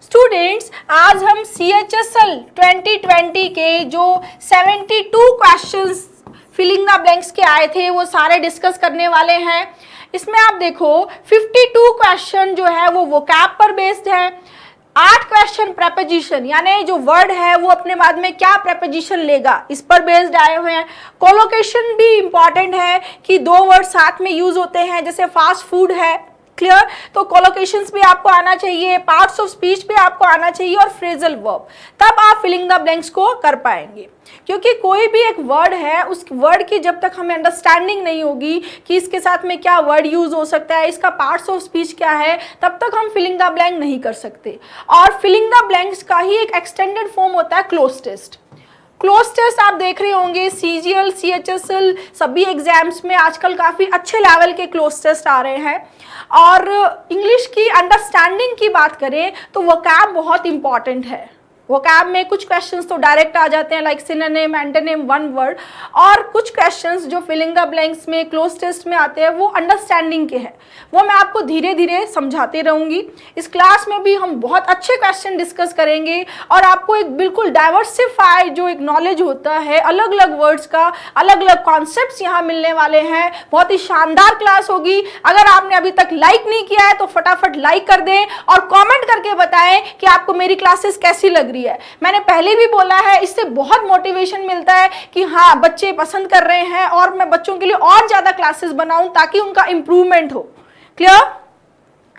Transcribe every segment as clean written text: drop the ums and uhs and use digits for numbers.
Students, आज हम CHSL 2020 के जो 72 क्वेश्चंस फिलिंग द ब्लैंक्स के आए थे वो सारे डिस्कस करने वाले हैं। इसमें आप देखो 52 क्वेश्चन जो है वो वोकैब पर बेस्ड है, 8 क्वेश्चन प्रेपोजिशन यानी जो वर्ड है वो अपने बाद में क्या प्रेपोजिशन लेगा इस पर बेस्ड आए हुए हैं। कोलोकेशन भी इंपॉर्टेंट है कि दो वर्ड साथ में यूज होते हैं, जैसे फास्ट फूड है, क्लियर, तो कोलोकेशंस भी आपको आना चाहिए, पार्ट्स ऑफ स्पीच भी आपको आना चाहिए और फ्रेजल वर्ब, तब आप फिलिंग द ब्लैंक्स को कर पाएंगे। क्योंकि कोई भी एक वर्ड है, उस वर्ड की जब तक हमें अंडरस्टैंडिंग नहीं होगी कि इसके साथ में क्या वर्ड यूज हो सकता है, इसका पार्ट्स ऑफ स्पीच क्या है, तब तक हम फिलिंग द ब्लैंक नहीं कर सकते। और फिलिंग द ब्लैंक्स का ही एक एक्सटेंडेड फॉर्म होता है क्लोज टेस्ट। क्लोज टेस्ट आप देख रहे होंगे CGL, CHSL सभी एग्जाम्स में आजकल काफ़ी अच्छे लेवल के क्लोज टेस्ट आ रहे हैं। और इंग्लिश की अंडरस्टैंडिंग की बात करें तो वोकैब बहुत इंपॉर्टेंट है। वोकैब में कुछ क्वेश्चंस तो डायरेक्ट आ जाते हैं like synonym, antonym, one word, और कुछ क्वेश्चंस जो फिलिंग द ब्लैंक्स में क्लोज टेस्ट में आते हैं वो अंडरस्टैंडिंग के हैं, वो मैं आपको धीरे धीरे समझाते रहूंगी। इस क्लास में भी हम बहुत अच्छे क्वेश्चन डिस्कस करेंगे और आपको एक बिल्कुल डाइवर्सिफाइड जो एक नॉलेज होता है, अलग अलग वर्ड्स का अलग अलग कॉन्सेप्ट्स यहाँ मिलने वाले हैं। बहुत ही शानदार क्लास होगी। अगर आपने अभी तक लाइक नहीं किया है तो फटाफट लाइक कर दें और कॉमेंट करके बताएं कि आपको मेरी क्लासेस कैसी लग रही है। मैंने पहले भी बोला है, इससे बहुत मोटिवेशन मिलता है कि हाँ बच्चे पसंद कर रहे हैं और मैं बच्चों के लिए और ज्यादा क्लासेस बनाऊं ताकि उनका इंप्रूवमेंट हो। क्लियर?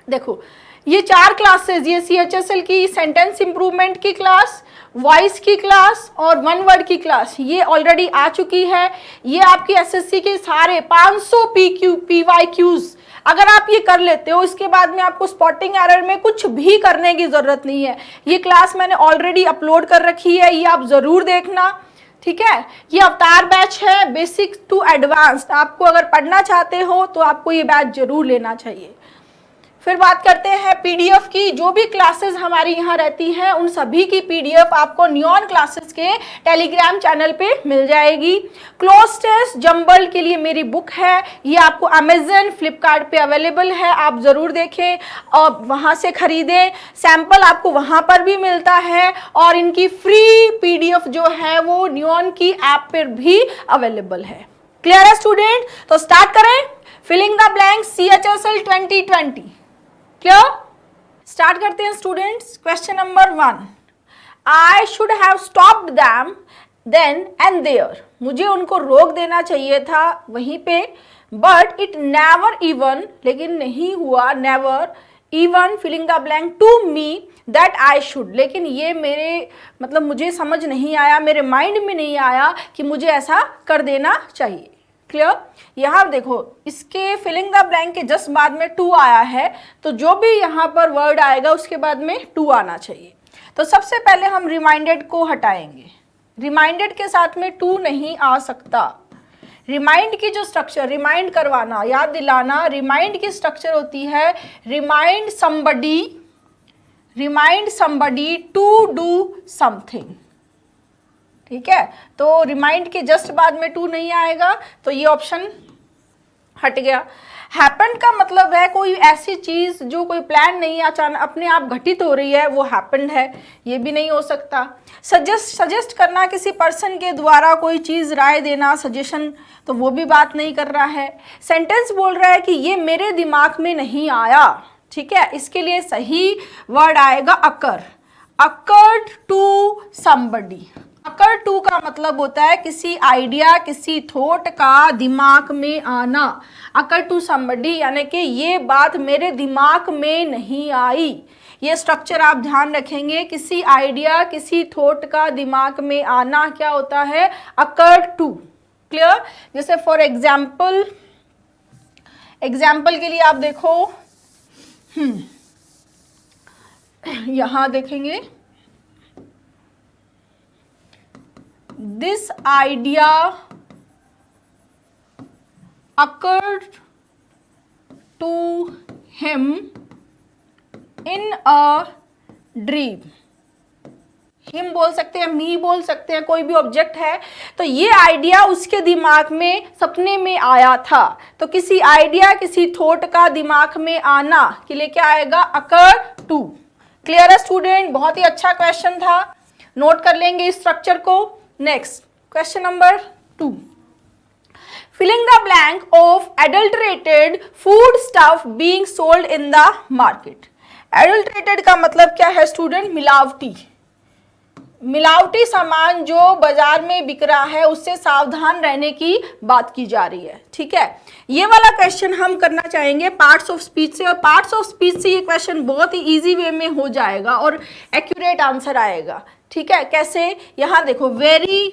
देखो ये 4 क्लासेस, ये CHSL की सेंटेंस इंप्रूवमेंट की क्लास, वॉइस की क्लास और वन वर्ड की क्लास ये ऑलरेडी आ चुकी है। ये आपकी SSC के सारे 500 PYQs अगर आप ये कर लेते हो, इसके बाद में आपको स्पॉटिंग एरर में कुछ भी करने की जरूरत नहीं है। ये क्लास मैंने ऑलरेडी अपलोड कर रखी है, ये आप जरूर देखना, ठीक है। ये अवतार बैच है, बेसिक टू एडवांस्ड। आपको अगर पढ़ना चाहते हो तो आपको ये बैच जरूर लेना चाहिए। फिर बात करते हैं PDF की। जो भी क्लासेस हमारी यहाँ रहती हैं उन सभी की PDF आपको नियॉन क्लासेस के टेलीग्राम चैनल पे मिल जाएगी। क्लोज टेस्ट जंबल के लिए मेरी बुक है, ये आपको Amazon, फ्लिपकार्ट पे अवेलेबल है, आप ज़रूर देखें और वहाँ से ख़रीदें। सैम्पल आपको वहाँ पर भी मिलता है और इनकी फ्री PDF जो है वो नियॉन की ऐप पर भी अवेलेबल है। क्लियर है स्टूडेंट? तो स्टार्ट करें filling the blank CHSL 2020। Clear? Start करते हैं students. Question number 1, I should have stopped them then and there. मुझे उनको रोक देना चाहिए था वहीं पे, बट इट नेवर इवन, लेकिन नहीं हुआ, never even filling the blank to me that I should, लेकिन ये मेरे मतलब मुझे समझ नहीं आया, मेरे माइंड में नहीं आया कि मुझे ऐसा कर देना चाहिए। क्लियर? यहाँ देखो इसके फिलिंग द ब्लैंक के जस्ट बाद में टू आया है, तो जो भी यहाँ पर वर्ड आएगा उसके बाद में टू आना चाहिए। तो सबसे पहले हम रिमाइंडेड को हटाएंगे। रिमाइंडेड के साथ में टू नहीं आ सकता। रिमाइंड की जो स्ट्रक्चर, रिमाइंड करवाना, याद दिलाना, रिमाइंड की स्ट्रक्चर होती है remind somebody to do something. ठीक है, तो रिमाइंड के जस्ट बाद में टू नहीं आएगा, तो ये ऑप्शन हट गया। हैपेंड का मतलब है कोई ऐसी चीज जो कोई प्लान नहीं, अचानक अपने आप घटित हो रही है, वो हैपेंड है, ये भी नहीं हो सकता। सजेस्ट करना, किसी पर्सन के द्वारा कोई चीज राय देना, सजेशन, तो वो भी बात नहीं कर रहा है। सेंटेंस बोल रहा है कि ये मेरे दिमाग में नहीं आया, ठीक है, इसके लिए सही वर्ड आएगा occur, occurred to somebody. Occur to का मतलब होता है किसी आइडिया, किसी थॉट का दिमाग में आना। अकर टू समबडी यानी कि ये बात मेरे दिमाग में नहीं आई। ये स्ट्रक्चर आप ध्यान रखेंगे, किसी आइडिया, किसी थॉट का दिमाग में आना क्या होता है, अकर टू। क्लियर? जैसे फॉर एग्जाम्पल के लिए आप देखो, यहां देखेंगे, this idea occurred to him in a dream। Him बोल सकते हैं, मी बोल सकते हैं, कोई भी ऑब्जेक्ट है, तो ये आइडिया उसके दिमाग में सपने में आया था। तो किसी आइडिया, किसी थॉट का दिमाग में आना के लिए क्या आएगा, अकर टू। क्लियर है स्टूडेंट? बहुत ही अच्छा क्वेश्चन था, नोट कर लेंगे इस स्ट्रक्चर को। Next question number 2, filling the blank of adulterated food stuff being sold in the market. Adulterated का मतलब क्या है स्टूडेंट? मिलावटी। मिलावटी सामान जो बाजार में बिक रहा है उससे सावधान रहने की बात की जा रही है। ठीक है, ये वाला क्वेश्चन हम करना चाहेंगे पार्ट्स ऑफ स्पीच से, और पार्ट्स ऑफ स्पीच से ये क्वेश्चन बहुत ही इजी वे में हो जाएगा और एक्यूरेट आंसर आएगा। ठीक है, कैसे? यहां देखो, वेरी,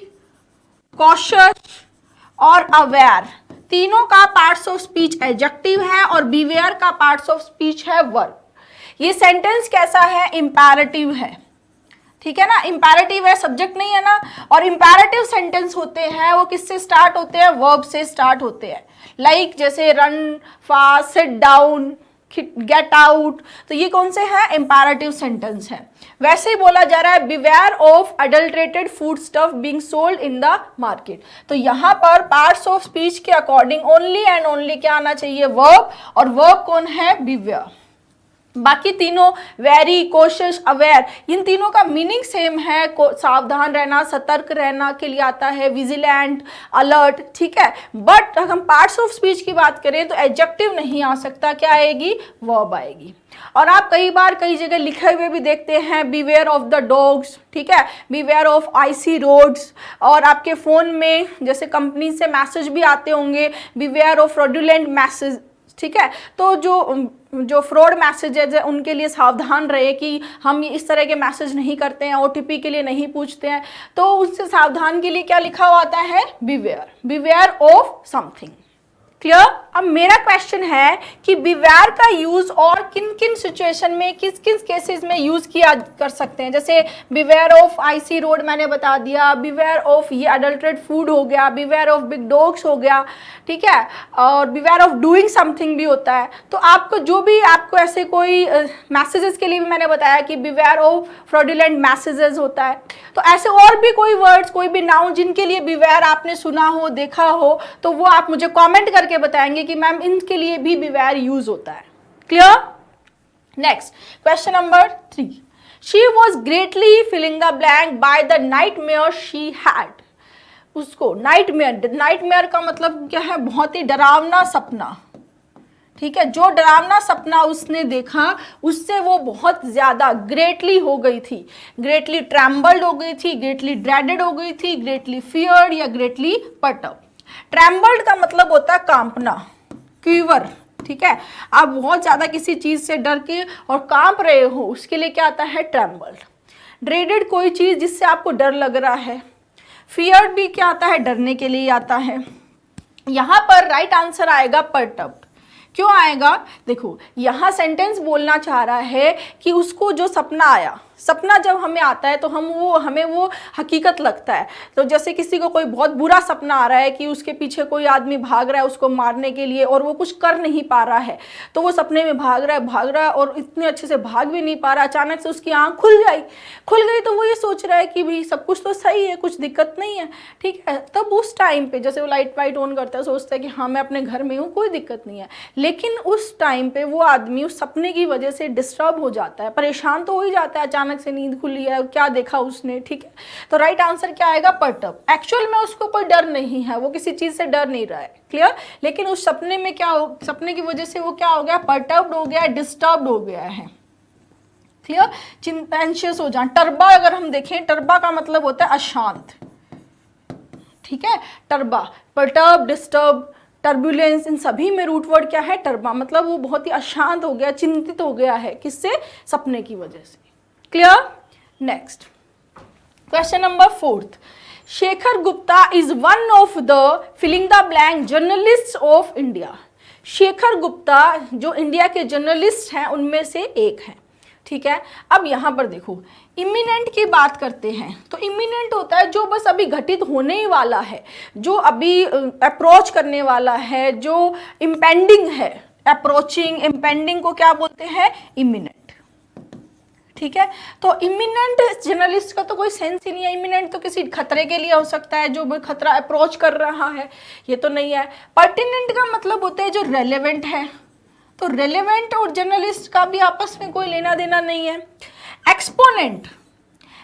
कॉशियस और अवेयर, तीनों का पार्ट्स ऑफ स्पीच एडजेक्टिव है और बीवेयर का पार्ट्स ऑफ स्पीच है वर्ब। ये सेंटेंस कैसा है? इंपैरेटिव है। ठीक है ना, इंपैरेटिव है, सब्जेक्ट नहीं है ना। और इंपैरेटिव सेंटेंस होते हैं वो किससे स्टार्ट होते हैं? वर्ब से स्टार्ट होते हैं। लाइक जैसे run fast, sit down, get out, तो ये कौन से हैं? इंपैरेटिव सेंटेंस है। वैसे ही बोला जा रहा है beware of adulterated food stuff being sold in the market. तो यहाँ पर पार्ट्स ऑफ स्पीच के अकॉर्डिंग ओनली एंड ओनली क्या आना चाहिए? वर्ब, और वर्ब कौन है? बिवेयर। बाकी तीनों वेरी, कोशिश, अवेयर, इन तीनों का मीनिंग सेम है। सावधान रहना, सतर्क रहना के लिए आता है, विजिलेंट, अलर्ट। ठीक है, बट अगर हम पार्ट्स ऑफ स्पीच की बात करें तो एडजेक्टिव नहीं आ सकता, क्या आएगी? वर्ब आएगी। और आप कई बार कई जगह लिखे हुए भी देखते हैं बीवेयर ऑफ द डॉग्स, ठीक है, बीवेयर ऑफ आईसी रोड्स, और आपके फोन में जैसे कंपनी से मैसेज भी आते होंगे बीवेयर ऑफ फ्रॉडुलेंट मैसेज। ठीक है, तो जो फ्रॉड मैसेजेज है उनके लिए सावधान रहे कि हम इस तरह के मैसेज नहीं करते हैं, ओटीपी के लिए नहीं पूछते हैं, तो उससे सावधान के लिए क्या लिखा हुआ आता है? Beware, beware of something. Clear? अब मेरा क्वेश्चन है कि बिवेयर का यूज और किन किन सिचुएशन में, किस किस केसेस में यूज किया कर सकते हैं। जैसे बिवेयर ऑफ आईसी रोड मैंने बता दिया, बिवेयर ऑफ ये अडल्ट्रेट फूड हो गया, बिवेयर ऑफ बिग डॉग्स हो गया। ठीक है, और बिवेयर ऑफ डूइंग समथिंग भी होता है। तो आपको जो भी आपको ऐसे कोई मैसेजेस के लिए भी मैंने बताया कि बिवेयर ऑफ फ्रॉडुलेंट मैसेजेस होता है। तो ऐसे और भी कोई वर्ड्स, कोई भी नाउन जिनके लिए बिवेयर आपने सुना हो, देखा हो, तो वो आप मुझे कमेंट करके बताएंगे कि मैम इनके लिए भी बिवेयर यूज होता है। Clear? Next question number 3, she was greatly filling the blank by the nightmare she had. उसको नाइटमेयर, नाइटमेयर का मतलब क्या है? बहुत ही डरावना सपना। ठीक है, जो डरावना सपना उसने देखा उससे वो बहुत ज्यादा ग्रेटली हो गई थी, ग्रेटली ट्रैम्बल्ड हो गई थी, ग्रेटली ड्रेडेड हो गई थी, ग्रेटली फियर्ड या ग्रेटली पर्टर्ब। ट्रैम्बल्ड का मतलब होता है कांपना, क्यूवर। ठीक है, आप बहुत ज्यादा किसी चीज से डर के और कांप रहे हो, उसके लिए क्या आता है? ट्रैम्बल्ड। ड्रेडेड कोई चीज जिससे आपको डर लग रहा है। फियर्ड भी क्या आता है? डरने के लिए आता है। यहां पर राइट आंसर आएगा पर्टर्ब्ड। क्यों आएगा? देखो, यहां सेंटेंस बोलना चाह रहा है कि उसको जो सपना आया, सपना जब हमें आता है तो हमें वो हकीकत लगता है। तो जैसे किसी को कोई बहुत बुरा सपना आ रहा है कि उसके पीछे कोई आदमी भाग रहा है उसको मारने के लिए और वो कुछ कर नहीं पा रहा है, तो वो सपने में भाग रहा है और इतने अच्छे से भाग भी नहीं पा रहा। अचानक से उसकी आंख खुल गई तो वो ये सोच रहा है कि भाई सब कुछ तो सही है, कुछ दिक्कत नहीं है। ठीक है, तब उस टाइम पे जैसे वो लाइट वाइट ऑन करता है, सोचता है कि हाँ मैं अपने घर में हूँ, कोई दिक्कत नहीं है। लेकिन उस टाइम पे वो आदमी उस सपने की वजह से डिस्टर्ब हो जाता है, परेशान तो हो ही जाता है, अचानक से नींद खुली है, क्या देखा उसने। ठीक है, तो राइट आंसर क्या आएगा? पर्टर्ब। एक्चुअल में उसको कोई डर नहीं है, वो किसी चीज से डर नहीं रहा है। क्लियर? लेकिन उस सपने में सपने की वजह से वो क्या हो गया? पर्टर्ब्ड हो गया, डिस्टर्ब्ड हो गया है। क्लियर? चिंतांशियस हो जाए। टर्बा अगर हम देखें, टर्बा का मतलब होता है अशांत। ठीक है, टर्बा, पर्टर्ब, डिस्टर्ब, टर्बुलेंस, इन सभी में रूट वर्ड क्या है? टर्बा। मतलब वो बहुत ही अशांत हो गया, चिंतित हो गया है, किससे? सपने की वजह से। Clear? Next question number 4, Shekhar Gupta is one of the filling the blank journalist of India. Shekhar Gupta जो इंडिया के जर्नलिस्ट हैं उनमें से एक हैं। ठीक है, अब यहां पर देखो, इमिनेंट की बात करते हैं तो इमिनेंट होता है जो बस अभी घटित होने ही वाला है, जो अभी अप्रोच करने वाला है, जो इम्पेंडिंग है। अप्रोचिंग, इम्पेंडिंग को क्या बोलते हैं? इमिनेंट। ठीक है, तो इमिनेंट जर्नलिस्ट का तो कोई सेंस ही नहीं है। इमिनेंट तो किसी खतरे के लिए हो सकता है, जो भी खतरा अप्रोच कर रहा है, ये तो नहीं है। पर्टिनेंट का मतलब होता है जो रेलेवेंट है, तो रेलेवेंट और जर्नलिस्ट का भी आपस में कोई लेना देना नहीं है। एक्सपोनेंट,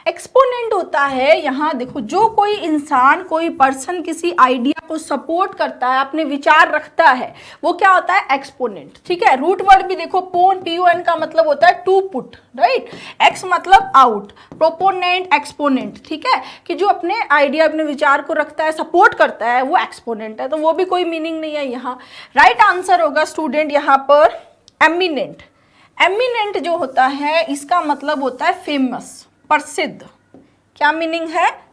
एक्सपोनेंट होता है, यहाँ देखो, जो कोई इंसान, कोई पर्सन किसी आइडिया को सपोर्ट करता है, अपने विचार रखता है, वो क्या होता है? एक्सपोनेंट। ठीक है, रूट वर्ड भी देखो, पोन, PON का मतलब होता है टू पुट, राइट। एक्स मतलब आउट, प्रोपोनेंट, एक्सपोनेंट। ठीक है, कि जो अपने आइडिया, अपने विचार को रखता है, सपोर्ट करता है, वो एक्सपोनेंट है। तो वो भी कोई मीनिंग नहीं है यहाँ। राइट आंसर होगा स्टूडेंट यहाँ पर एमिनेंट। एमिनेंट जो होता है, इसका मतलब होता है फेमस, प्रसिद्ध। क्या मीनिंग है?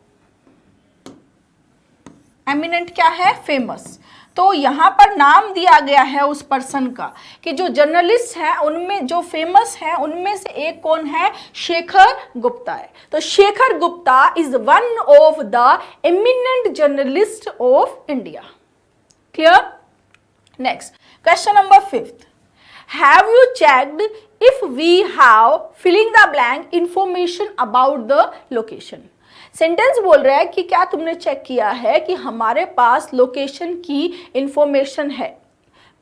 एमिनेंट क्या है? फेमस। तो यहां पर नाम दिया गया है उस पर्सन का, कि जो जर्नलिस्ट है उनमें जो फेमस है उनमें से एक कौन है? शेखर गुप्ता है। तो Shekhar Gupta is one of the eminent journalist of India. Clear? Next question number 5th, have you checked if we have filling the blank information about the location? Sentence बोल रहा है कि क्या तुमने चेक किया है कि हमारे पास लोकेशन की इंफॉर्मेशन है।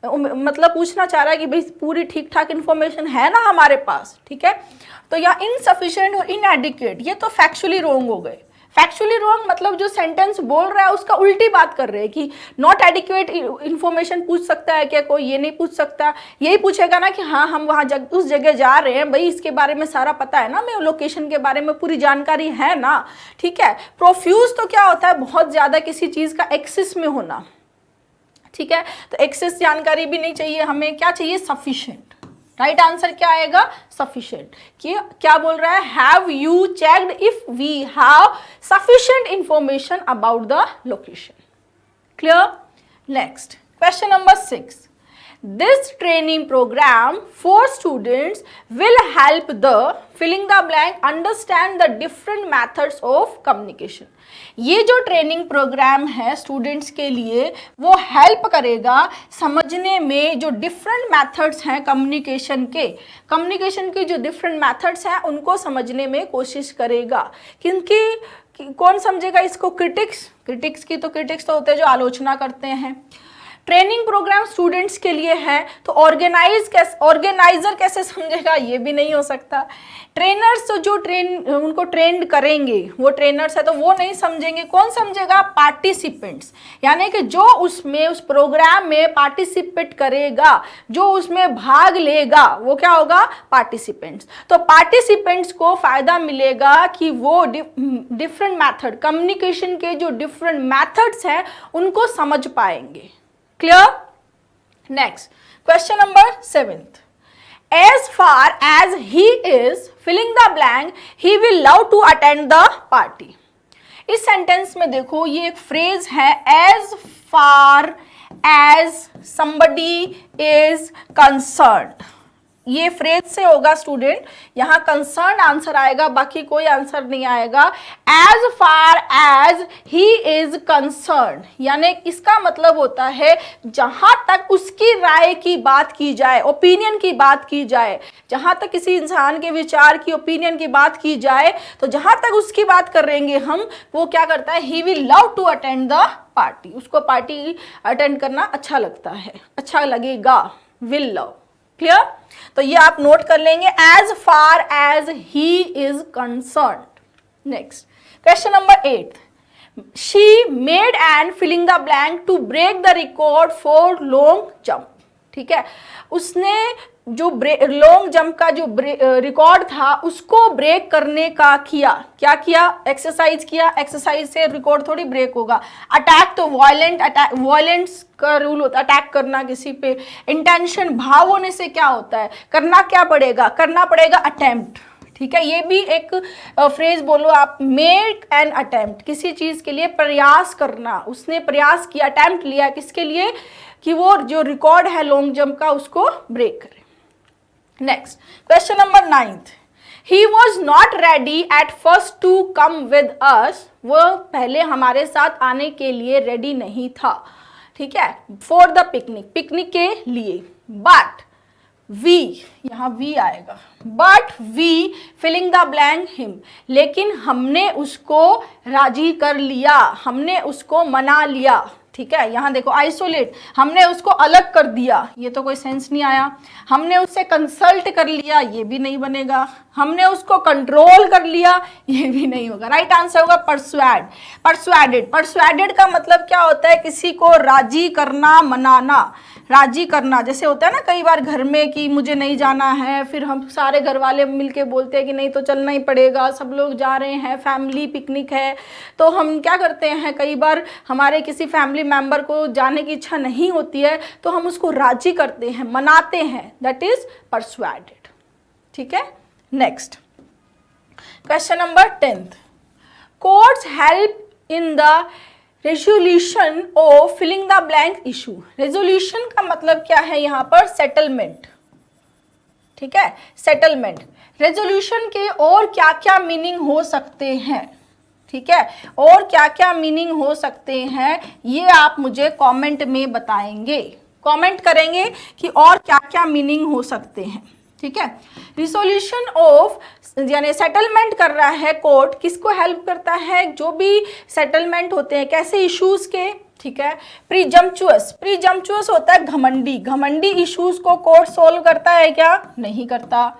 मतलब पूछना चाह रहा है कि भाई पूरी ठीक ठाक इंफॉर्मेशन है ना हमारे पास। ठीक है, तो या इनसफिशिएंट और इनएडिक्वेट, ये तो फैक्चुअली रॉन्ग हो गए। फैक्चुअली रॉन्ग मतलब जो सेंटेंस बोल रहा है उसका उल्टी बात कर रहे हैं कि नॉट एडिक्वेट इन्फॉर्मेशन पूछ सकता है क्या कोई? ये नहीं पूछ सकता। यही पूछेगा ना कि हाँ हम वहाँ उस जगह जा रहे हैं, भाई इसके बारे में सारा पता है ना, मैं लोकेशन के बारे में पूरी जानकारी है ना। ठीक है, प्रोफ्यूज तो क्या होता है? बहुत ज़्यादा किसी चीज़ का एक्सेस में होना। ठीक है, तो एक्सेस जानकारी भी नहीं चाहिए हमें, क्या चाहिए? सफिशिएंट। राइट आंसर क्या आएगा? सफिशिएंट। कि क्या बोल रहा है? Have you checked if we have sufficient information about the location. Clear? Next question number 6, this training program for students will help the filling the blank understand the different methods of communication। ये जो training programme है students के लिए, वो help करेगा समझने में जो डिफरेंट मेथड्स हैं कम्युनिकेशन के जो डिफरेंट मेथड्स हैं उनको समझने में कोशिश करेगा। क्योंकि कौन समझेगा इसको? क्रिटिक्स की तो क्रिटिक्स तो होते हैं जो आलोचना करते हैं। ट्रेनिंग प्रोग्राम स्टूडेंट्स के लिए है, तो ऑर्गेनाइजर कैसे समझेगा? ये भी नहीं हो सकता। ट्रेनर्स तो जो उनको ट्रेंड करेंगे वो ट्रेनर्स है, तो वो नहीं समझेंगे। कौन समझेगा? पार्टिसिपेंट्स, यानी कि जो उसमें उस प्रोग्राम में पार्टिसिपेट करेगा, जो उसमें भाग लेगा, वो क्या होगा? पार्टिसिपेंट्स। तो पार्टिसिपेंट्स को फायदा मिलेगा कि वो डिफरेंट मेथड, कम्युनिकेशन के जो डिफरेंट मेथड्स हैं उनको समझ पाएंगे। Clear? Next, question number 7th. As far as he is filling the blank, he will love to attend the party. इस सेंटेंस में देखो, ये एक फ्रेज है, as far as somebody is concerned। ये फ्रेज से होगा स्टूडेंट, यहाँ कंसर्न आंसर आएगा, बाकी कोई आंसर नहीं आएगा। As far as he is concern, यानी इसका मतलब होता है जहां तक उसकी राय की बात की जाए, ओपिनियन की बात की जाए, जहां तक किसी इंसान के विचार की, ओपिनियन की बात की जाए, तो जहां तक उसकी बात करेंगे हम, वो क्या करता है? He will love to attend the party. उसको पार्टी अटेंड करना अच्छा लगता है, अच्छा लगेगा, विल लव। क्लियर? तो ये आप नोट कर लेंगे, as far as he is concerned. Next question number 8, she made and filling the blank to break the record for long jump. ठीक है, उसने जो लॉन्ग जंप का जो रिकॉर्ड था उसको ब्रेक करने का क्या किया? एक्सरसाइज किया। एक्सरसाइज से रिकॉर्ड थोड़ी ब्रेक होगा। अटैक तो वायलेंस का रूल होता है, अटैक करना किसी पे, इंटेंशन, भाव होने से क्या होता है? करना पड़ेगा अटेम्प्ट। ठीक है, ये भी एक फ्रेज बोलो आप, मेक एन अटेम्प्ट, किसी चीज के लिए प्रयास करना। उसने प्रयास किया, अटेम्प्ट लिया, किसके लिए? कि वो जो रिकॉर्ड है लॉन्ग जंप का उसको ब्रेक करे। Next question number 9th, he was not ready at first to come with us. वो पहले हमारे साथ आने के लिए रेडी नहीं था। ठीक है, फॉर द पिकनिक के लिए। बट वी, यहाँ वी आएगा, but we filling the blank him, लेकिन हमने उसको राजी कर लिया, हमने उसको मना लिया। ठीक है, यहाँ देखो आइसोलेट, हमने उसको अलग कर दिया, ये तो कोई सेंस नहीं आया। हमने उससे कंसल्ट कर लिया, ये भी नहीं बनेगा। हमने उसको कंट्रोल कर लिया, ये भी नहीं होगा। राइट आंसर होगा परसुएड, परसुएडेड। परसुएडेड का मतलब क्या होता है? किसी को राजी करना, मनाना, राजी करना। जैसे होता है ना कई बार घर में कि मुझे नहीं जाना है, फिर हम सारे घर वाले मिलके बोलते हैं कि नहीं तो चलना ही पड़ेगा, सब लोग जा रहे हैं, फैमिली पिकनिक है, तो हम क्या करते हैं, कई बार हमारे किसी फैमिली मेंबर को जाने की इच्छा नहीं होती है तो हम उसको राजी करते हैं, मनाते हैं, दैट इज परसुएडेड। ठीक है, next question number 10th, courts help in the resolution of filling the blank issue. Resolution का मतलब क्या है यहाँ पर? सेटलमेंट। ठीक है, सेटलमेंट। रेजोल्यूशन के और क्या क्या मीनिंग हो सकते हैं? ठीक है, और क्या क्या मीनिंग हो सकते हैं ये आप मुझे कमेंट में बताएंगे, कमेंट करेंगे कि और क्या क्या मीनिंग हो सकते हैं। ठीक है, रिसोल्यूशन ऑफ यानी सेटलमेंट कर रहा है कोर्ट, किसको हेल्प करता है? जो भी सेटलमेंट होते हैं, कैसे इश्यूज के। ठीक है, प्रीजम्पचुअस, प्रीजम्पचुअस होता है घमंडी, घमंडी इश्यूज को कोर्ट सोल्व करता है क्या? नहीं करता।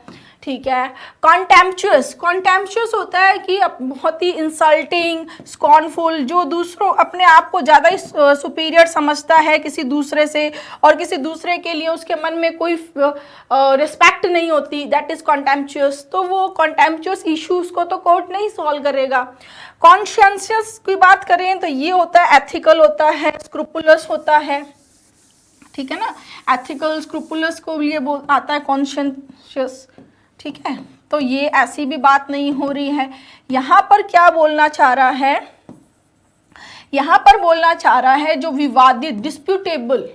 ठीक है, कॉन्टेम्पचुअस, कॉन्टेम्पचुअस होता है कि बहुत ही इंसल्टिंग, स्कॉर्नफुल, जो दूसरों अपने आप को ज़्यादा सुपीरियर समझता है किसी दूसरे से, और किसी दूसरे के लिए उसके मन में कोई रिस्पेक्ट नहीं होती, दैट इज कॉन्टेम्पचुअस। तो वो कॉन्टेम्पचुअस इश्यूज को तो कोर्ट नहीं सॉल्व करेगा। कॉन्शियंशियस की बात करें तो ये होता है एथिकल होता है, स्क्रूपुलस होता है। ठीक है ना, एथिकल, स्क्रूपुलस को लिए आता है कॉन्शियंशियस। ठीक है, तो ये ऐसी भी बात नहीं हो रही है। यहाँ पर क्या बोलना चाह रहा है? यहाँ पर बोलना चाह रहा है जो विवादित, डिस्प्यूटेबल,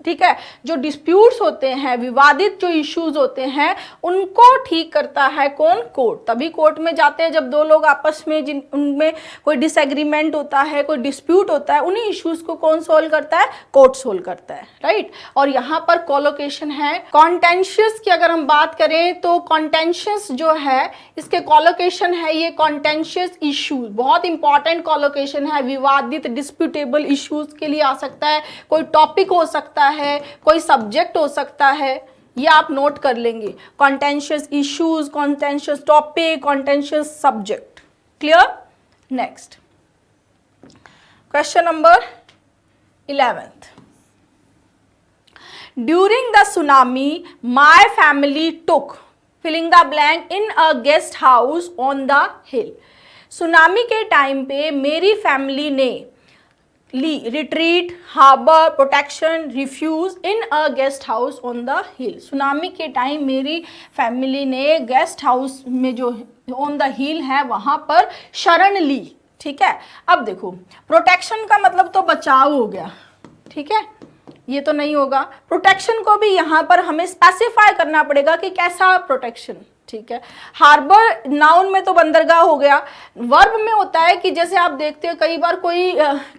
ठीक है, जो डिस्प्यूट्स होते हैं, विवादित जो इश्यूज होते हैं, उनको ठीक करता है कौन? कोर्ट। तभी कोर्ट में जाते हैं जब दो लोग आपस में जिन उनमें कोई डिसएग्रीमेंट होता है, कोई डिस्प्यूट होता है, उन्हीं इश्यूज को कौन सोल्व करता है? कोर्ट सोल्व करता है। राइट, और यहाँ पर कॉलोकेशन है। कॉन्टेंशियस की अगर हम बात करें तो कॉन्टेंशियस जो है इसके कॉलोकेशन है ये कॉन्टेंशियस इश्यूज, बहुत इंपॉर्टेंट कॉलोकेशन है। विवादित, डिस्प्यूटेबल इश्यूज के लिए आ सकता है, कोई टॉपिक हो सकता है, कोई सब्जेक्ट हो सकता है, ये आप नोट कर लेंगे। Contentious issues, contentious topic, contentious subject. Clear? Next question number 11th, during the tsunami my family took filling the blank in a guest house on the hill. Tsunami के टाइम पे मेरी फैमिली ने ली retreat, harbour, protection, refuge in a guest house on the hill. Tsunami के time मेरी family ने guest house में जो ऑन द हिल है वहां पर शरण ली। ठीक है, अब देखो प्रोटेक्शन का मतलब तो बचाव हो गया, ठीक है, ये तो नहीं होगा। प्रोटेक्शन को भी यहाँ पर हमें स्पेसिफाई करना पड़ेगा कि कैसा प्रोटेक्शन। ठीक है, हार्बर नाउन में तो बंदरगाह हो गया। वर्ब में होता है कि जैसे आप देखते हो कई बार कोई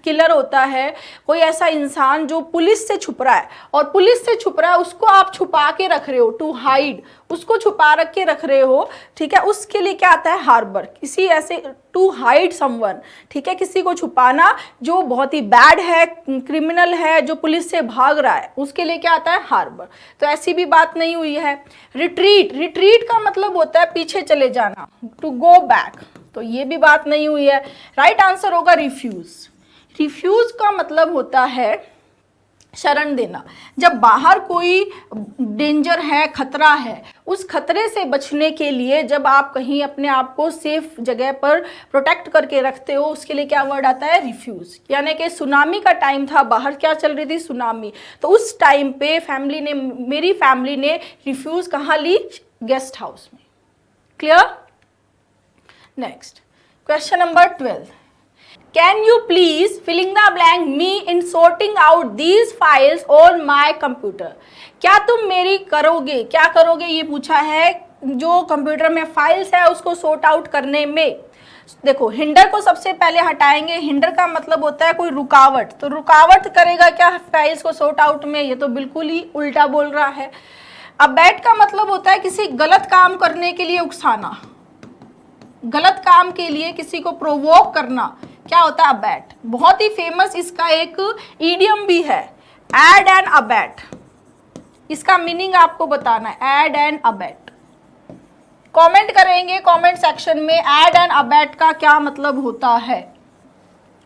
किलर होता है, कोई ऐसा इंसान जो पुलिस से छुप रहा है, और पुलिस से छुप रहा है उसको आप छुपा के रख रहे हो, टू हाइड, उसको छुपा रख के रख रहे हो। ठीक है, उसके लिए क्या आता है? हार्बर। किसी ऐसे टू हाइड समवन, ठीक है, किसी को छुपाना जो बहुत ही बैड है, क्रिमिनल है, जो पुलिस से भाग रहा है, उसके लिए क्या आता है? हार्बर। तो ऐसी भी बात नहीं हुई है। रिट्रीट, रिट्रीट का मतलब होता है पीछे चले जाना, टू गो बैक, तो ये भी बात नहीं हुई है। राइट आंसर होगा रिफ्यूज। रिफ्यूज का मतलब होता है शरण देना। जब बाहर कोई डेंजर है, खतरा है, उस खतरे से बचने के लिए जब आप कहीं अपने आप को सेफ जगह पर प्रोटेक्ट करके रखते हो, उसके लिए क्या वर्ड आता है? रिफ्यूज। यानी कि सुनामी का टाइम था, बाहर क्या चल रही थी? सुनामी। तो उस टाइम पे फैमिली ने, मेरी फैमिली ने रिफ्यूज कहाँ ली? गेस्ट हाउस में। Clear? Next question number 12, Can you please filling the blank me in sorting out these files on my computer? क्या तुम मेरी करोगे, क्या करोगे ये पूछा है, जो कंप्यूटर में फाइल्स है उसको सॉर्ट आउट करने में। देखो हिंडर को सबसे पहले हटाएंगे। हिंडर का मतलब होता है कोई रुकावट, तो रुकावट करेगा क्या फाइल्स को सॉर्ट आउट में? ये तो बिल्कुल ही उल्टा बोल रहा है। अबैट का मतलब होता है किसी गलत काम करने के लिए उकसाना, गलत काम के लिए किसी को प्रोवोक करना। क्या होता है? अबैट। बहुत ही फेमस इसका एक ईडियम भी है, एड एंड अबैट। इसका मीनिंग आपको बताना है, एड एंड अबैट। कमेंट करेंगे कमेंट सेक्शन में एड एंड अबैट का क्या मतलब होता है,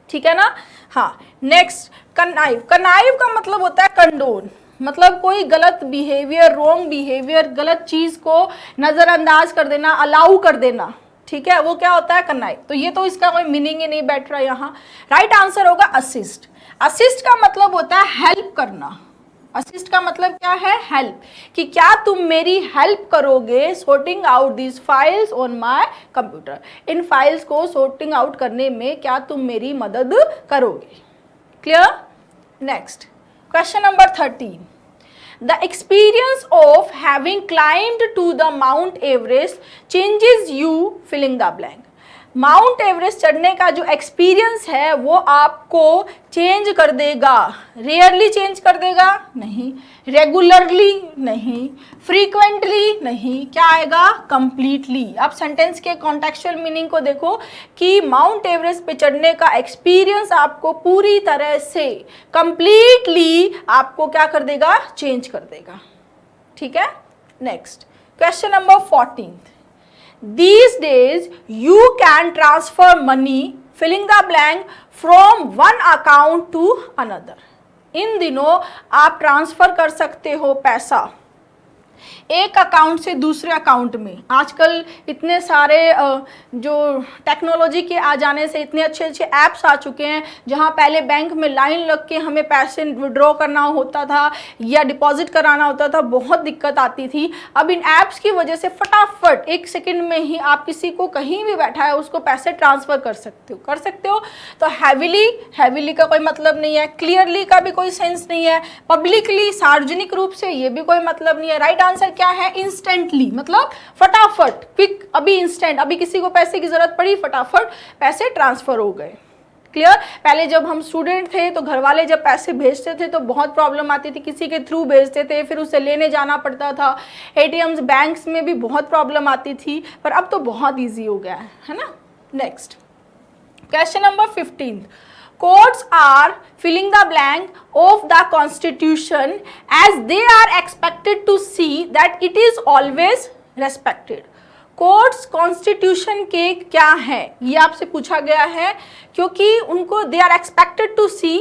ठीक है ना। हाँ, नेक्स्ट कनाइव। कनाइव का मतलब होता है कंडोन, मतलब कोई गलत बिहेवियर, रॉन्ग बिहेवियर, गलत चीज को नजरअंदाज कर देना, अलाउ कर देना, ठीक है, वो क्या होता है? कनाइव। तो ये तो इसका कोई मीनिंग ही नहीं बैठ रहा यहाँ। राइट आंसर होगा असिस्ट। असिस्ट का मतलब होता है हेल्प करना। असिस्ट का मतलब क्या है? हेल्प, कि क्या तुम मेरी हेल्प करोगे sorting out this files on my computer. In files को सॉर्टिंग आउट करने में क्या तुम मेरी मदद करोगे। Clear. Next question number 13। The experience of having climbed to the Mount Everest changes you filling the blank. Mount Everest चढ़ने का जो एक्सपीरियंस है वो आपको चेंज कर देगा। रेयरली चेंज कर देगा? नहीं। रेगुलरली? नहीं। फ्रीक्वेंटली? नहीं। क्या आएगा? कंप्लीटली। आप सेंटेंस के कॉन्टेक्चुअल मीनिंग को देखो कि माउंट एवरेस्ट पे चढ़ने का एक्सपीरियंस आपको पूरी तरह से कंप्लीटली आपको क्या कर देगा? चेंज कर देगा, ठीक है। Next question number 14। These days you can transfer money filling the blank from one account to another. इन दिनों आप ट्रांसफर कर सकते हो पैसा एक अकाउंट से दूसरे अकाउंट में। आजकल इतने सारे जो टेक्नोलॉजी के आ जाने से इतने अच्छे अच्छे ऐप्स आ चुके हैं, जहां पहले बैंक में लाइन लग के हमें पैसे विड्रॉ करना होता था या डिपॉजिट कराना होता था, बहुत दिक्कत आती थी। अब इन ऐप्स की वजह से फटाफट 1 सेकंड में ही आप किसी को कहीं भी बैठा है उसको पैसे ट्रांसफ़र कर सकते हो। तो हैविली का कोई मतलब नहीं है, क्लियरली का भी कोई सेंस नहीं है, पब्लिकली सार्वजनिक रूप से ये भी कोई मतलब नहीं है। राइट आंसर क्या है? इंस्टेंटली, मतलब फटाफट, क्विक, अभी इंस्टेंट, अभी किसी को पैसे की जरूरत पड़ी, फटाफट पैसे ट्रांसफर हो गए। क्लियर। पहले जब हम स्टूडेंट थे तो घर वाले जब पैसे भेजते थे तो बहुत प्रॉब्लम आती थी, किसी के थ्रू भेजते थे, फिर उसे लेने जाना पड़ता था। एटीएम्स, बैंक्स में भी बहुत प्रॉब्लम आती थी, पर अब तो बहुत ईजी हो गया है ना। Next question number 15। Courts are filling the blank of the constitution as they are expected to see that it is always respected. Courts constitution के क्या हैं ये आपसे पूछा गया है, क्योंकि उनको दे आर एक्सपेक्टेड टू सी,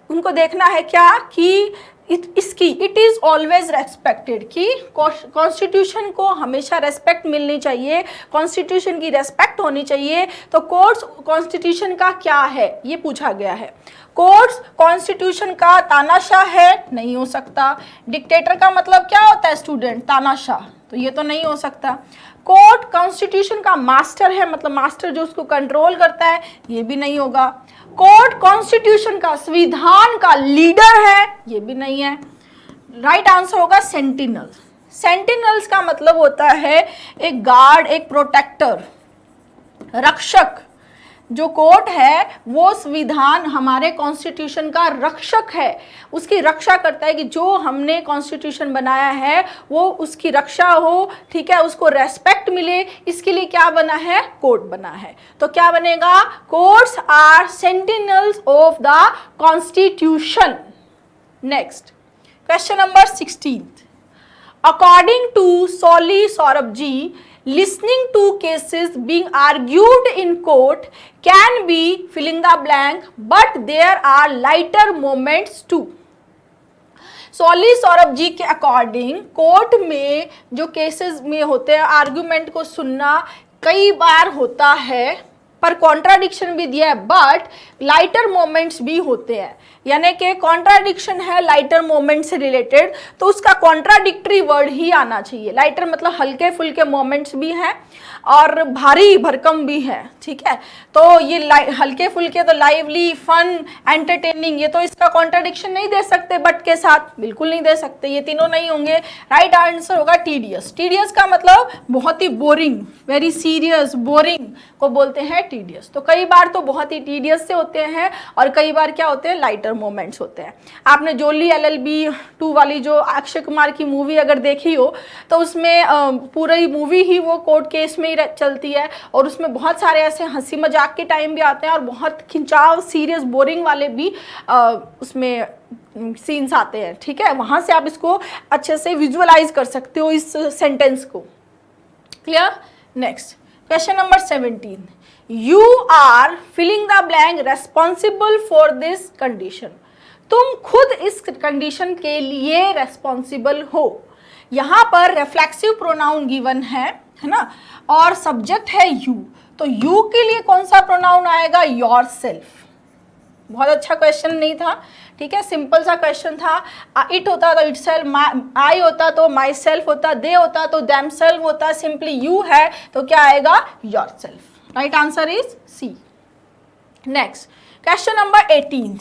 उनको देखना है क्या कि इसकी इट इज़ ऑलवेज रेस्पेक्टेड, कि कॉन्स्टिट्यूशन को हमेशा रेस्पेक्ट मिलनी चाहिए, कॉन्स्टिट्यूशन की रेस्पेक्ट होनी चाहिए। तो कोर्ट्स कॉन्स्टिट्यूशन का क्या है ये पूछा गया है। कोर्ट्स कॉन्स्टिट्यूशन का तानाशाह है? नहीं हो सकता। डिक्टेटर का मतलब क्या होता है स्टूडेंट? तानाशाह, तो ये तो नहीं हो सकता। कोर्ट कॉन्स्टिट्यूशन का मास्टर है, मतलब मास्टर जो उसको कंट्रोल करता है, ये भी नहीं होगा। कोर्ट कॉन्स्टिट्यूशन का, संविधान का लीडर है, ये भी नहीं है। राइट आंसर होगा सेंटिनल। सेंटिनल्स का मतलब होता है एक गार्ड, एक प्रोटेक्टर, रक्षक। जो कोर्ट है वो संविधान, हमारे कॉन्स्टिट्यूशन का रक्षक है, उसकी रक्षा करता है कि जो हमने कॉन्स्टिट्यूशन बनाया है वो उसकी रक्षा हो, ठीक है, उसको रेस्पेक्ट मिले, इसके लिए क्या बना है? कोर्ट बना है। तो क्या बनेगा? Courts are sentinels of the constitution. Next question number 16। According to Soli Saurabh ji, listening to cases being argued in court can be filling the blank, but there are lighter moments too. सोली सौरभ जी के अकॉर्डिंग कोर्ट में जो cases में होते हैं, argument को सुनना कई बार होता है, पर कॉन्ट्राडिक्शन भी दिया है, बट लाइटर मोमेंट्स भी होते हैं। यानी कि कॉन्ट्राडिक्शन है लाइटर मोमेंट से रिलेटेड, तो उसका कॉन्ट्राडिक्टरी वर्ड ही आना चाहिए। लाइटर मतलब हल्के फुल्के मोमेंट्स भी हैं और भारी भरकम भी है, ठीक है। तो ये हल्के फुल्के तो लाइवली, फन, एंटरटेनिंग, ये तो इसका कॉन्ट्राडिक्शन नहीं दे सकते, बट के साथ बिल्कुल नहीं दे सकते, ये तीनों नहीं होंगे। राइट आंसर होगा टीडियस। टीडियस का मतलब बहुत ही बोरिंग, वेरी सीरियस, बोरिंग को बोलते हैं टीडियस। तो कई बार तो बहुत ही टीडियस से होते हैं और कई बार क्या होते हैं? लाइटर मोमेंट्स होते हैं। आपने जोली LLB 2 वाली जो अक्षय कुमार की मूवी अगर देखी हो तो उसमें पूरी मूवी ही वो कोर्ट केस में ही चलती है और उसमें बहुत सारे ऐसे हंसी मजाक के टाइम भी आते हैं और बहुत खिंचाव, सीरियस, बोरिंग वाले भी उसमें सीन्स आते हैं, ठीक है। वहां से आप इसको अच्छे से विजुअलाइज कर सकते हो इस सेंटेंस को। Clear? Next question number 17, you are filling the blank responsible for this condition. तुम खुद इस कंडीशन के लिए रेस्पॉन्सिबल हो। यहाँ पर रिफ्लेक्सिव प्रोनाउन गिवन है ना, और सब्जेक्ट है यू, तो यू के लिए कौन सा प्रोनाउन आएगा? Your self. बहुत अच्छा क्वेश्चन नहीं था, ठीक है, सिंपल सा क्वेश्चन था। इट होता तो इट सेल्फ, आई होता तो माई सेल्फ होता, दे होता तो देम सेल्फ होता, सिंपली यू है तो क्या आएगा? Your self. Right answer is C. Next question number 18,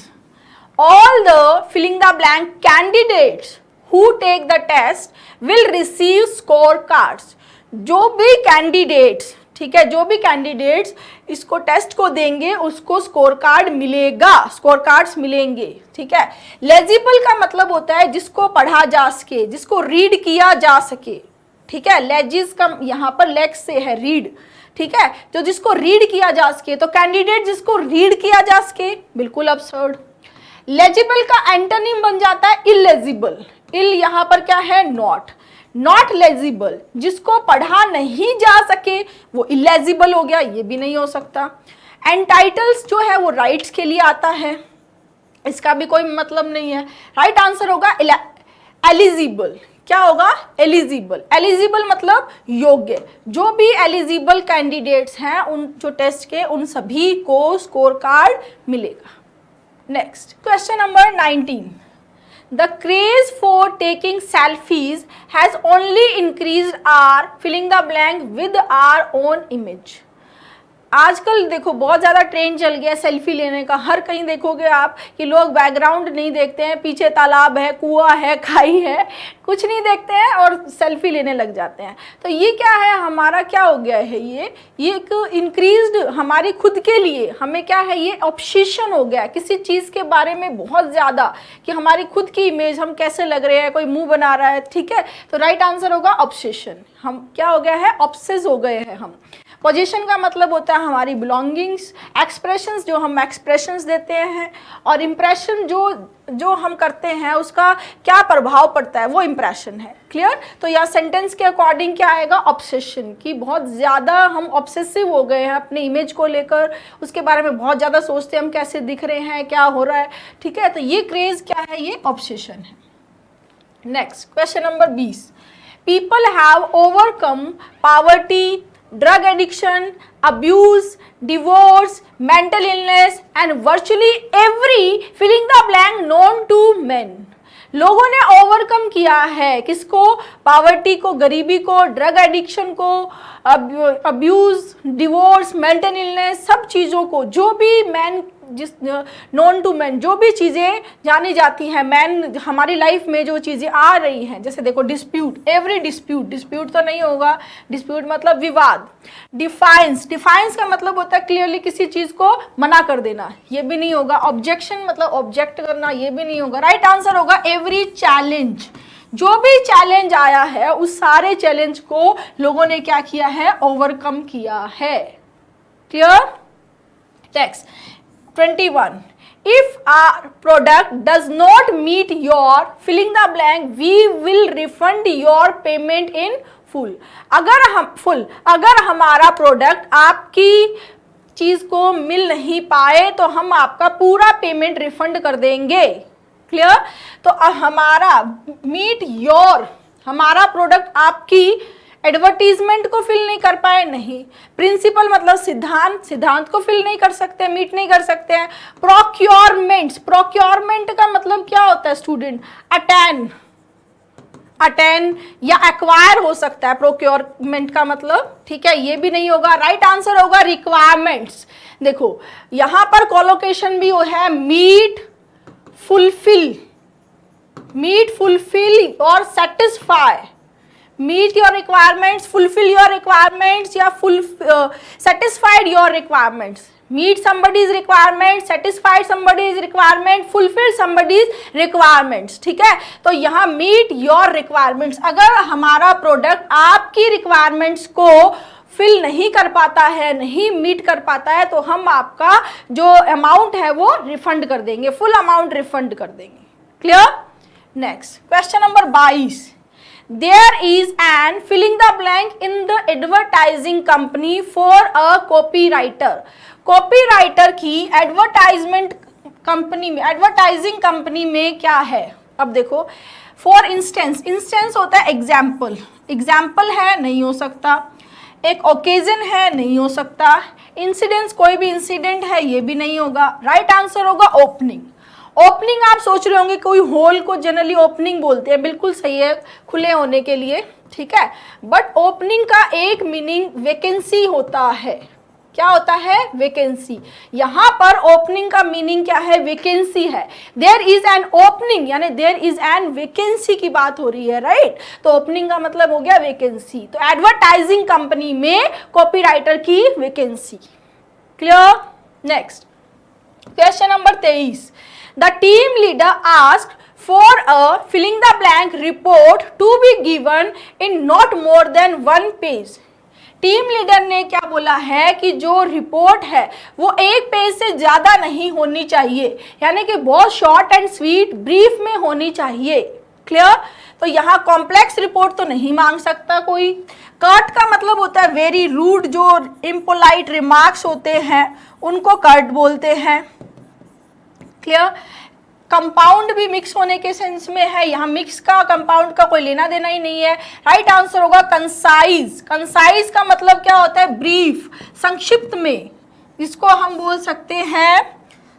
all the filling the blank candidates who take the test will receive score cards। जो भी कैंडिडेट्स, ठीक है, जो भी कैंडिडेट्स इसको टेस्ट को देंगे उसको स्कोर कार्ड मिलेगा, स्कोर कार्ड्स मिलेंगे, ठीक है। लेजिबल का मतलब होता है जिसको पढ़ा जा सके, जिसको रीड किया जा सके, ठीक है। लेजिस का यहाँ पर लेक्स से है रीड, ठीक है, तो जिसको रीड किया जा सके, तो कैंडिडेट जिसको रीड किया जा सके, बिल्कुल अब्सर्ड। लेजिबल का एंटोनिम बन जाता है इलेजिबल। इल यहां पर क्या है? नॉट। नॉट लेजिबल, जिसको पढ़ा नहीं जा सके वो इलेजिबल हो गया, ये भी नहीं हो सकता। एंटाइटल्स जो है वो राइट्स के लिए आता है, इसका भी कोई मतलब नहीं है। राइट आंसर होगा एलिजिबल। क्या होगा? एलिजिबल। एलिजिबल मतलब योग्य। जो भी एलिजिबल कैंडिडेट्स हैं उन जो टेस्ट के, उन सभी को स्कोर कार्ड मिलेगा। Next, question number 19. The craze for taking selfies has only increased our filling the blank with our own image. आजकल देखो बहुत ज़्यादा ट्रेंड चल गया सेल्फी लेने का। हर कहीं देखोगे आप कि लोग बैकग्राउंड नहीं देखते हैं, पीछे तालाब है, कुआं है, खाई है, कुछ नहीं देखते हैं और सेल्फी लेने लग जाते हैं। तो ये क्या है? हमारा क्या हो गया है? ये एक इंक्रीज्ड हमारी खुद के लिए, हमें क्या है? ये ऑब्सेशन हो गया किसी चीज़ के बारे में बहुत ज़्यादा, कि हमारी खुद की इमेज, हम कैसे लग रहे हैं, कोई मुँह बना रहा है, ठीक है। तो राइट आंसर होगा ऑब्सेशन। हम क्या हो गया है? ऑब्सेस हो गए हैं हम। पोजीशन का मतलब होता है हमारी बिलोंगिंग्स। एक्सप्रेशंस, जो हम एक्सप्रेशंस देते हैं, और इम्प्रेशन जो हम करते हैं उसका क्या प्रभाव पड़ता है, वो इम्प्रेशन है। क्लियर? तो यह सेंटेंस के अकॉर्डिंग क्या आएगा? ऑब्सेशन, की बहुत ज़्यादा हम ऑब्सेसिव हो गए हैं अपने इमेज को लेकर, उसके बारे में बहुत ज़्यादा सोचते हैं हम कैसे दिख रहे हैं, क्या हो रहा है, ठीक है। तो ये क्रेज क्या है? ये ऑब्सेशन है। Next question number 20, people have overcome poverty, drug addiction, abuse, divorce, mental illness and virtually every filling the blank known to men। लोगों ने ओवरकम किया है किसको? पॉवर्टी को, गरीबी को, ड्रग एडिक्शन को, अब्यूज, डिवोर्स, मेंटल इलनेस, सब चीज़ों को। जो भी मैन, जिस नोन टू मैन, जो भी चीज़ें जानी जाती हैं मैन, हमारी लाइफ में जो चीज़ें आ रही हैं, जैसे देखो डिस्प्यूट, एवरी डिस्प्यूट, डिस्प्यूट तो नहीं होगा, डिस्प्यूट मतलब विवाद। डिफाइंस, डिफाइंस का मतलब होता है क्लियरली किसी चीज़ को मना कर देना, ये भी नहीं होगा। ऑब्जेक्शन मतलब ऑब्जेक्ट करना, ये भी नहीं होगा। राइट आंसर होगा एवरी चैलेंज। जो भी चैलेंज आया है उस सारे चैलेंज को लोगों ने क्या किया है? ओवरकम किया है। Clear? Next 21, if our product does not meet your filling the blank, we will refund your payment in full। अगर हमारा प्रोडक्ट आपकी चीज को मिल नहीं पाए तो हम आपका पूरा पेमेंट रिफंड कर देंगे। क्लियर? तो हमारा मीट योर, हमारा प्रोडक्ट आपकी एडवर्टीजमेंट को फिल नहीं कर पाए, नहीं। प्रिंसिपल मतलब सिद्धांत को फिल नहीं कर सकते, मीट नहीं कर सकते हैं। प्रोक्योरमेंट, प्रोक्योरमेंट का मतलब क्या होता है स्टूडेंट? अटेन या एक्वायर हो सकता है प्रोक्योरमेंट का मतलब, ठीक है, ये भी नहीं होगा। राइट आंसर होगा रिक्वायरमेंट्स। देखो यहां पर कोलोकेशन भी है, मीट, फुलफिल और satisfy. Meet your requirements, fulfil your requirements या satisfied your requirements। meet somebody's requirement, satisfied somebody's requirement, fulfill somebody's requirements। ठीक है, तो यहाँ meet your requirements, अगर हमारा प्रोडक्ट आपकी रिक्वायरमेंट्स को फिल नहीं कर पाता है, नहीं मीट कर पाता है, तो हम आपका जो अमाउंट है वो रिफंड कर देंगे, फुल अमाउंट रिफंड कर देंगे। Clear? Next question number 22, there is an filling the blank in the advertising company for a copywriter. Copywriter की एडवर्टाइजमेंट कंपनी में, एडवर्टाइजिंग कंपनी में क्या है? अब देखो, फॉर इंस्टेंस, इंस्टेंस होता है एग्जाम्पल, एग्जाम्पल है नहीं हो सकता, एक ओकेजन है नहीं हो सकता, इंसिडेंस कोई भी इंसिडेंट है ये भी नहीं होगा। राइट आंसर होगा ओपनिंग। ओपनिंग आप सोच रहे होंगे कोई होल को जनरली ओपनिंग बोलते हैं, बिल्कुल सही है, खुले होने के लिए, ठीक है, बट ओपनिंग का एक मीनिंग वैकेंसी होता है। क्या होता है? वैकेंसी। यहां पर ओपनिंग का मीनिंग क्या है? वैकेंसी है। देयर इज एन ओपनिंग यानी देयर इज एन वैकेंसी की बात हो रही है, राइट? तो ओपनिंग का मतलब हो गया वैकेंसी। तो एडवर्टाइजिंग कंपनी में कॉपीराइटर की vacancy. Clear? Next question number 23, the team leader asked for a filling the blank report to be given in not more than 1 page। Team leader ने क्या बोला है कि जो रिपोर्ट है वो 1 पेज से ज्यादा नहीं होनी चाहिए, यानी कि बहुत शॉर्ट एंड स्वीट ब्रीफ में होनी चाहिए। क्लियर? तो यहाँ कॉम्प्लेक्स रिपोर्ट तो नहीं मांग सकता कोई। कर्ट का मतलब होता है वेरी रूड, जो इम्पोलाइट रिमार्क्स होते हैं उनको कर्ट बोलते हैं। क्लियर? कंपाउंड भी मिक्स होने के सेंस में है, यहाँ मिक्स का कंपाउंड का कोई लेना देना ही नहीं है। राइट आंसर होगा कंसाइज। कंसाइज का मतलब क्या होता है? ब्रीफ, संक्षिप्त में। इसको हम बोल सकते हैं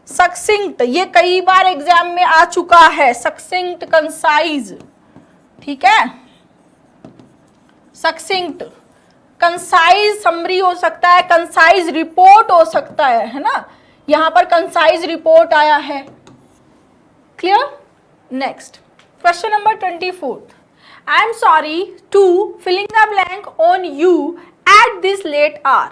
सक्सिंक्ट, ये कई बार एग्जाम में आ चुका है, सक्सिंक्ट, कंसाइज, ठीक है, सक्सिंक्ट। कंसाइज समरी हो सकता है, कंसाइज रिपोर्ट हो सकता है ना, यहाँ पर कंसाइज रिपोर्ट आया है। Clear? Next, question number 24. I am sorry to filling the blank on you at this late hour।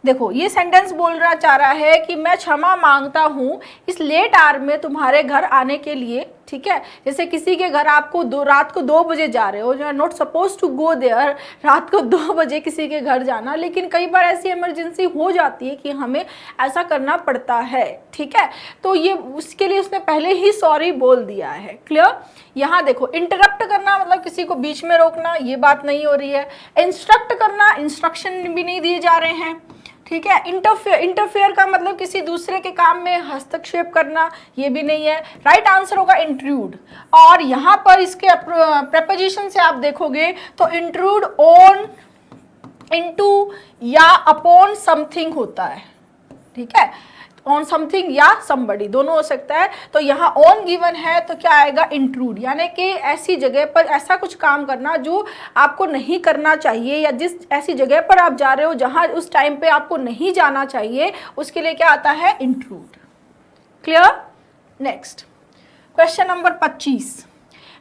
देखो ये सेंटेंस बोलना चाह रहा है कि मैं क्षमा मांगता हूँ इस लेट आवर में तुम्हारे घर आने के लिए, ठीक है। जैसे किसी के घर आपको रात को 2 बजे जा रहे हो, you are not suppose to go there, रात को 2 बजे किसी के घर जाना, लेकिन कई बार ऐसी इमरजेंसी हो जाती है कि हमें ऐसा करना पड़ता है, ठीक है। तो ये उसके लिए उसने पहले ही सॉरी बोल दिया है। क्लियर? यहाँ देखो, इंटरप्ट करना मतलब किसी को बीच में रोकना, ये बात नहीं हो रही है। इंस्ट्रक्ट करना, इंस्ट्रक्शन भी नहीं दिए जा रहे हैं, ठीक है। इंटरफेयर का मतलब किसी दूसरे के काम में हस्तक्षेप करना, ये भी नहीं है। राइट आंसर होगा इंट्रूड। और यहाँ पर इसके प्रेपोजिशन से आप देखोगे तो इंट्रूड ऑन, इनटू या अपॉन समथिंग होता है, ठीक है। ऑन समथिंग या समबडी दोनों हो सकता है। तो यहाँ ऑन गिवन है तो क्या आएगा? इंट्रूड, यानी कि ऐसी जगह पर ऐसा कुछ काम करना जो आपको नहीं करना चाहिए, या जिस ऐसी जगह पर आप जा रहे हो जहाँ उस टाइम पे आपको नहीं जाना चाहिए, उसके लिए क्या आता है? Intrude. Clear? Next question number 25,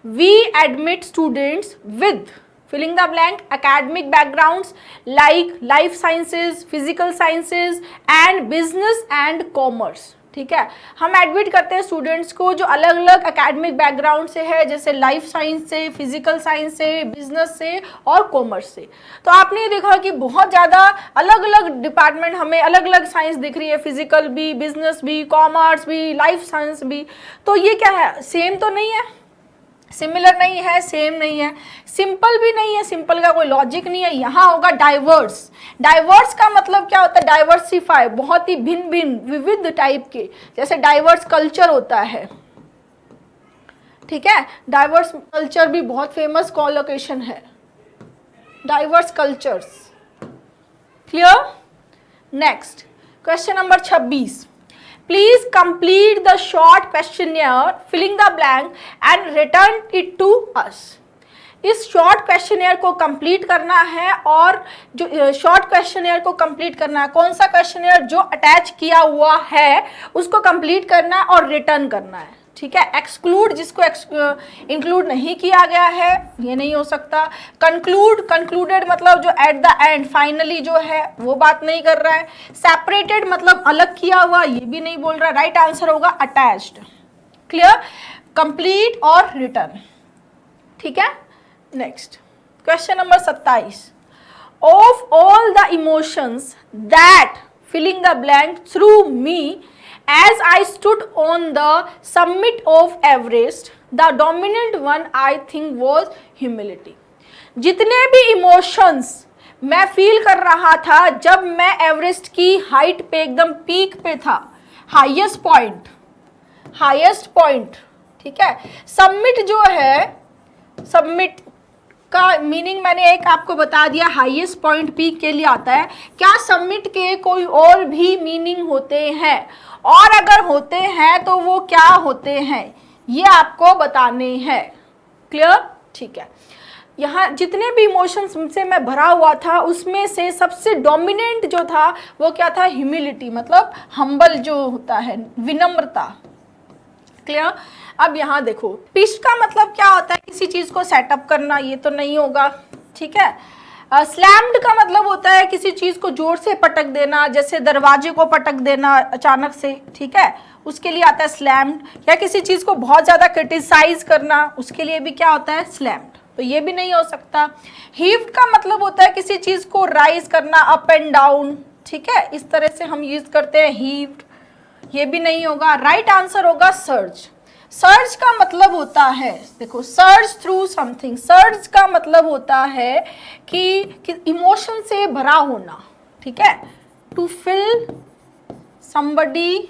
we admit students with filling the blank academic backgrounds like life sciences, physical sciences and business and commerce। ठीक है, हम एडमिट करते हैं स्टूडेंट्स को जो अलग अलग एकेडमिक बैकग्राउंड से है, जैसे लाइफ साइंस से, फिजिकल साइंस से, बिजनेस से और कॉमर्स से। तो आपने देखा कि बहुत ज़्यादा अलग अलग डिपार्टमेंट हमें अलग अलग साइंस दिख रही है, फिजिकल भी, बिजनेस भी, कॉमर्स भी, लाइफ साइंस भी। तो ये क्या है? सेम तो नहीं है, सिमिलर नहीं है, सेम नहीं है, सिंपल भी नहीं है, सिंपल का कोई लॉजिक नहीं है। यहाँ होगा डाइवर्स। डाइवर्स का मतलब क्या होता है? डाइवर्सिफाई, बहुत ही भिन्न भिन्न विविध टाइप के, जैसे डाइवर्स कल्चर होता है, ठीक है। डाइवर्स कल्चर भी बहुत फेमस कोलोकेशन है, diverse cultures. Clear? Next question number 26, Please complete the short questionnaire, filling the blank and return it to us। इस शॉर्ट क्वेश्चनेयर को कंप्लीट करना है, और जो शॉर्ट क्वेश्चनेयर को कंप्लीट करना है, कौन सा क्वेश्चनेयर? जो अटैच किया हुआ है उसको कंप्लीट करना है और रिटर्न करना है, ठीक है। एक्सक्लूड, जिसको इंक्लूड नहीं किया गया है, ये नहीं हो सकता। कंक्लूड, कंक्लूडेड मतलब जो एट द एंड फाइनली जो है वो बात नहीं कर रहा है। सेपरेटेड मतलब अलग किया हुआ, ये भी नहीं बोल रहा। राइट आंसर होगा अटैच्ड। क्लियर? कंप्लीट और रिटर्न, ठीक है। Next question number 27, of all the emotions that filling the blank through me as I stood on the summit of Everest the dominant one I think was humility. जितने भी emotions मैं feel कर रहा था जब मैं एवरेस्ट की height पे एकदम पीक पे था, हाईएस्ट पॉइंट, ठीक है। सबमिट जो है, सबमिट का मीनिंग मैंने एक आपको बता दिया, हाईएस्ट पॉइंट पीक के लिए आता है। क्या सबमिट के कोई और भी मीनिंग होते हैं, और अगर होते हैं तो वो क्या होते हैं, ये आपको बताने हैं। क्लियर? ठीक है। यहाँ जितने भी इमोशंस से मैं भरा हुआ था उसमें से सबसे डोमिनेंट जो था वो क्या था, ह्यूमिलिटी, मतलब हम्बल जो होता है, विनम्रता। क्लियर? अब यहाँ देखो, पिच का मतलब क्या होता है, किसी चीज को सेटअप करना, ये तो नहीं होगा, ठीक है। स्लैम्ड का मतलब होता है किसी चीज को जोर से पटक देना, जैसे दरवाजे को पटक देना अचानक से, ठीक है, उसके लिए आता है स्लैम्ड। या किसी चीज को बहुत ज्यादा क्रिटिसाइज करना, उसके लिए भी क्या होता है, स्लैम्ड। तो ये भी नहीं हो सकता। हीव्ड का मतलब होता है किसी चीज को राइज करना, अप एंड डाउन, ठीक है, इस तरह से हम यूज करते हैं हीव्ड, ये भी नहीं होगा। राइट आंसर होगा सर्ज। सर्ज का मतलब होता है, देखो, सर्ज थ्रू समथिंग, सर्ज का मतलब होता है कि इमोशन से भरा होना, ठीक है, to fill somebody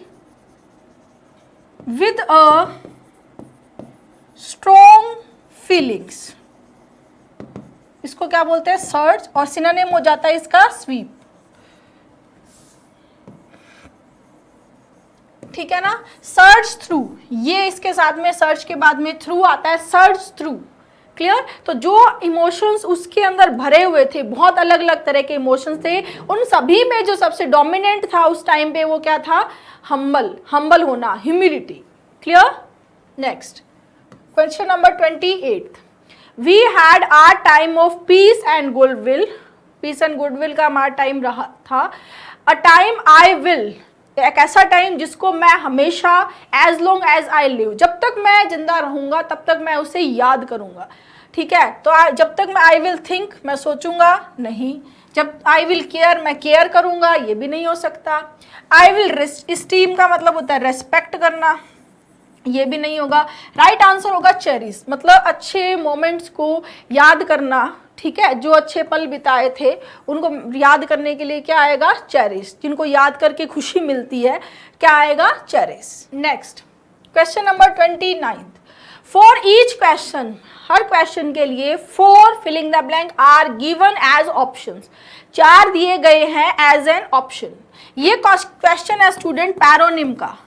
with a strong feelings, इसको क्या बोलते हैं, सर्ज, और सिनोनिम हो जाता है इसका स्वीप, ठीक है ना। सर्च थ्रू, ये इसके साथ में सर्च के बाद में थ्रू आता है, सर्च थ्रू। क्लियर? तो जो इमोशंस उसके अंदर भरे हुए थे, बहुत अलग अलग तरह के इमोशंस थे, उन सभी में जो सबसे डोमिनेंट था उस टाइम पे वो क्या था, हम्बल होना, humility. Clear? Next question number 28। We had our time of peace and goodwill, peace and goodwill का हमारा टाइम रहा था। अ टाइम आई विल, एक ऐसा टाइम जिसको मैं हमेशा, as long as I live, जब तक मैं जिंदा रहूंगा तब तक मैं उसे याद करूंगा, ठीक है। तो जब तक मैं आई विल थिंक, मैं सोचूंगा नहीं। जब आई विल केयर, मैं केयर करूंगा, ये भी नहीं हो सकता। आई विल स्टीम का मतलब होता है रेस्पेक्ट करना, ये भी नहीं होगा। राइट आंसर होगा चेरिश, मतलब अच्छे मोमेंट्स को याद करना, ठीक है, जो अच्छे पल बिताए थे उनको याद करने के लिए क्या आएगा, चेरिश, जिनको याद करके खुशी मिलती है, क्या आएगा, cherish. Next question number 29। For each question, हर क्वेश्चन के लिए 4 filling the blank are given as options, 4 दिए गए हैं एज एन ऑप्शन। ये क्वेश्चन है स्टूडेंट पैरोनिम का।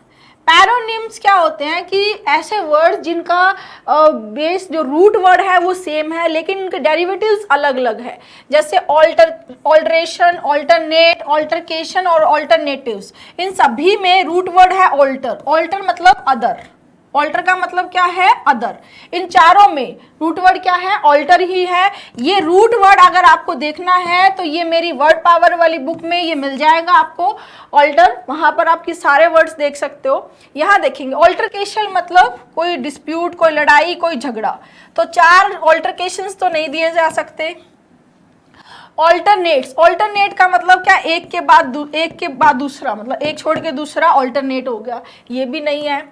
पैरोनिम्स क्या होते हैं कि ऐसे वर्ड जिनका बेस जो रूट वर्ड है वो सेम है लेकिन उनके डेरिवेटिव्स अलग अलग है, जैसे ऑल्टरेशन, ऑल्टरनेट, ऑल्टरकेशन और ऑल्टरनेटिव्स, इन सभी में रूट वर्ड है ऑल्टर। ऑल्टर मतलब अदर, ऑल्टर का मतलब क्या है, अदर। इन चारों में रूट वर्ड क्या है, ऑल्टर ही है। ये रूट वर्ड अगर आपको देखना है तो ये मेरी वर्ड पावर वाली बुक में ये मिल जाएगा आपको ऑल्टर, वहां पर आपकी सारे वर्ड्स देख सकते हो। यहाँ देखेंगे ऑल्टरकेशन मतलब कोई डिस्प्यूट, कोई लड़ाई, कोई झगड़ा, तो 4 ऑल्टरकेशंस तो नहीं दिए जा सकते। ऑल्टरनेट्स, ऑल्टरनेट का मतलब क्या, एक के बाद दूसरा, मतलब एक छोड़ के दूसरा ऑल्टरनेट हो गया, ये भी नहीं है।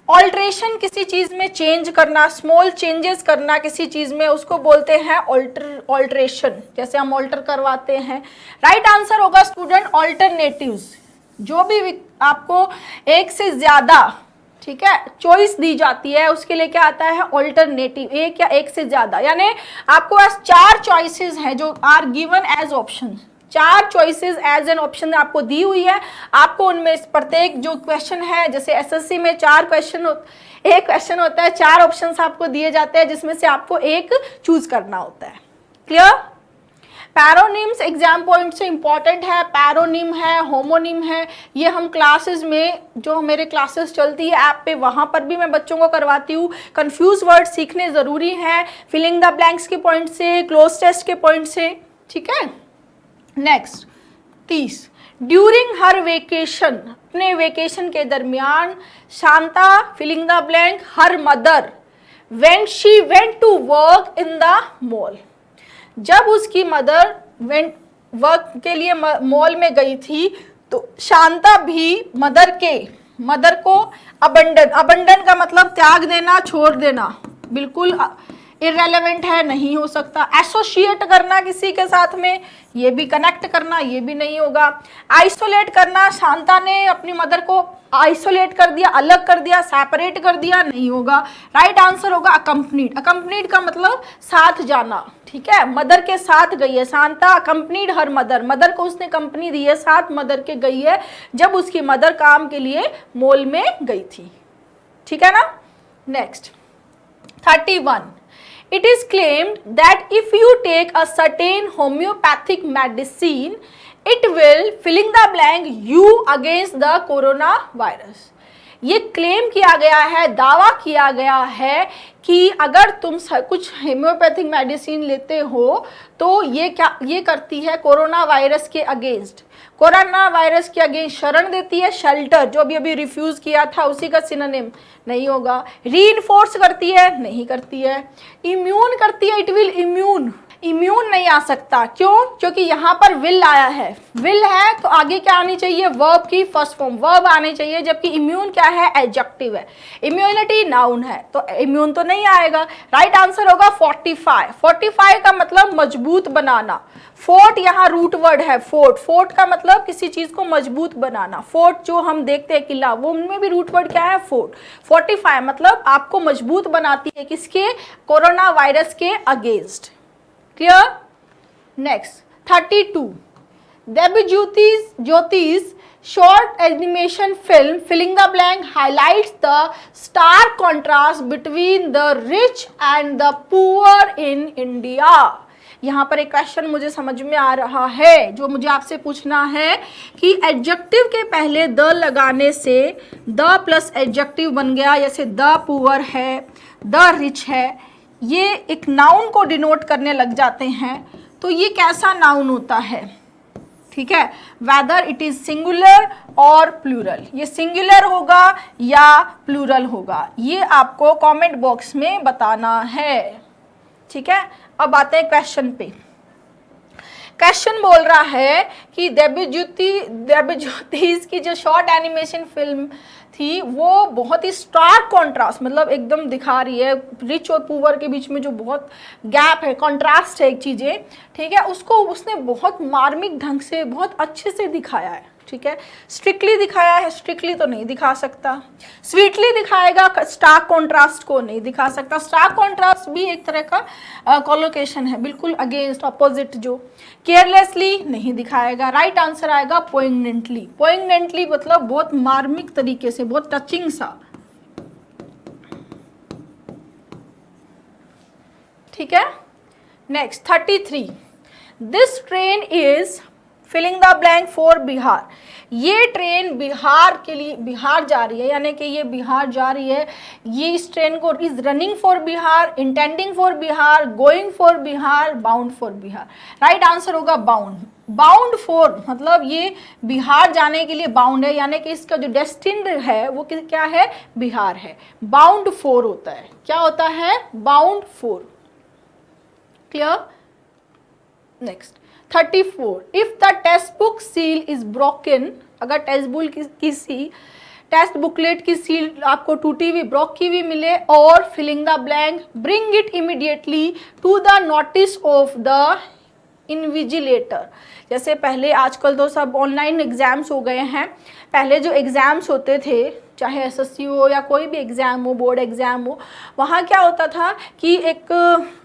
ऑल्ट्रेशन किसी चीज में चेंज करना, स्मॉल चेंजेस करना किसी चीज में, उसको बोलते हैं ऑल्ट्रेशन, जैसे हम ऑल्टर करवाते हैं। राइट आंसर होगा स्टूडेंट ऑल्टरनेटिव्स। जो भी आपको एक से ज्यादा, ठीक है, चॉइस दी जाती है उसके लिए क्या आता है, ऑल्टरनेटिव, एक या एक से ज्यादा, यानी आपको पास 4 चॉइसेस हैं जो are given as option, 4 choices as an option आपको दी हुई है। आपको उनमें प्रत्येक जो क्वेश्चन है, जैसे एसएससी में 4 क्वेश्चन, एक क्वेश्चन होता है, 4 ऑप्शंस आपको दिए जाते हैं जिसमें से आपको एक चूज करना होता है। क्लियर? पैरोनिम्स एग्जाम पॉइंट से इंपॉर्टेंट है, पैरोनिम है, होमोनिम है, ये हम क्लासेस में, जो मेरे क्लासेस चलती है ऐप पे, वहां पर भी मैं बच्चों को करवाती हूँ। कंफ्यूज वर्ड सीखने जरूरी है, फिलिंग द ब्लैंक्स के पॉइंट से, क्लोज टेस्ट के पॉइंट से, ठीक है। नेक्स्ट 30। ड्यूरिंग हर वेकेशन, अपने वेकेशन के दरमियान, Shanta filling the blank her mother when she went to work in the mall, जब उसकी मदर वेंट वर्क के लिए मॉल में गई थी, तो शांता भी मदर को अबंडन का मतलब त्याग देना, छोड़ देना, बिल्कुल इररेलेवेंट है, नहीं हो सकता। एसोसिएट करना किसी के साथ में, ये भी कनेक्ट करना, ये भी नहीं होगा। आइसोलेट करना, शांता ने अपनी मदर को आइसोलेट कर दिया, अलग कर दिया, सेपरेट कर दिया, नहीं होगा। राइट आंसर होगा अकम्पनीड। अकम्पनीड का मतलब साथ जाना, ठीक है, मदर के साथ गई है शांता, अकम्पनीड हर मदर को उसने कंपनी दी है, साथ मदर के गई है जब उसकी मदर काम के लिए मॉल में गई थी, ठीक है ना। Next 31, it is claimed that if you take a certain homeopathic medicine, it will filling the blank you against the coronavirus। ये क्लेम किया गया है, दावा किया गया है कि अगर तुम कुछ होम्योपैथिक मेडिसिन लेते हो तो ये करती है कोरोना वायरस के अगेंस्ट, कोरोना वायरस के अगेंस्ट शरण देती है, शेल्टर जो अभी अभी रिफ्यूज किया था उसी का सिनोनिम, नहीं होगा। रीइंफोर्स करती है, नहीं करती है। इम्यून करती है, इट विल इम्यून नहीं आ सकता, क्यों? क्योंकि यहाँ पर विल आया है, विल है तो आगे क्या आनी चाहिए, वर्ब की फर्स्ट फॉर्म वर्ब आनी चाहिए, जबकि इम्यून क्या है, एडजेक्टिव है, इम्यूनिटी नाउन है, तो इम्यून तो नहीं आएगा। राइट आंसर होगा 45। 45 का मतलब मजबूत बनाना। फोर्ट यहाँ रूट वर्ड है, फोर्ट का मतलब किसी चीज को मजबूत बनाना। फोर्ट जो हम देखते हैं किला, वो उनमें भी रूट वर्ड क्या है, फोर्ट। 45 मतलब आपको मजबूत बनाती है, किसके, कोरोना वायरस के अगेंस्ट। क्लियर। नेक्स्ट 32, ज्योतिष short animation film filling the blank highlights the stark contrast between the rich and the poor in India। यहाँ पर एक क्वेश्चन मुझे समझ में आ रहा है जो मुझे आपसे पूछना है कि एडजेक्टिव के पहले द लगाने से द प्लस एडजेक्टिव बन गया, जैसे द पुअर है, द रिच है, ये एक नाउन को डिनोट करने लग जाते हैं, तो ये कैसा नाउन होता है, ठीक है, वेदर इट इज सिंगुलर और प्लूरल, ये सिंगुलर होगा या प्लूरल होगा, ये आपको कमेंट बॉक्स में बताना है, ठीक है। अब आते हैं क्वेश्चन पे। क्वेश्चन बोल रहा है कि देबज्योतिष की जो शॉर्ट एनिमेशन फिल्म थी वो बहुत ही स्टार्क कॉन्ट्रास्ट, मतलब एकदम दिखा रही है रिच और पुअर के बीच में जो बहुत गैप है, कॉन्ट्रास्ट है एक चीज़ें, ठीक है, उसको उसने बहुत मार्मिक ढंग से बहुत अच्छे से दिखाया है, ठीक है। स्ट्रिक्टली दिखाया है, स्ट्रिक्टली तो नहीं दिखा सकता, स्वीटली दिखाएगा, स्टार्क कॉन्ट्रास्ट को नहीं दिखा सकता। स्टार्क कॉन्ट्रास्ट भी एक तरह का कॉलोकेशन है, बिल्कुल अगेंस्ट, अपोजिट, जो केयरलेसली नहीं दिखाएगा। राइट आंसर आएगा पोइग्नेंटली। पोइग्नेंटली मतलब बहुत मार्मिक तरीके से, बहुत टचिंग सा, ठीक है। Next 33, this train is filling the blank for Bihar. ये ट्रेन बिहार के लिए, बिहार जा रही है, यानी कि ये बिहार जा रही है, ये इस ट्रेन को is running for Bihar, intending for Bihar, going for Bihar, bound for Bihar. Right answer होगा बाउंड। बाउंड फॉर मतलब ये बिहार जाने के लिए बाउंड है, यानी कि इसका जो डेस्टिन्ड है वो क्या है, बिहार है। बाउंड फॉर होता है, क्या होता है, bound for. Clear. Next 34, if the text book seal is broken, अगर टेक्स्ट बुक की टेक्स्ट बुकलेट की सील आपको टूटी हुई, ब्रोक की हुई मिले, और filling the blank, bring it immediately to the notice of the invigilator. जैसे पहले, आजकल तो सब ऑनलाइन एग्जाम्स हो गए हैं, पहले जो एग्जाम्स होते थे, चाहे एसएससी हो या कोई भी एग्ज़ाम हो, बोर्ड एग्ज़ाम हो, वहाँ क्या होता था कि एक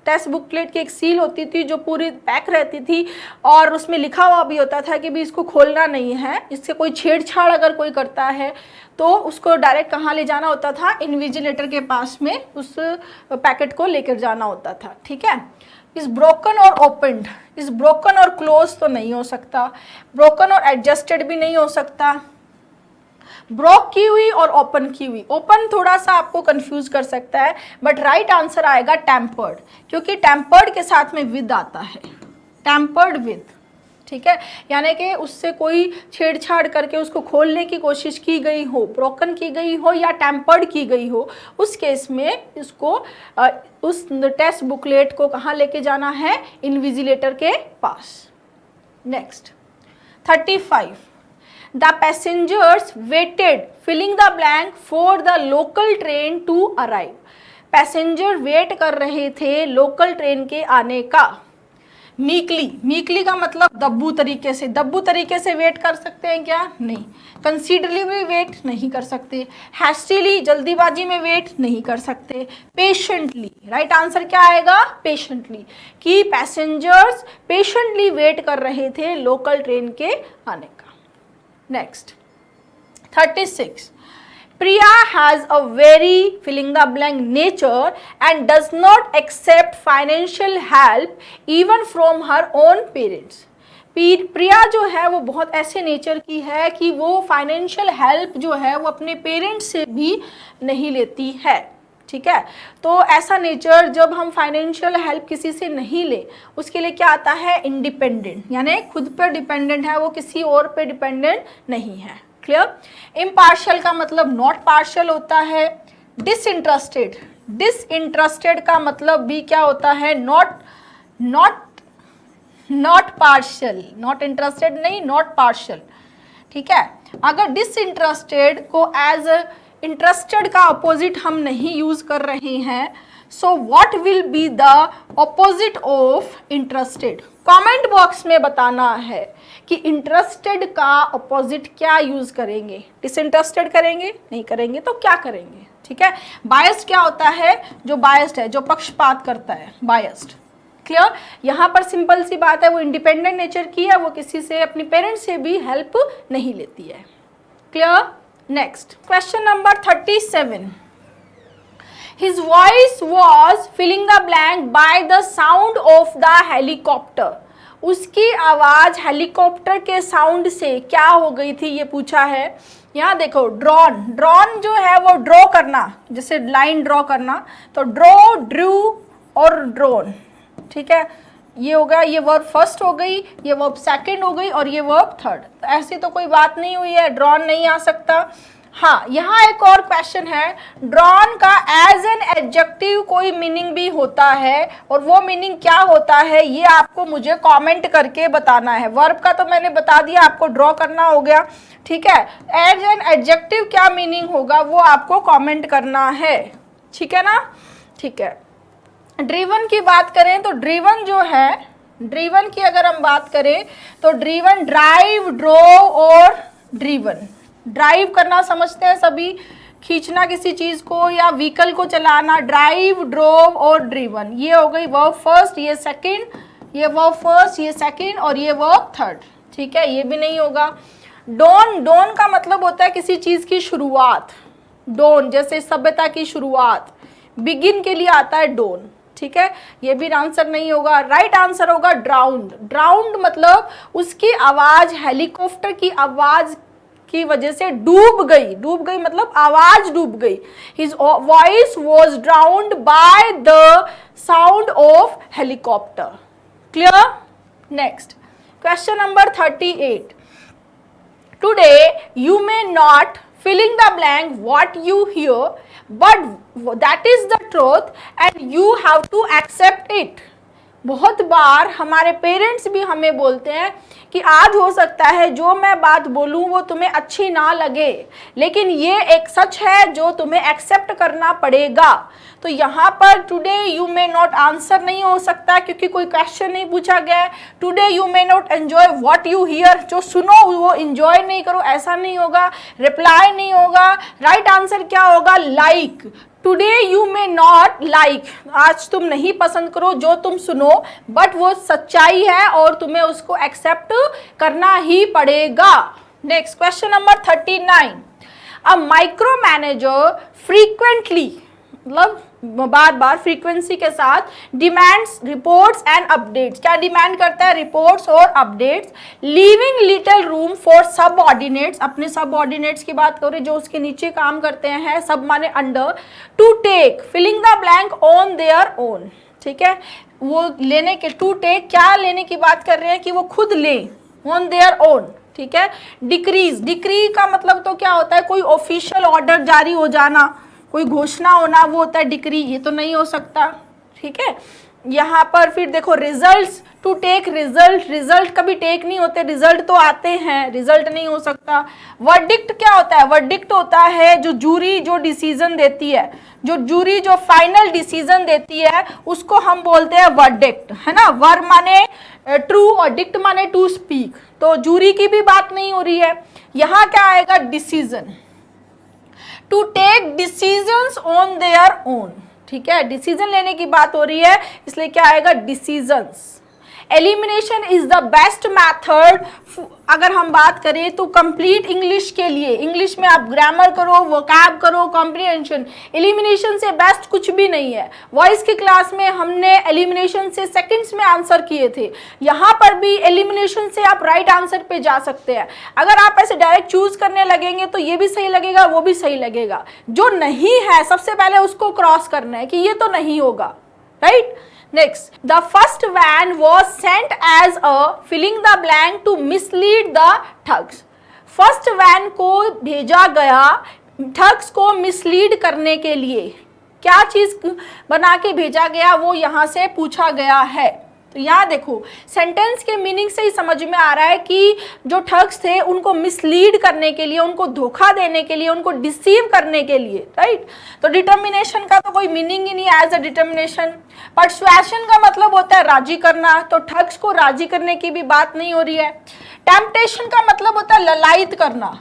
टेक्स्ट बुकलेट की एक सील होती थी जो पूरी पैक रहती थी, और उसमें लिखा हुआ भी होता था कि भी इसको खोलना नहीं है, इससे कोई छेड़छाड़ अगर कोई करता है तो उसको डायरेक्ट कहाँ ले जाना होता था, इन्विजिलेटर के पास में उस पैकेट को लेकर जाना होता था, ठीक है। इस ब्रोकन और ओपनड, इस ब्रोकन और क्लोज तो नहीं हो सकता, ब्रोकन और एडजस्टेड भी नहीं हो सकता, ब्रोक की हुई और ओपन की हुई। ओपन थोड़ा सा आपको कंफ्यूज कर सकता है, बट राइट आंसर आएगा टेम्पर्ड, क्योंकि टेम्पर्ड के साथ में विद आता है, टेम्पर्ड विद, ठीक है, यानी कि उससे कोई छेड़छाड़ करके उसको खोलने की कोशिश की गई हो, ब्रोकन की गई हो या टेम्पर्ड की गई हो, उस केस में इसको उस टेक्स्ट बुकलेट को कहाँ लेके जाना है, इन्विजिलेटर के पास। Next 35, the passengers waited filling the blank for the local train to arrive. Passenger wait कर रहे थे लोकल ट्रेन के आने का। मीकली, मीकली का मतलब दब्बू तरीके से, दब्बू तरीके से वेट कर सकते हैं क्या? नहीं। कंसीडरेबली वेट नहीं कर सकते। हैस्टीली, जल्दीबाजी में वेट नहीं कर सकते। पेशेंटली, राइट आंसर क्या आएगा? पेशेंटली, कि पैसेंजर्स पेशेंटली वेट कर रहे थे लोकल ट्रेन के आने का। Next 36, Priya has a very filling the blank nature and does not accept financial help even from her own parents. प्रिया जो है वो बहुत ऐसे नेचर की है कि वो फाइनेंशियल हेल्प जो है वो अपने पेरेंट्स से भी नहीं लेती है। ठीक है, तो ऐसा नेचर, जब हम फाइनेंशियल हेल्प किसी से नहीं ले, उसके लिए क्या आता है? इंडिपेंडेंट, यानी खुद पर डिपेंडेंट है, वो किसी और पे डिपेंडेंट नहीं है। क्लियर? इम्पार्शियल का मतलब नॉट पार्शियल होता है। डिसइंटरेस्टेड, डिसइंटरेस्टेड का मतलब भी क्या होता है? नॉट पार्शियल, नॉट इंटरेस्टेड नहीं, नॉट पार्शियल। ठीक है, अगर डिसइंटरेस्टेड को एज इंटरेस्टेड का अपोजिट हम नहीं यूज कर रहे हैं, so what will be the opposite of interested? Comment box में बताना है कि इंटरेस्टेड का ऑपोजिट क्या यूज करेंगे। डिसइंटरेस्टेड करेंगे? नहीं करेंगे तो क्या करेंगे? ठीक है, बायस्ड क्या होता है? जो बायस्ड है, जो पक्षपात करता है, बायस्ड। क्लियर? यहाँ पर सिंपल सी बात है, वो इंडिपेंडेंट नेचर की है, वो किसी से, अपनी पेरेंट्स से भी हेल्प नहीं लेती है। Clear? Next question number 37, His voice was filling the blank by the sound of the helicopter. उसकी आवाज हेलीकॉप्टर के साउंड से क्या हो गई थी, ये पूछा है। यहाँ देखो, ड्रॉन, ड्रॉन जो है वो ड्रॉ करना, जैसे लाइन ड्रॉ करना, तो ड्रॉ, ड्रू और ड्रोन। ठीक है, ये हो गया, ये वर्ब फर्स्ट हो गई, ये वर्ब सेकंड हो गई और ये वर्ब थर्ड। तो ऐसी तो कोई बात नहीं हुई है, ड्रॉन नहीं आ सकता। हाँ, यहाँ एक और क्वेश्चन है, ड्रॉन का एज एन एडजेक्टिव कोई मीनिंग भी होता है, और वो मीनिंग क्या होता है ये आपको मुझे कमेंट करके बताना है। वर्ब का तो मैंने बता दिया, आपको ड्रॉ करना हो गया। ठीक है, एज एन एडजेक्टिव क्या मीनिंग होगा वो आपको कमेंट करना है। ठीक है ना? ठीक है, ड्रिवन की बात करें तो ड्रिवन जो है, ड्रिवन की अगर हम बात करें तो ड्रिवन, ड्राइव, ड्रोव और ड्रिवन। ड्राइव करना समझते हैं सभी, खींचना किसी चीज को या व्हीकल को चलाना, ड्राइव, ड्रोव और ड्रिवन। ये हो गई वर्ब फर्स्ट, ये सेकंड, ये वर्ब फर्स्ट, ये सेकंड और ये वर्ब थर्ड। ठीक है, ये भी नहीं होगा। डॉन, डॉन का मतलब होता है किसी चीज की शुरुआत। डॉन जैसे सभ्यता की शुरुआत, बिगिन के लिए आता है डॉन। ठीक है, ये भी आंसर नहीं होगा। राइट आंसर होगा ड्राउंड। ड्राउंड मतलब उसकी आवाज, हेलीकॉप्टर की आवाज की वजह से डूब गई। डूब गई मतलब आवाज डूब गई। His voice was drowned by the sound of helicopter. Clear? Next, question number 38. Today you may not filling the blank what you hear, but that is the truth and you have to accept it. बहुत बार हमारे parents भी हमें बोलते हैं कि आज हो सकता है जो मैं बात बोलूं वो तुम्हें अच्छी ना लगे, लेकिन ये एक सच है जो तुम्हें एक्सेप्ट करना पड़ेगा। तो यहाँ पर today you may not answer नहीं हो सकता क्योंकि कोई क्वेश्चन नहीं पूछा गया है। Today you may not enjoy what you here, जो सुनो वो एंजॉय नहीं करो, ऐसा नहीं होगा। रिप्लाई नहीं होगा। राइट आंसर क्या होगा? Like. Today you may not like, आज तुम नहीं पसंद करो जो तुम सुनो, बट वो सच्चाई है और तुम्हें उसको एक्सेप्ट करना ही पड़ेगा। Next question number 39, a micro manager frequently, मतलब बार बार फ्रीक्वेंसी के साथ डिमांड्स रिपोर्ट्स एंड अपडेट्स। क्या डिमांड करता है? रिपोर्ट्स और updates. Leaving little room for subordinates, अपने सबऑर्डिनेट्स की बात करें जो उसके नीचे काम करते हैं, सब माने under, to take filling the blank on their own. ठीक है, वो लेने के, टू टेक क्या लेने की बात कर रहे हैं कि वो खुद लें, ऑन देयर ओन। ठीक है, डिक्रीज, डिक्री का मतलब तो क्या होता है? कोई ऑफिशियल ऑर्डर जारी हो जाना, कोई घोषणा होना, वो होता है डिक्री। ये तो नहीं हो सकता। ठीक है, यहाँ पर फिर देखो results, to take result, result कभी टेक नहीं होते, रिजल्ट तो आते हैं, रिजल्ट नहीं हो सकता। वर्डिक्ट क्या होता है? वर्डिक्ट होता है जो जूरी जो डिसीजन देती है, जो जूरी जो फाइनल डिसीजन देती है उसको हम बोलते हैं वर्डिक्ट, है ना। वर माने ट्रू और डिक्ट माने टू स्पीक, तो जूरी की भी बात नहीं हो रही है। यहां क्या आएगा? Decision, to take decisions on their own, ठीक है, डिसीजन लेने की बात हो रही है, इसलिए क्या आएगा? Decisions. Elimination is the best method, अगर हम बात करें तो कंप्लीट इंग्लिश के लिए, इंग्लिश में आप ग्रामर करो, वोकैब करो, कॉम्प्रिहेंशन, एलिमिनेशन से बेस्ट कुछ भी नहीं है। वॉइस की क्लास में हमने एलिमिनेशन से सेकंड्स में आंसर किए थे, यहाँ पर भी एलिमिनेशन से आप राइट आंसर पे जा सकते हैं। अगर आप ऐसे डायरेक्ट चूज करने लगेंगे तो ये भी सही लगेगा, वो भी सही लगेगा, जो नहीं है सबसे पहले उसको क्रॉस करना है कि ये तो नहीं होगा, right. Next, the first van was sent as a filling the blank to mislead the thugs. First van को भेजा गया ठग्स को मिसलीड करने के लिए। क्या चीज बना के भेजा गया वो यहाँ से पूछा गया है। तो यहाँ देखो सेंटेंस के मीनिंग से ही समझ में आ रहा है कि जो ठग्स थे उनको मिसलीड करने के लिए, उनको धोखा देने के लिए, उनको डिसीव करने के लिए, राइट। तो डिटर्मिनेशन का तो कोई मीनिंग ही नहीं एज अ डिटर्मिनेशन। परसुएशन का मतलब होता है राजी करना, तो ठग्स को राजी करने की भी बात नहीं हो रही है। टेम्पटेशन का मतलब होता है ललायत करना,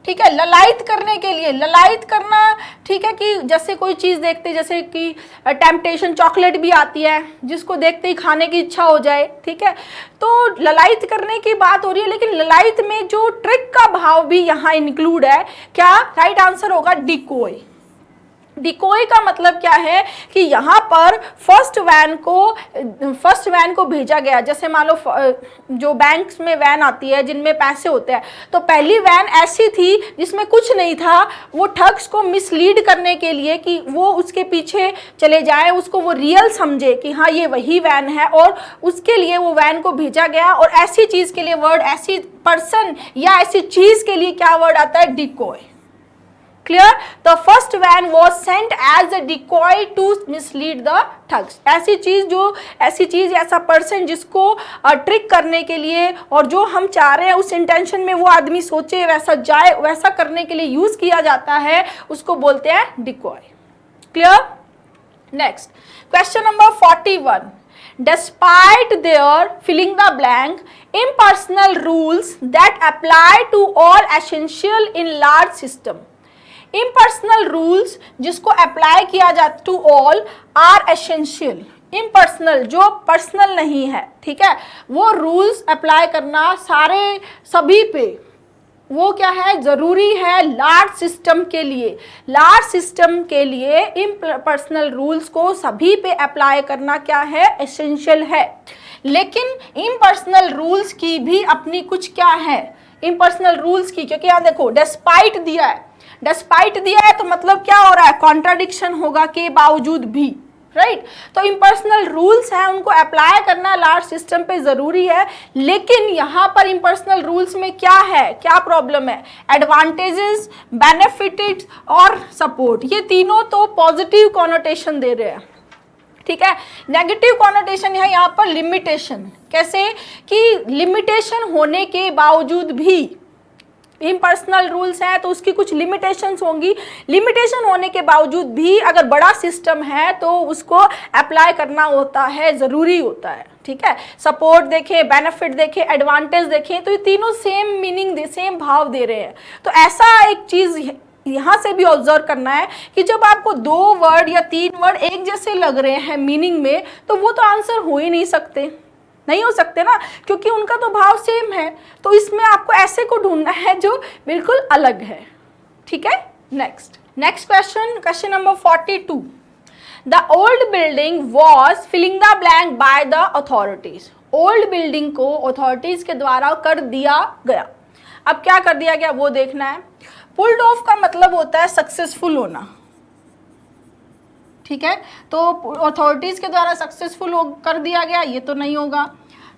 ठीक है, ललायत करने के लिए, ललायत करना, ठीक है, कि जैसे कोई चीज़ देखते, जैसे कि टेम्पटेशन चॉकलेट भी आती है जिसको देखते ही खाने की इच्छा हो जाए, ठीक है, तो ललायत करने की बात हो रही है। लेकिन ललायत में जो ट्रिक का भाव भी यहाँ इंक्लूड है, क्या राइट आंसर होगा? डिकोय। डिकोय का मतलब क्या है कि यहाँ पर फर्स्ट वैन को भेजा गया, जैसे मान लो जो बैंक्स में वैन आती है जिनमें पैसे होते हैं, तो पहली वैन ऐसी थी जिसमें कुछ नहीं था, वो ठग्स को मिसलीड करने के लिए कि वो उसके पीछे चले जाए, उसको वो रियल समझे कि हाँ ये वही वैन है, और उसके लिए वो वैन को भेजा गया। और ऐसी चीज़ के लिए वर्ड, ऐसी पर्सन या ऐसी चीज़ के लिए क्या वर्ड आता है? Decoy. Clear? The first van was sent as a decoy to mislead the thugs. ऐसी चीज ऐसा पर्सन जिसको ट्रिक करने के लिए, और जो हम चाह रहे हैं उस इंटेंशन में वो आदमी सोचे वैसा जाए, वैसा करने के लिए यूज किया जाता है, उसको बोलते हैं decoy. Clear? Next question number 41। Despite their filling the blank, impersonal rules that apply to all essential in large system. Impersonal rules जिसको अप्लाई किया जाता to all are essential. Impersonal जो पर्सनल नहीं है, ठीक है, वो रूल्स अप्लाई करना सारे सभी पे, वो क्या है? जरूरी है लार्ज सिस्टम के लिए। लार्ज सिस्टम के लिए इम्पर्सनल रूल्स को सभी पे अप्लाई करना क्या है? एसेंशियल है। लेकिन इम्पर्सनल रूल्स की भी अपनी कुछ क्या है? इम्पर्सनल रूल्स की, क्योंकि यहाँ देखो डिस्पाइट दिया है, डिस्पाइट दिया है तो मतलब क्या हो रहा है? कॉन्ट्राडिक्शन होगा, के बावजूद भी, राइट। तो इम्पर्सनल रूल्स हैं, उनको अप्लाई करना लार्ज सिस्टम पे जरूरी है। लेकिन यहाँ पर इम्पर्सनल रूल्स में क्या है, क्या प्रॉब्लम है? एडवांटेजेस, बेनिफिट्स और सपोर्ट, ये तीनों तो पॉजिटिव कॉनोटेशन दे रहे हैं, ठीक है। नेगेटिव कॉनोटेशन है यहाँ पर लिमिटेशन। कैसे? कि लिमिटेशन होने के बावजूद भी, इम्पर्सनल रूल्स हैं तो उसकी कुछ लिमिटेशंस होंगी, लिमिटेशन होने के बावजूद भी अगर बड़ा सिस्टम है तो उसको अप्लाई करना होता है, ज़रूरी होता है, ठीक है। सपोर्ट देखें, बेनिफिट देखें, एडवांटेज देखें, तो ये तीनों सेम मीनिंग सेम भाव दे रहे हैं। तो ऐसा एक चीज़ यहाँ से भी ऑब्जर्व करना है कि जब आपको 2 वर्ड या 3 वर्ड एक जैसे लग रहे हैं मीनिंग में, तो वो तो आंसर हो ही नहीं हो सकते ना, क्योंकि उनका तो भाव सेम है। तो इसमें आपको ऐसे को ढूंढना है जो बिल्कुल अलग है, ठीक है। Next question number 42। The old building was filling the blank by the authorities. Old building को अथॉरिटीज के द्वारा कर दिया गया। अब क्या कर दिया गया वो देखना है। पुल्ड ऑफ का मतलब होता है सक्सेसफुल होना, ठीक है। तो अथॉरिटीज के द्वारा सक्सेसफुल कर दिया गया, ये तो नहीं होगा,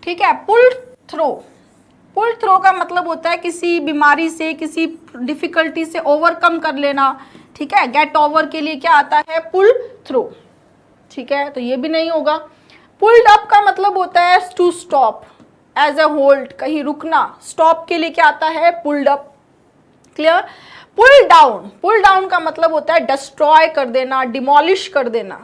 ठीक है। पुल थ्रो का मतलब होता है किसी बीमारी से, किसी डिफिकल्टी से ओवरकम कर लेना, ठीक है। गेट ओवर के लिए क्या आता है? पुल थ्रो, ठीक है, तो ये भी नहीं होगा। पुल्ड अप का मतलब होता है to stop, as a hold, कहीं रुकना, स्टॉप के लिए क्या आता है, pulled up. Clear. Pull down, pull down का मतलब होता है डिस्ट्रॉय कर देना, डिमोलिश कर देना,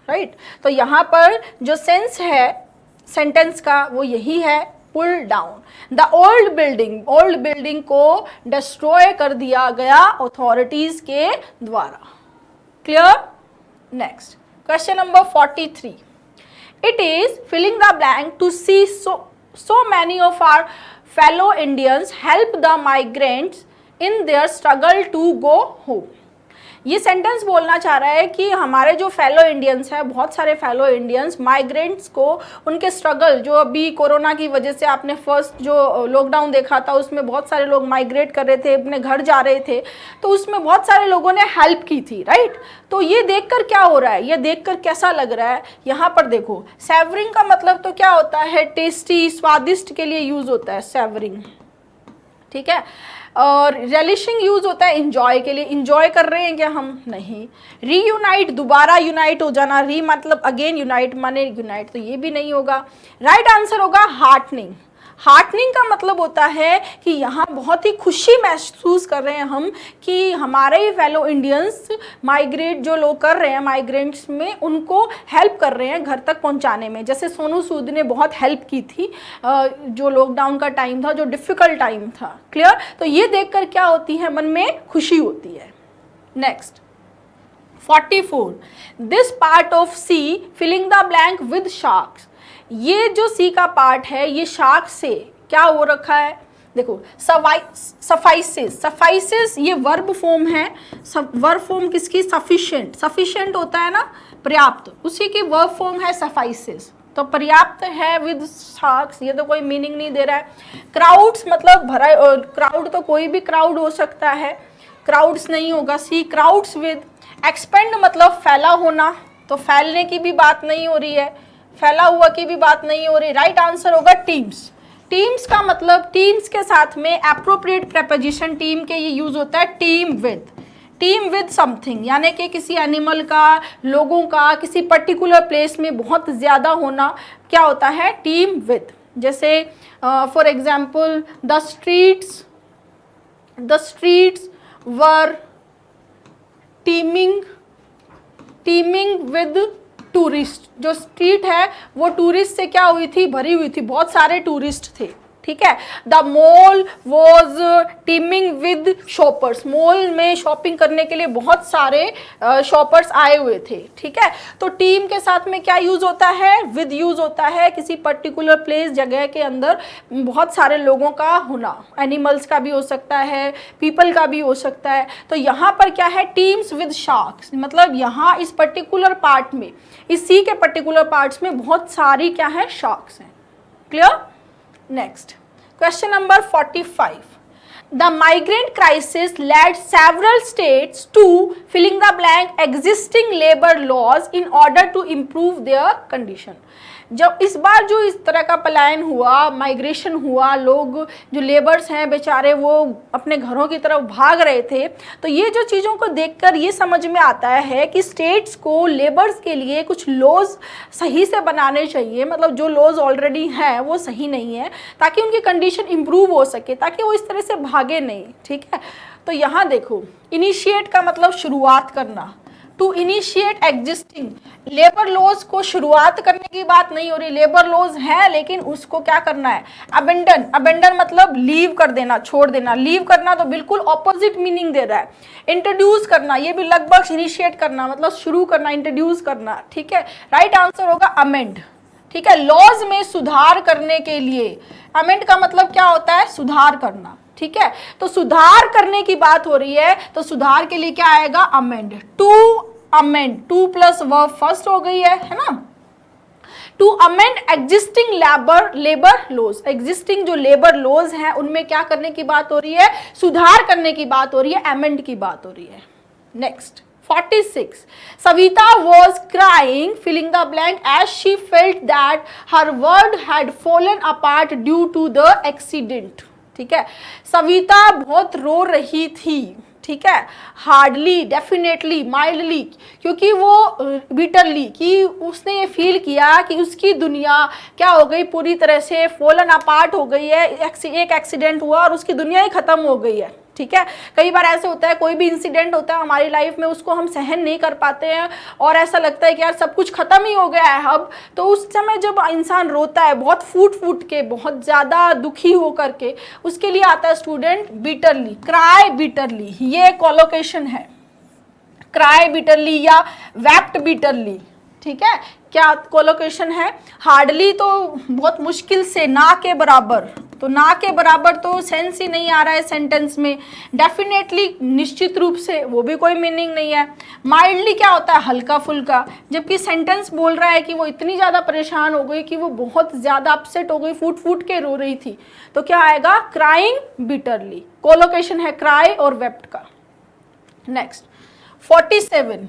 राइट। तो यहां पर जो सेंस है सेंटेंस का वो यही है, pull down the old building, old building को डिस्ट्रॉय कर दिया गया अथॉरिटीज के द्वारा। Clear. Next question number 43, it is filling the blank to see so many of our fellow Indians help the migrants in their struggle to go home। ये sentence बोलना चाह रहा है कि हमारे जो फेलो इंडियंस हैं, बहुत सारे फेलो इंडियंस माइग्रेंट्स को उनके स्ट्रगल, जो अभी कोरोना की वजह से आपने फर्स्ट जो लॉकडाउन देखा था उसमें बहुत सारे लोग माइग्रेट कर रहे थे, अपने घर जा रहे थे, तो उसमें बहुत सारे लोगों ने हेल्प की थी, राइट। तो ये देखकर क्या हो रहा है, ये देखकर कैसा लग रहा है, यहाँ पर देखो सेवरिंग का मतलब तो क्या होता है, टेस्टी, स्वादिष्ट के लिए यूज होता है सेवरिंग, ठीक है। और रेलिशिंग यूज होता है इंजॉय के लिए, इंजॉय कर रहे हैं क्या हम, नहीं। रीयूनाइट, दोबारा यूनाइट हो जाना, री मतलब अगेन, यूनाइट माने यूनाइट, तो ये भी नहीं होगा। राइट आंसर होगा हार्टनिंग। हार्टनिंग का मतलब होता है कि यहाँ बहुत ही खुशी महसूस कर रहे हैं हम कि हमारे ही फेलो इंडियंस माइग्रेट जो लोग कर रहे हैं, माइग्रेंट्स में उनको हेल्प कर रहे हैं घर तक पहुँचाने में। जैसे सोनू सूद ने बहुत हेल्प की थी जो लॉकडाउन का टाइम था, जो डिफ़िकल्ट टाइम था। क्लियर। तो ये देखकर क्या होती है, मन में खुशी होती है। Next 44, this part of sea filling the blank with sharks. ये जो सी का पार्ट है ये शार्क से क्या हो रखा है, देखो सफाइसेस, सफाइसेस ये वर्ब फॉर्म है। वर्ब फॉर्म किसकी, सफिशिएंट, सफिशिएंट होता है ना पर्याप्त, उसी की वर्ब फॉर्म है सफाइसेस, तो पर्याप्त है विद शार्क्स, ये तो कोई मीनिंग नहीं दे रहा है। क्राउड्स मतलब भरा, क्राउड तो कोई भी क्राउड हो सकता है, क्राउड्स नहीं होगा सी। क्राउड्स विद, एक्सपेंड मतलब फैला होना, तो फैलने की भी बात नहीं हो रही है, फैला हुआ की भी बात नहीं हो रही। राइट आंसर होगा टीम्स। टीम्स का मतलब टीम्स के साथ में एप्रोप्रिएट प्रेपोजिशन टीम के ये यूज होता है, team with, team with something, यानी कि किसी एनिमल का, लोगों का, किसी पर्टिकुलर प्लेस में बहुत ज़्यादा होना क्या होता है, टीम विद। जैसे for example the streets were teeming with tourist. जो स्ट्रीट है वो टूरिस्ट से क्या हुई थी, भरी हुई थी, बहुत सारे टूरिस्ट थे, ठीक है। The mall was teeming with shoppers, mall में शॉपिंग करने के लिए बहुत सारे शॉपर्स आए हुए थे, ठीक है। तो टीम के साथ में क्या यूज होता है, विद यूज होता है, किसी पर्टिकुलर प्लेस, जगह के अंदर बहुत सारे लोगों का होना, एनिमल्स का भी हो सकता है, पीपल का भी हो सकता है। तो यहाँ पर क्या है, टीम्स विद शार्क्स, मतलब यहाँ इस पर्टिकुलर पार्ट में, इस सी के पर्टिकुलर पार्ट्स में बहुत सारी क्या है, शार्क्स हैं। Clear. Next question number 45, the migrant crisis led several states to filling the blank existing labor laws in order to improve their condition। जब इस बार जो इस तरह का पलायन हुआ, माइग्रेशन हुआ, लोग जो लेबर्स हैं बेचारे वो अपने घरों की तरफ भाग रहे थे, तो ये जो चीज़ों को देखकर ये समझ में आता है कि स्टेट्स को लेबर्स के लिए कुछ लॉज सही से बनाने चाहिए, मतलब जो लॉज ऑलरेडी हैं वो सही नहीं है, ताकि उनकी कंडीशन इम्प्रूव हो सके, ताकि वो इस तरह से भागे नहीं, ठीक है। तो यहाँ देखो इनिशिएट का मतलब शुरुआत करना, to initiate existing, labour laws को शुरुआत करने की बात नहीं हो रही, लेबर लॉज है लेकिन उसको क्या करना है, अबेंडन, अबेंडन मतलब लीव कर देना, छोड़ देना, लीव करना तो बिल्कुल ऑपोजिट मीनिंग दे रहा है। इंट्रोड्यूस करना, ये भी लगभग इनिशिएट करना मतलब शुरू करना, इंट्रोड्यूस करना, ठीक है। राइट आंसर होगा अमेंड, ठीक है। लॉज में सुधार करने के लिए, अमेंड का मतलब क्या होता है, सुधार करना, ठीक है। तो सुधार करने की बात हो रही है, तो सुधार के लिए क्या आएगा, amend, to amend, to plus verb first हो गई है ना। To amend existing labour laws, existing जो लेबर लॉज हैं उनमें क्या करने की बात हो रही है, सुधार करने की बात हो रही है, अमेंड की बात हो रही है। Next 46, Savita was crying, filling the blank, as she felt that her world had fallen apart due to the accident। ठीक है, सविता बहुत रो रही थी, ठीक है, हार्डली, डेफिनेटली, माइल्डली, क्योंकि वो बिटरली, कि उसने ये फील किया कि उसकी दुनिया क्या हो गई, पूरी तरह से फॉलन अपार्ट हो गई है, एक एक्सीडेंट हुआ और उसकी दुनिया ही खत्म हो गई है। ठीक है, कई बार ऐसे होता है, कोई भी इंसिडेंट होता है हमारी लाइफ में, उसको हम सहन नहीं कर पाते हैं और ऐसा लगता है कि यार सब कुछ खत्म ही हो गया है अब। तो उस समय जब इंसान रोता है बहुत फूट फूट के, बहुत ज़्यादा दुखी हो करके, उसके लिए आता है स्टूडेंट बिटरली, क्राई बिटरली। ये कोलोकेशन है, क्राई बिटरली या वेप्ट बिटरली। ठीक है, क्या कोलोकेशन है? हार्डली तो बहुत मुश्किल से, ना के बराबर, तो ना के बराबर तो सेंस ही नहीं आ रहा है सेंटेंस में। डेफिनेटली, निश्चित रूप से, वो भी कोई मीनिंग नहीं है। माइल्डली क्या होता है? हल्का फुल्का, जबकि सेंटेंस बोल रहा है कि वो इतनी ज़्यादा परेशान हो गई कि वो बहुत ज़्यादा अपसेट हो गई, फूट फूट के रो रही थी। तो क्या आएगा? Crying bitterly. कोलोकेशन है क्राई और वेप्ट का। Next 47,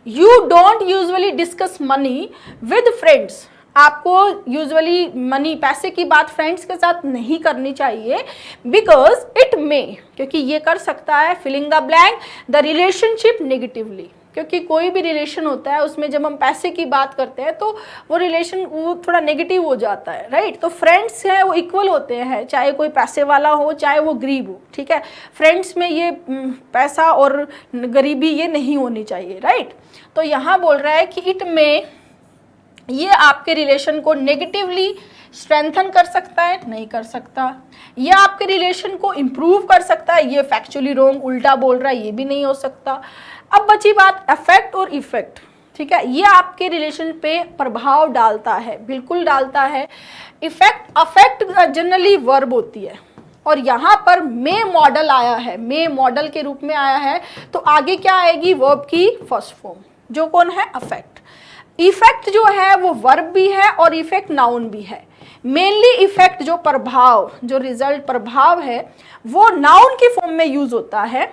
you don't usually discuss money with friends. आपको यूजुअली मनी, पैसे की बात फ्रेंड्स के साथ नहीं करनी चाहिए, बिकॉज इट मे, क्योंकि ये कर सकता है filling the blank the relationship negatively. क्योंकि कोई भी रिलेशन होता है उसमें जब हम पैसे की बात करते हैं तो वो रिलेशन वो थोड़ा नेगेटिव हो जाता है, राइट। तो फ्रेंड्स हैं वो इक्वल होते हैं, चाहे कोई पैसे वाला हो चाहे वो गरीब हो। ठीक है, फ्रेंड्स में ये पैसा और गरीबी ये नहीं होनी चाहिए, राइट। तो यहाँ बोल रहा है कि इट में, ये आपके रिलेशन को नेगेटिवली स्ट्रेंथन कर सकता है, नहीं कर सकता। ये आपके रिलेशन को इम्प्रूव कर सकता है, ये फैक्चुअली रॉन्ग, उल्टा बोल रहा है, ये भी नहीं हो सकता। अब बची बात अफेक्ट और इफेक्ट। ठीक है, ये आपके रिलेशन पे प्रभाव डालता है, बिल्कुल डालता है। इफेक्ट, अफेक्ट जनरली वर्ब होती है और यहाँ पर मे मॉडल आया है, मे मॉडल के रूप में आया है, तो आगे क्या आएगी? वर्ब की फर्स्ट फॉर्म, जो कौन है? अफेक्ट। इफेक्ट जो है वो वर्ब भी है और इफेक्ट नाउन भी है। मेनली इफेक्ट जो प्रभाव, जो रिजल्ट प्रभाव है, वो नाउन की फॉर्म में यूज होता है।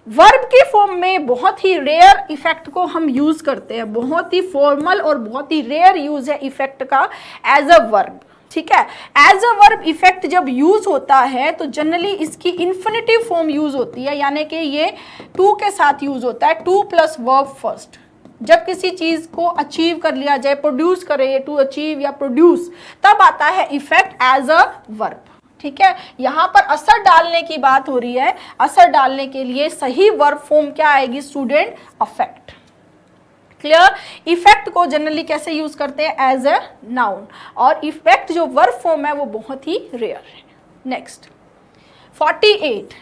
वर्ब की फॉर्म में बहुत ही रेयर इफेक्ट को हम यूज करते हैं, बहुत ही फॉर्मल और बहुत ही रेयर यूज है इफेक्ट का एज अ वर्ब। ठीक है, एज अ वर्ब इफेक्ट जब यूज होता है तो जनरली इसकी इन्फिनिटिव फॉर्म यूज होती है, यानी कि ये टू के साथ यूज होता है, टू प्लस वर्ब फर्स्ट। जब किसी चीज को अचीव कर लिया जाए, प्रोड्यूस करे, टू अचीव या प्रोड्यूस, तब आता है इफेक्ट एज अ वर्ब। ठीक है, यहाँ पर असर डालने की बात हो रही है, असर डालने के लिए सही वर्ब फॉर्म क्या आएगी स्टूडेंट? अफेक्ट। क्लियर? इफेक्ट को जनरली कैसे यूज करते हैं? एज अ नाउन, और इफेक्ट जो वर्ब फॉर्म है वो बहुत ही रेयर है। Next 48,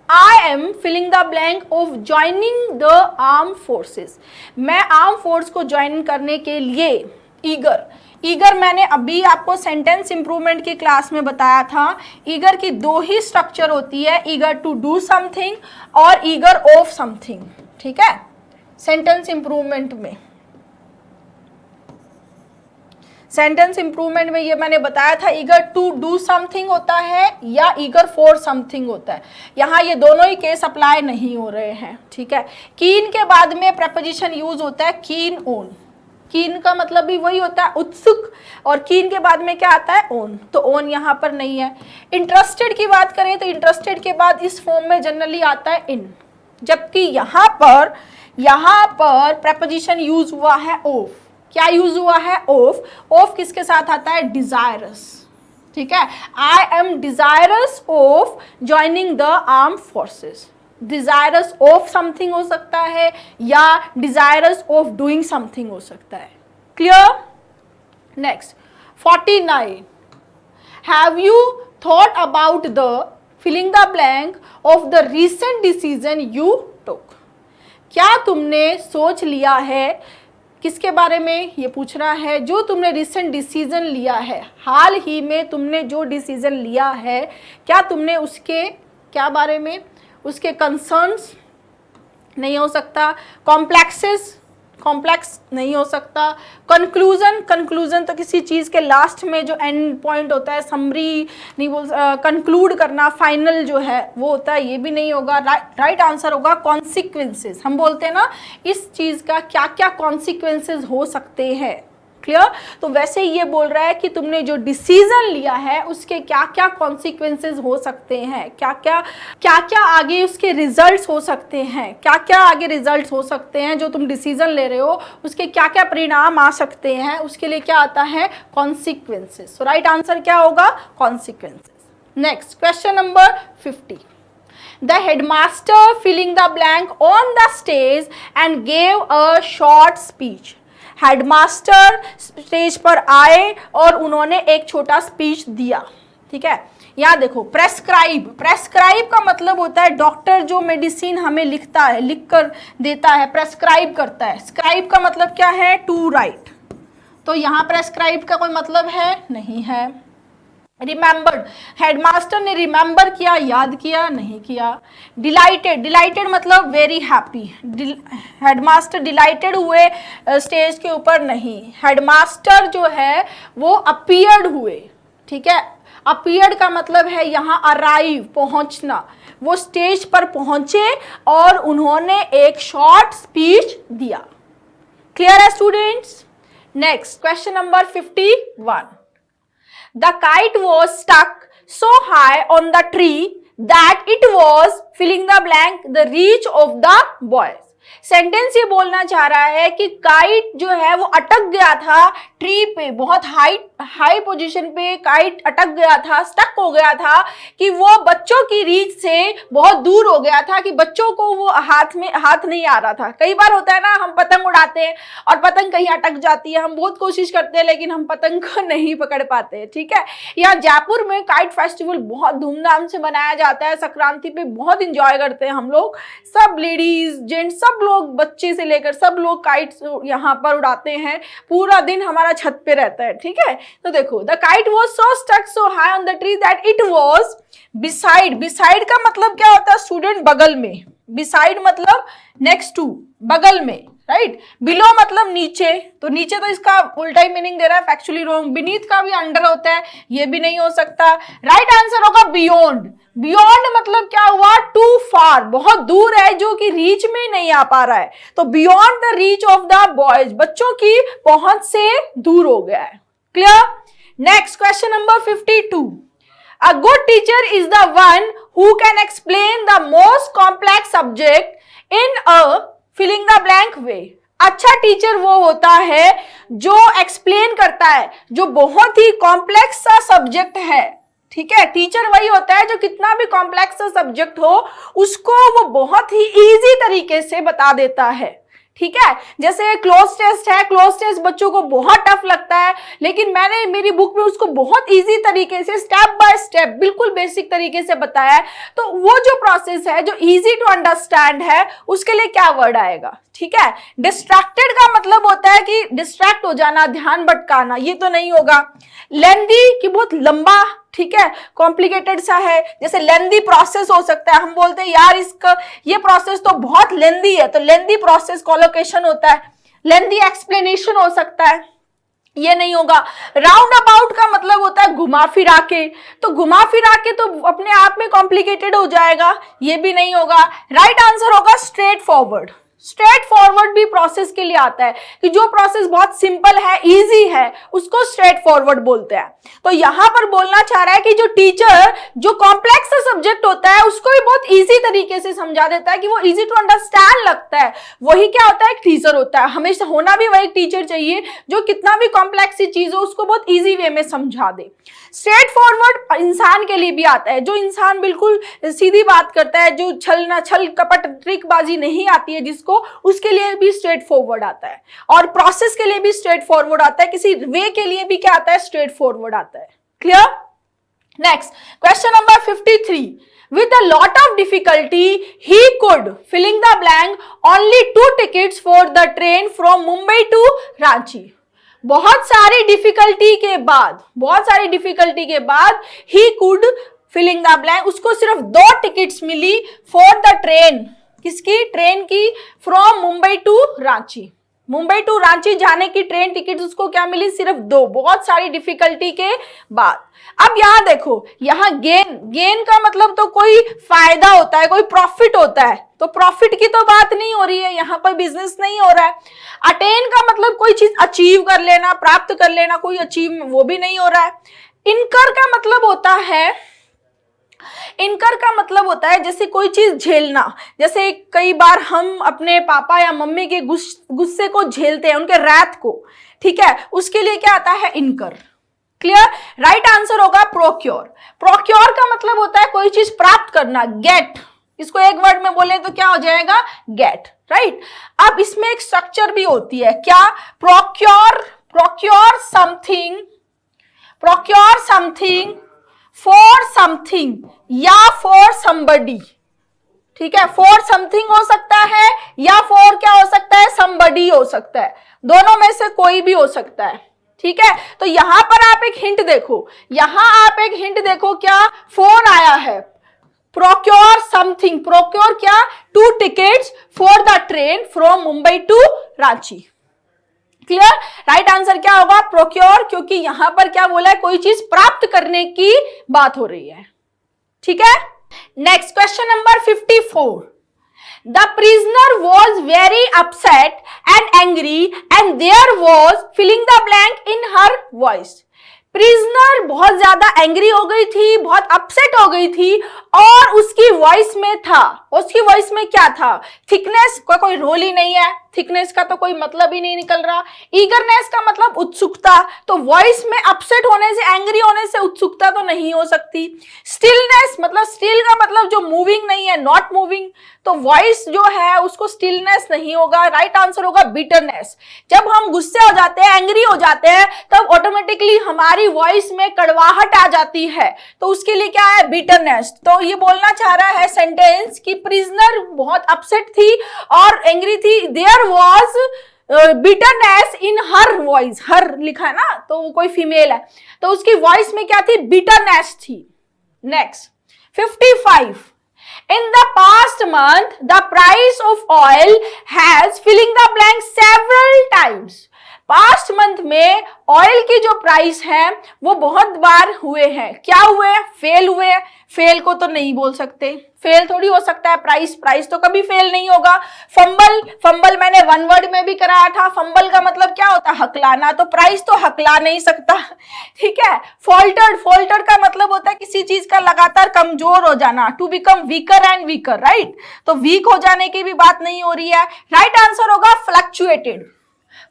I am filling the blank of joining the armed forces. मैं आर्म फोर्स को ज्वाइन करने के लिए ईगर, ईगर मैंने अभी आपको सेंटेंस इंप्रूवमेंट की क्लास में बताया था। ईगर की दो ही स्ट्रक्चर होती है, ईगर टू डू समथिंग और ईगर ऑफ समथिंग। ठीक है, सेंटेंस इंप्रूवमेंट में, सेंटेंस इंप्रूवमेंट में ये मैंने बताया था, ईगर टू डू समथिंग होता है या ईगर फॉर समथिंग होता है। यहाँ ये दोनों ही केस अप्लाई नहीं हो रहे हैं। ठीक है, कीन के बाद में प्रपोजिशन यूज होता है कीन ऑन। कीन का मतलब भी वही होता है उत्सुक, और कीन के बाद में क्या आता है? ऑन, तो ऑन यहाँ पर नहीं है। इंटरेस्टेड की बात करें तो इंटरेस्टेड के बाद इस फॉर्म में जनरली आता है इन, जबकि यहाँ पर प्रपोजिशन यूज हुआ है ऑफ। क्या यूज हुआ है? ऑफ। ऑफ किसके साथ आता है? डिजायरस। ठीक है, I am desirous of joining the arm forces. Desirous of something हो सकता है या डिजायरस ऑफ डूइंग समथिंग हो सकता है। Clear? Next 49, have you thought about the filling the blank of the recent decision you took. क्या तुमने सोच लिया है, किसके बारे में ये पूछ रहा है? जो तुमने रिसेंट डिसीजन लिया है, हाल ही में तुमने जो डिसीजन लिया है, क्या तुमने उसके क्या बारे में? उसके कंसर्न्स नहीं हो सकता, कॉम्प्लेक्स नहीं हो सकता, कंक्लूजन तो किसी चीज़ के लास्ट में जो एंड पॉइंट होता है, समरी नहीं बोल, कंक्लूड करना, फाइनल जो है वो होता है, ये भी नहीं होगा। राइट आंसर होगा कॉन्सिक्वेंसेस। हम बोलते हैं ना इस चीज़ का क्या क्या कॉन्सिक्वेंसेस हो सकते हैं। क्लियर। तो वैसे ये बोल रहा है कि तुमने जो डिसीजन लिया है उसके क्या क्या कॉन्सिक्वेंसेस हो सकते हैं, क्या क्या आगे उसके रिजल्ट्स हो सकते हैं, क्या क्या आगे रिजल्ट्स हो सकते हैं, जो तुम डिसीजन ले रहे हो उसके क्या क्या परिणाम आ सकते हैं, उसके लिए क्या आता है, कॉन्सिक्वेंसेस। सो राइट आंसर क्या होगा, consequences. Next question number 50। The headmaster filling the blank on the stage and gave a short speech. Headmaster stage पर आए और उन्होंने एक छोटा स्पीच दिया। ठीक है, यहाँ देखो प्रेस्क्राइब, प्रेस्क्राइब का मतलब होता है डॉक्टर जो मेडिसिन हमें लिखता है, लिख कर देता है, प्रेस्क्राइब करता है। स्क्राइब का मतलब क्या है, टू राइट। तो यहाँ प्रेस्क्राइब का कोई मतलब है नहीं है। रिमेंबर्ड, हेडमास्टर ने रिमेंबर किया, याद किया, नहीं किया। डिलाइटेड, डिलाइटेड मतलब वेरी हैप्पी, हेडमास्टर डिलाइटेड हुए स्टेज के ऊपर नहीं। हेडमास्टर जो है वो अपीयर्ड हुए। ठीक है, अपीयर्ड का मतलब है यहाँ अराइव, पहुंचना। वो स्टेज पर पहुंचे और उन्होंने एक शॉर्ट स्पीच दिया। क्लियर है students. Next question number 51। The kite was stuck so high on the tree that it was filling the blank the reach of the boys. Sentence ये बोलना चाह रहा है कि काइट जो है वो अटक गया था ट्री पे, बहुत हाई पोजीशन पे काइट अटक गया था, स्टक हो गया था, कि वो बच्चों की रीच से बहुत दूर हो गया था, कि बच्चों को वो हाथ नहीं आ रहा था। कई बार होता है ना, हम पतंग उड़ाते हैं और पतंग कहीं अटक जाती है, हम बहुत कोशिश करते हैं लेकिन हम पतंग को नहीं पकड़ पाते हैं। ठीक है, यहाँ जयपुर में काइट फेस्टिवल बहुत धूमधाम से मनाया जाता है, संक्रांति पे बहुत इंजॉय करते हैं हम लोग, सब लेडीज जेंट्स सब लोग, बच्चे से लेकर सब लोग काइट्स यहाँ पर उड़ाते हैं, पूरा दिन हमारा छत पे रहता है। ठीक है, तो देखो the kite was so stuck so high on the tree that it was beside. Beside का मतलब क्या होता है स्टूडेंट, बगल में। बिसाइड मतलब नेक्स्ट टू, बगल में, राइट। बिलो मतलब नीचे, तो नीचे तो इसका उल्टा ही मीनिंग दे रहा है, फैक्चुअली रॉन्ग। बीनीथ का भी अंडर होता है, ये भी नहीं हो सकता। राइट आंसर होगा बियॉन्ड। बियॉन्ड मतलब क्या हुआ, टू फार, बहुत दूर है, जो कि रीच में नहीं आ पा रहा है। तो beyond the reach of the boys, बच्चों की पहुंच से दूर हो गया है। Clear. Next question number 52। A good teacher is the one who can explain the most complex subject in a filling the blank way. अच्छा टीचर वो होता है जो एक्सप्लेन करता है जो बहुत ही कॉम्प्लेक्स सा सब्जेक्ट है। ठीक है, टीचर वही होता है जो कितना भी कॉम्प्लेक्स सा सब्जेक्ट हो उसको वो बहुत ही इजी तरीके से बता देता है। ठीक है, जैसे क्लोज टेस्ट है, क्लोज टेस्ट बच्चों को बहुत टफ लगता है, लेकिन मैंने मेरी बुक में उसको बहुत इजी तरीके से स्टेप बाय स्टेप बिल्कुल बेसिक तरीके से बताया है। तो वो जो प्रोसेस है जो इजी टू अंडरस्टैंड है, उसके लिए क्या वर्ड आएगा। ठीक है, डिस्ट्रैक्टेड का मतलब होता है कि डिस्ट्रैक्ट हो जाना, ध्यान भटकाना, ये तो नहीं होगा। लेंदी कि बहुत लंबा, ठीक है, कॉम्प्लिकेटेड सा है, जैसे लेंदी प्रोसेस हो सकता है, हम बोलते हैं यार इसका ये प्रोसेस तो बहुत लेंदी है, तो लेंदी प्रोसेस कोलोकेशन होता है। लेंदी एक्सप्लेनेशन हो सकता है, ये नहीं होगा। राउंड अबाउट का मतलब होता है घुमा फिरा के, तो घुमा फिरा के तो अपने आप में कॉम्प्लिकेटेड हो जाएगा, ये भी नहीं होगा। राइट आंसर होगा स्ट्रेट फॉरवर्ड। स्ट्रेट फॉरवर्ड भी प्रोसेस के लिए आता है कि जो प्रोसेस बहुत सिंपल है, इजी है, उसको स्ट्रेट फॉरवर्ड बोलते हैं। तो यहां पर बोलना चाह रहा है कि जो टीचर जो कॉम्प्लेक्स सब्जेक्ट होता है उसको भी बहुत इजी तरीके से समझा देता है कि वो इजी टू अंडरस्टैंड लगता है, वही क्या होता है, एक टीचर होता है। हमेशा होना भी वही टीचर चाहिए जो कितना भी कॉम्प्लेक्स चीज हो उसको बहुत इजी वे में समझा दे। स्ट्रेट फॉरवर्ड इंसान के लिए भी आता है, जो इंसान बिल्कुल सीधी बात करता है, जो छल कपट ट्रिकबाजी नहीं आती है जिसको, उसके लिए भी स्ट्रेट फॉरवर्ड आता है। और प्रोसेस के लिए भी स्ट्रेट फॉरवर्ड आता है, किसी वे के लिए भी क्या आता है, स्ट्रेट फॉरवर्ड आता है। Clear. Next question number 53। With a lot of difficulty, he could filling the blank only 2 tickets for the train from Mumbai to Ranchi. बहुत सारी डिफिकल्टी के बाद he could filling the blank, उसको सिर्फ 2 tickets मिली for the train, किसकी, train की, from Mumbai to Ranchi. Mumbai to Ranchi जाने की ट्रेन टिकट उसको क्या मिली, सिर्फ 2, बहुत सारी डिफिकल्टी के बाद। अब यहां देखो, यहां गेन का मतलब तो कोई फायदा होता है, कोई प्रॉफिट होता है, तो प्रॉफिट की तो बात नहीं हो रही है, यहाँ कोई बिजनेस नहीं हो रहा है। अटेन का मतलब कोई चीज अचीव कर लेना, प्राप्त कर लेना, कोई अचीव वो भी नहीं हो रहा है। इनकर का मतलब होता है, इनकर का मतलब होता है जैसे कोई चीज झेलना, जैसे कई बार हम अपने पापा या मम्मी के गुस्से को झेलते हैं, उनके रैथ को, ठीक है, उसके लिए क्या आता है, इनकर। क्लियर? राइट आंसर होगा प्रोक्योर। प्रोक्योर का मतलब होता है कोई चीज प्राप्त करना, गेट। इसको एक वर्ड में बोले तो क्या हो जाएगा, गेट, राइट। अब इसमें एक स्ट्रक्चर भी होती है, क्या, procure, procure something, procure something for something या फॉर समबडी, ठीक है। फॉर समथिंग हो सकता है या फॉर क्या हो सकता है, समबडी हो सकता है, दोनों में से कोई भी हो सकता है, ठीक है। तो यहां पर आप एक हिंट देखो, यहां आप एक हिंट देखो, क्या फोन आया है, प्रोक्योर समथिंग, प्रोक्योर क्या, 2 tickets for the train from Mumbai to Ranchi. Clear? Right answer क्या होगा, प्रोक्योर, क्योंकि यहां पर क्या बोला है, कोई चीज प्राप्त करने की बात हो रही है, ठीक है। Next question number 54। The prisoner was very upset and angry and there was filling the blank in her voice. Prisoner बहुत ज्यादा एंग्री हो गई थी, बहुत अपसेट हो गई थी, और उसकी वॉइस में था, उसकी वॉइस में क्या था, थिकनेस का कोई रोल ही नहीं है, थिकनेस का तो कोई मतलब ही नहीं निकल रहा, ईगरनेस का मतलब उत्सुकता, तो वॉइस में अपसेट होने से, एंग्री होने से उत्सुकता तो नहीं हो सकती। स्टिलनेस मतलब, स्टिल का मतलब जो मूविंग नहीं है, नॉट मूविंग, तो वॉइस जो है उसको स्टिलनेस नहीं होगा, राइट आंसर होगा बिटरनेस। जब हम गुस्से हो जाते हैं, एंग्री हो जाते हैं, तब ऑटोमेटिकली हमारी वॉइस में कड़वाहट आ जाती है, तो उसके लिए क्या है, बिटरनेस। तो ये बोलना चाह रहा है सेंटेंस कि प्रिजनर बहुत अपसेट थी और एंग्री थी, there was bitterness in her voice, her लिखा है ना, तो वो कोई फीमेल है, तो उसकी वॉइस में क्या थी, बिटरनेस थी। Next 55। In the past month, the price of oil has filling the blank several times. Past month में ऑयल की जो प्राइस है वो बहुत बार हुए हैं, क्या हुए, फेल हुए। फेल को तो नहीं बोल सकते, फेल थोड़ी हो सकता है, प्राइस, प्राइस तो कभी फेल नहीं होगा। फंबल, फंबल मैंने वन वर्ड में भी कराया था, फंबल का मतलब क्या होता है, हकलाना, तो प्राइस तो हकला नहीं सकता, ठीक है। फॉल्टर्ड, फॉल्टर का मतलब होता है किसी चीज का लगातार कमजोर हो जाना, to become weaker and weaker, right, तो वीक हो जाने की भी बात नहीं हो रही है। राइट आंसर होगा फ्लक्चुएटेड।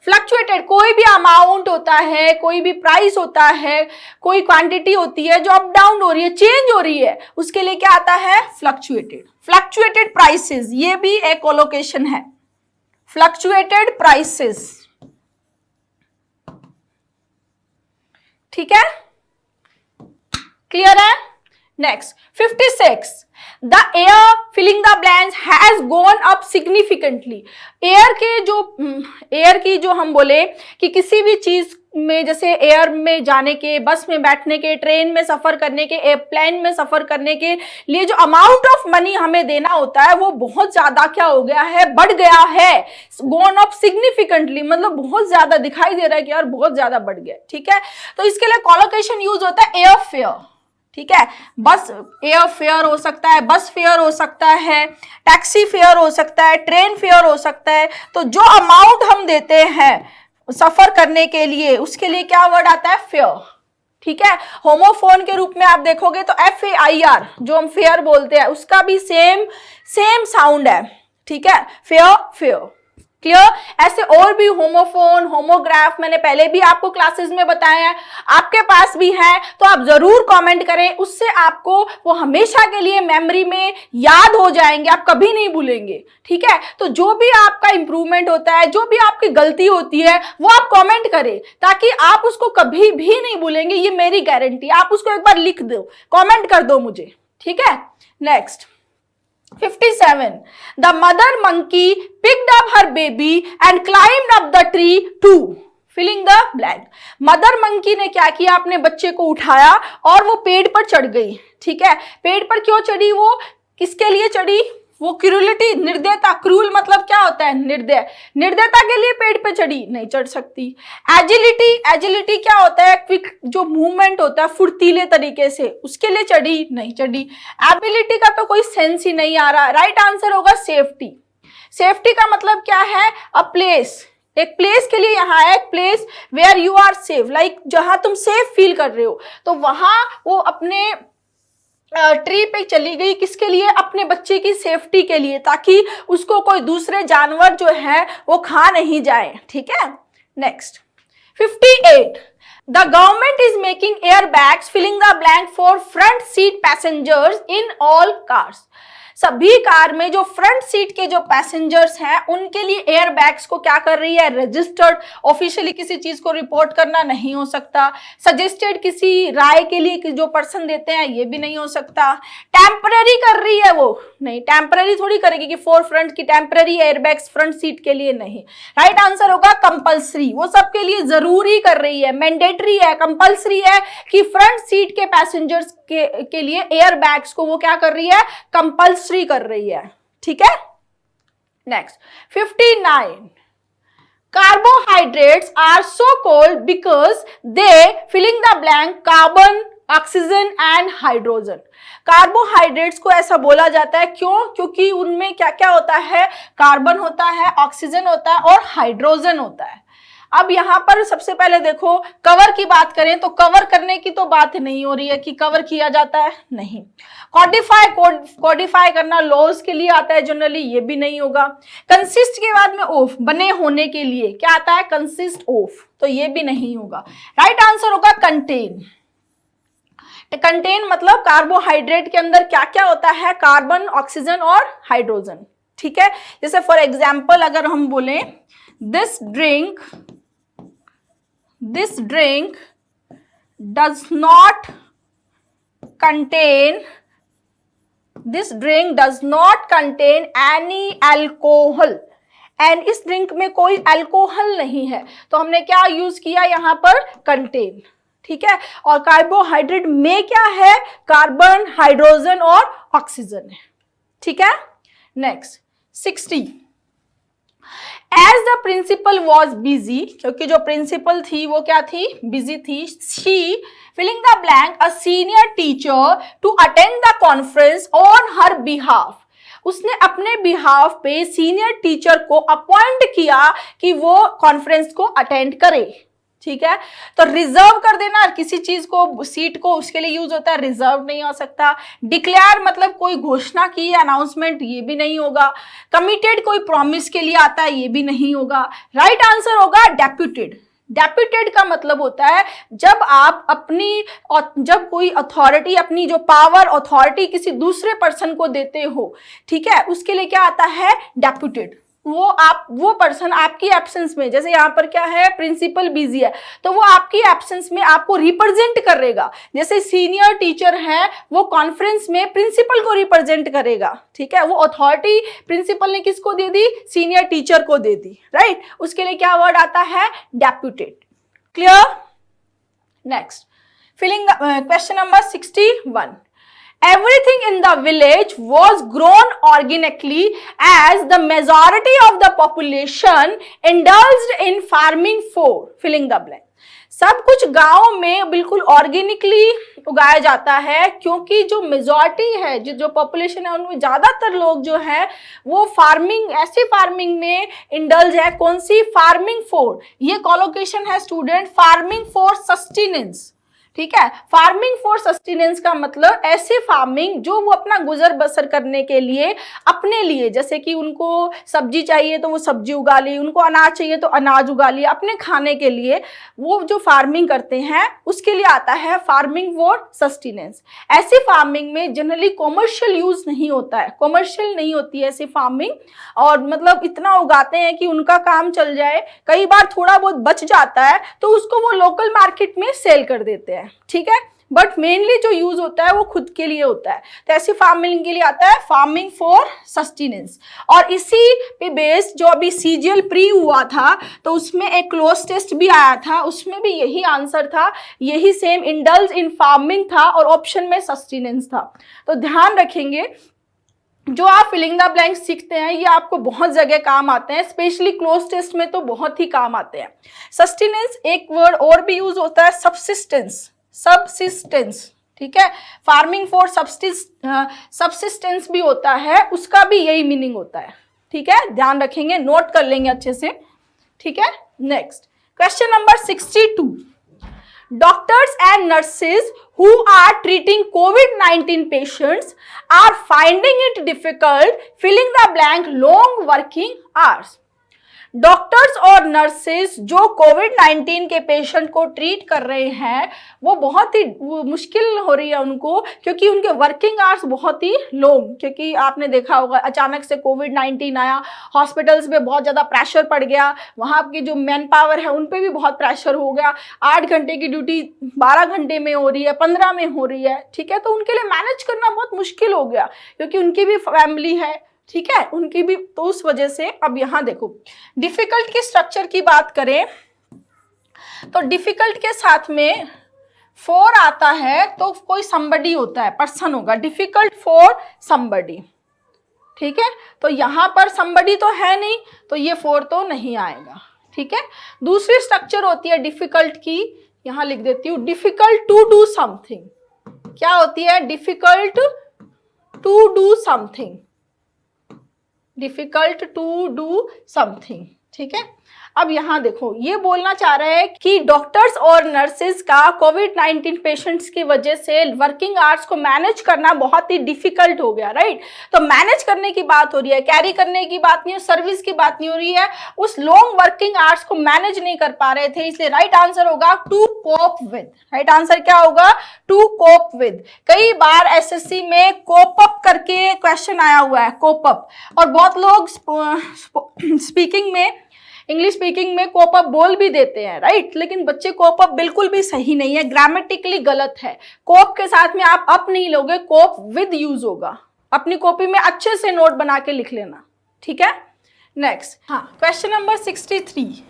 फ्लक्चुएटेड कोई भी अमाउंट होता है, कोई भी प्राइस होता है, कोई क्वांटिटी होती है जो अप डाउन हो रही है, चेंज हो रही है, उसके लिए क्या आता है, फ्लक्चुएटेड। फ्लक्चुएटेड प्राइसेस, ये भी एक कोलोकेशन है, फ्लक्चुएटेड प्राइसेस, ठीक है, क्लियर है। Next 56। The air filling the blanks has gone up significantly. Air की जो हम बोले कि किसी भी चीज में, जैसे एयर में जाने के, बस में बैठने के, ट्रेन में सफर करने के, एयरप्लेन में सफर करने के लिए जो अमाउंट ऑफ मनी हमें देना होता है वो बहुत ज्यादा क्या हो गया है, बढ़ गया है। गॉन अप सिग्निफिकेंटली मतलब बहुत ज्यादा दिखाई दे रहा है कि यार बहुत ज्यादा बढ़ गया, ठीक है। तो इसके लिए कॉलोकेशन यूज होता है एयर फेयर, ठीक है। बस एयर फेयर हो सकता है, बस फेयर हो सकता है, टैक्सी फेयर हो सकता है, ट्रेन फेयर हो सकता है। तो जो अमाउंट हम देते हैं सफर करने के लिए, उसके लिए क्या वर्ड आता है, फेयर, ठीक है। होमोफोन के रूप में आप देखोगे तो FAIR जो हम फेयर बोलते हैं उसका भी सेम साउंड है, ठीक है, फेयर, फेयर, क्लियर। ऐसे और भी होमोफोन, होमोग्राफ मैंने पहले भी आपको क्लासेस में बताया है, आपके पास भी है तो आप जरूर कमेंट करें, उससे आपको वो हमेशा के लिए मेमोरी में याद हो जाएंगे, आप कभी नहीं भूलेंगे, ठीक है। तो जो भी आपका इंप्रूवमेंट होता है, जो भी आपकी गलती होती है, वो आप कमेंट करें ताकि आप उसको कभी भी नहीं भूलेंगे, ये मेरी गारंटी। आप उसको एक बार लिख दो, कमेंट कर दो मुझे, ठीक है। Next 57. The mother monkey picked up her baby and climbed up the tree too. Filling the blank. Mother monkey ने क्या किया, अपने बच्चे को उठाया और वो पेड़ पर चढ़ गई, ठीक है। पेड़ पर क्यों चढ़ी, वो किसके लिए चढ़ी, वो क्रूलिटी, निर्दयता, क्रूल मतलब क्या होता होता है? निर्दय। निर्दयता के लिए पेड़ पे चढ़ी? नहीं चढ़ सकती। एजिलिटी, एजिलिटी क्या होता है? क्विक जो मूवमेंट होता है फुर्तीले तरीके से, उसके लिए चढ़ी? नहीं चढ़ी। एबिलिटी का तो कोई सेंस ही नहीं आ रहा। राइट आंसर होगा सेफ्टी। सेफ्टी का मतलब क्या है? अ प्लेस, एक प्लेस के लिए यहाँ है, एक place where you are safe, like जहां तुम सेफ फील कर रहे हो, तो वहां वो अपने ट्री पे चली गई, किसके लिए? अपने बच्चे की सेफ्टी के लिए, ताकि उसको कोई दूसरे जानवर जो है वो खा नहीं जाए। ठीक है, next 58, the government is making air bags filling the blank for front seat passengers in all cars. सभी कार में जो फ्रंट सीट के जो पैसेंजर्स हैं उनके लिए एयर बैग्स को क्या कर रही है? रजिस्टर्ड। ऑफिशियली किसी चीज को रिपोर्ट करना नहीं हो सकता। सजेस्टेड किसी राय के लिए कि जो पर्सन देते हैं ये भी नहीं हो सकता। टेम्पररी कर रही है वो? नहीं, टेम्पररी थोड़ी करेगी कि फोर फ्रंट की temporary air bags front seat के लिए नहीं। राइट आंसर होगा कंपल्सरी, वो सबके लिए जरूरी कर रही है, मैंडेटरी है, कंपल्सरी है कि फ्रंट सीट के पैसेंजर्स के लिए एयर बैग्स को वो क्या कर रही है? कंपल्सरी कर रही है। ठीक है, next 59, carbohydrates are so called because they filling the blank carbon, oxygen and hydrogen. Carbohydrates को ऐसा बोला जाता है, क्यों? क्योंकि उनमें क्या क्या होता है? कार्बन होता है, ऑक्सीजन होता है और हाइड्रोजन होता है। अब यहाँ पर सबसे पहले देखो, कवर की बात करें तो कवर करने की तो बात नहीं हो रही है कि कवर किया जाता है, नहीं। कोडिफाई करना लॉज के लिए आता है जनरली, ये भी नहीं होगा। कंसिस्ट के बाद में ऑफ, बने होने के लिए क्या आता है? कंसिस्ट ऑफ, तो ये भी नहीं होगा। राइट आंसर होगा कंटेन। कंटेन मतलब कार्बोहाइड्रेट के अंदर क्या क्या होता है? कार्बन, ऑक्सीजन और हाइड्रोजन। ठीक है, जैसे फॉर एग्जाम्पल अगर हम बोलें this drink does not contain any alcohol, and इस ड्रिंक में कोई अल्कोहल नहीं है, तो हमने क्या यूज किया यहाँ पर? कंटेन। ठीक है, और कार्बोहाइड्रेट में क्या है? कार्बन, हाइड्रोजन और ऑक्सीजन है। ठीक है, next 60, as the principal was busy, क्योंकि जो प्रिंसिपल थी वो क्या थी? बिजी थी। She filling the blank a senior teacher to attend the conference on her behalf, उसने अपने बिहाफ पे सीनियर टीचर को अपॉइंट किया कि वो कॉन्फ्रेंस को अटेंड करे। ठीक है, तो रिजर्व कर देना किसी चीज को, सीट को, उसके लिए यूज होता है, रिजर्व नहीं हो सकता। डिक्लेयर मतलब कोई घोषणा की, अनाउंसमेंट, ये भी नहीं होगा। कमिटेड कोई प्रॉमिस के लिए आता है, ये भी नहीं होगा। राइट आंसर होगा डेप्यूटेड। डेप्यूटेड का मतलब होता है जब कोई अथॉरिटी, अपनी जो पावर, अथॉरिटी किसी दूसरे पर्सन को देते हो, ठीक है, उसके लिए क्या आता है? डेप्यूटेड। वो पर्सन आपकी एब्सेंस में, जैसे यहाँ पर क्या है? प्रिंसिपल बिजी है, तो वो आपकी एब्सेंस में आपको रिप्रेजेंट करेगा। जैसे सीनियर टीचर है, वो कॉन्फ्रेंस में प्रिंसिपल को रिप्रेजेंट करेगा। ठीक है, वो अथॉरिटी प्रिंसिपल ने किसको दे दी? सीनियर टीचर को दे दी। राइट, उसके लिए क्या वर्ड आता है? Deputed. Clear? Next, filling question number 61, everything in the village was grown organically as the majority of the population indulged in farming for filling the blank। सब कुछ गांव में बिल्कुल ऑर्गेनिकली उगाया जाता है, क्योंकि जो मेजॉरिटी है, जो पॉपुलेशन है, उनमें ज्यादातर लोग जो है वो फार्मिंग, ऐसी फार्मिंग में इंडल्ज है। कौन सी? फार्मिंग फॉर, ये कॉलोकेशन है स्टूडेंट, फार्मिंग फॉर सस्टेनेंस। ठीक है, फार्मिंग फॉर सस्टेनेंस का मतलब ऐसे फार्मिंग जो वो अपना गुजर बसर करने के लिए, अपने लिए, जैसे कि उनको सब्जी चाहिए तो वो सब्जी उगा ली, उनको अनाज चाहिए तो अनाज उगा लिया, अपने खाने के लिए वो जो फार्मिंग करते हैं उसके लिए आता है फार्मिंग फॉर सस्टेनेंस। ऐसी फार्मिंग में जनरली कॉमर्शियल यूज नहीं होता है, कॉमर्शियल नहीं होती है ऐसी फार्मिंग, और मतलब इतना उगाते हैं कि उनका काम चल जाए। कई बार थोड़ा बहुत बच जाता है तो उसको वो लोकल मार्केट में सेल कर देते हैं। ठीक है, बट मेनली जो यूज होता है वो खुद के लिए होता है। तो ऐसी फार्मिंग के लिए आता है फार्मिंग फॉर सस्टेनेंस। और इसी पे बेस्ड जो अभी सीजीएल प्री हुआ था तो उसमें एक क्लोज टेस्ट भी आया था, उसमें भी यही आंसर था, यही सेम इंडल्ज इन फार्मिंग था और ऑप्शन में सस्टेनेंस था। तो ध्यान रखेंगे जो आप फिलिंग द ब्लैंक सीखते हैं ये आपको बहुत जगह काम आते हैं, स्पेशली क्लोज टेस्ट में तो बहुत ही काम आते हैं। सस्टेनेंस एक वर्ड और भी यूज होता है, सबसिस्टेंस, सबसिस्टेंस, ठीक है, फार्मिंग फॉर सबसिस्टेंस भी होता है, उसका भी यही मीनिंग होता है, ठीक है, ध्यान रखेंगे, नोट कर लेंगे अच्छे से, ठीक है। Next question number 62, doctors and nurses who are treating COVID-19 patients are finding it difficult filling the blank long working hours. Doctors और नर्सेस जो कोविड-19 के पेशेंट को ट्रीट कर रहे हैं वो बहुत ही मुश्किल हो रही है उनको, क्योंकि उनके वर्किंग आवर्स बहुत ही लॉन्ग, क्योंकि आपने देखा होगा अचानक से कोविड-19 आया, हॉस्पिटल्स में बहुत ज़्यादा प्रेशर पड़ गया, वहाँ की जो मैन पावर है उन पर भी बहुत प्रेशर हो गया, 8 घंटे की ड्यूटी 12 घंटे में हो रही है, 15 में हो रही है, ठीक है, तो उनके लिए मैनेज करना बहुत मुश्किल हो गया, क्योंकि उनकी भी फैमिली है, ठीक है, उनकी भी, तो उस वजह से। अब यहां देखो डिफिकल्ट के स्ट्रक्चर की बात करें तो डिफिकल्ट के साथ में फॉर आता है तो कोई somebody होता है, पर्सन होगा, डिफिकल्ट फॉर somebody, ठीक है, तो यहां पर somebody तो है नहीं तो ये फॉर तो नहीं आएगा, ठीक है। दूसरी स्ट्रक्चर होती है डिफिकल्ट की, यहां लिख देती हूं, डिफिकल्ट टू डू समथिंग। क्या होती है? Difficult to do something, difficult to do something, ठीक है। अब यहां देखो ये बोलना चाह रहे हैं कि डॉक्टर्स और नर्सेज का कोविड-19 पेशेंट्स की वजह से वर्किंग आवर्स को मैनेज करना बहुत ही डिफिकल्ट हो गया, राइट। तो मैनेज करने की बात हो रही है, कैरी करने की बात नहीं है, सर्विस की बात नहीं हो रही है, उस लॉन्ग वर्किंग आवर्स को मैनेज नहीं कर पा रहे थे, इसलिए राइट आंसर होगा to cope with. Right answer क्या होगा? To cope with. कई बार एसएससी में कोप अप करके क्वेश्चन आया हुआ है, कोप अप, और बहुत लोग स्पीकिंग में, इंग्लिश स्पीकिंग में कोप अप बोल भी देते हैं, राइट, लेकिन बच्चे कोप अप बिल्कुल भी सही नहीं है, ग्रामेटिकली गलत है। कोप के साथ में आप अप नहीं लोगे, कोप विद यूज होगा। अपनी कॉपी में अच्छे से नोट बना के लिख लेना, ठीक है। नेक्स्ट, हाँ, question number 63,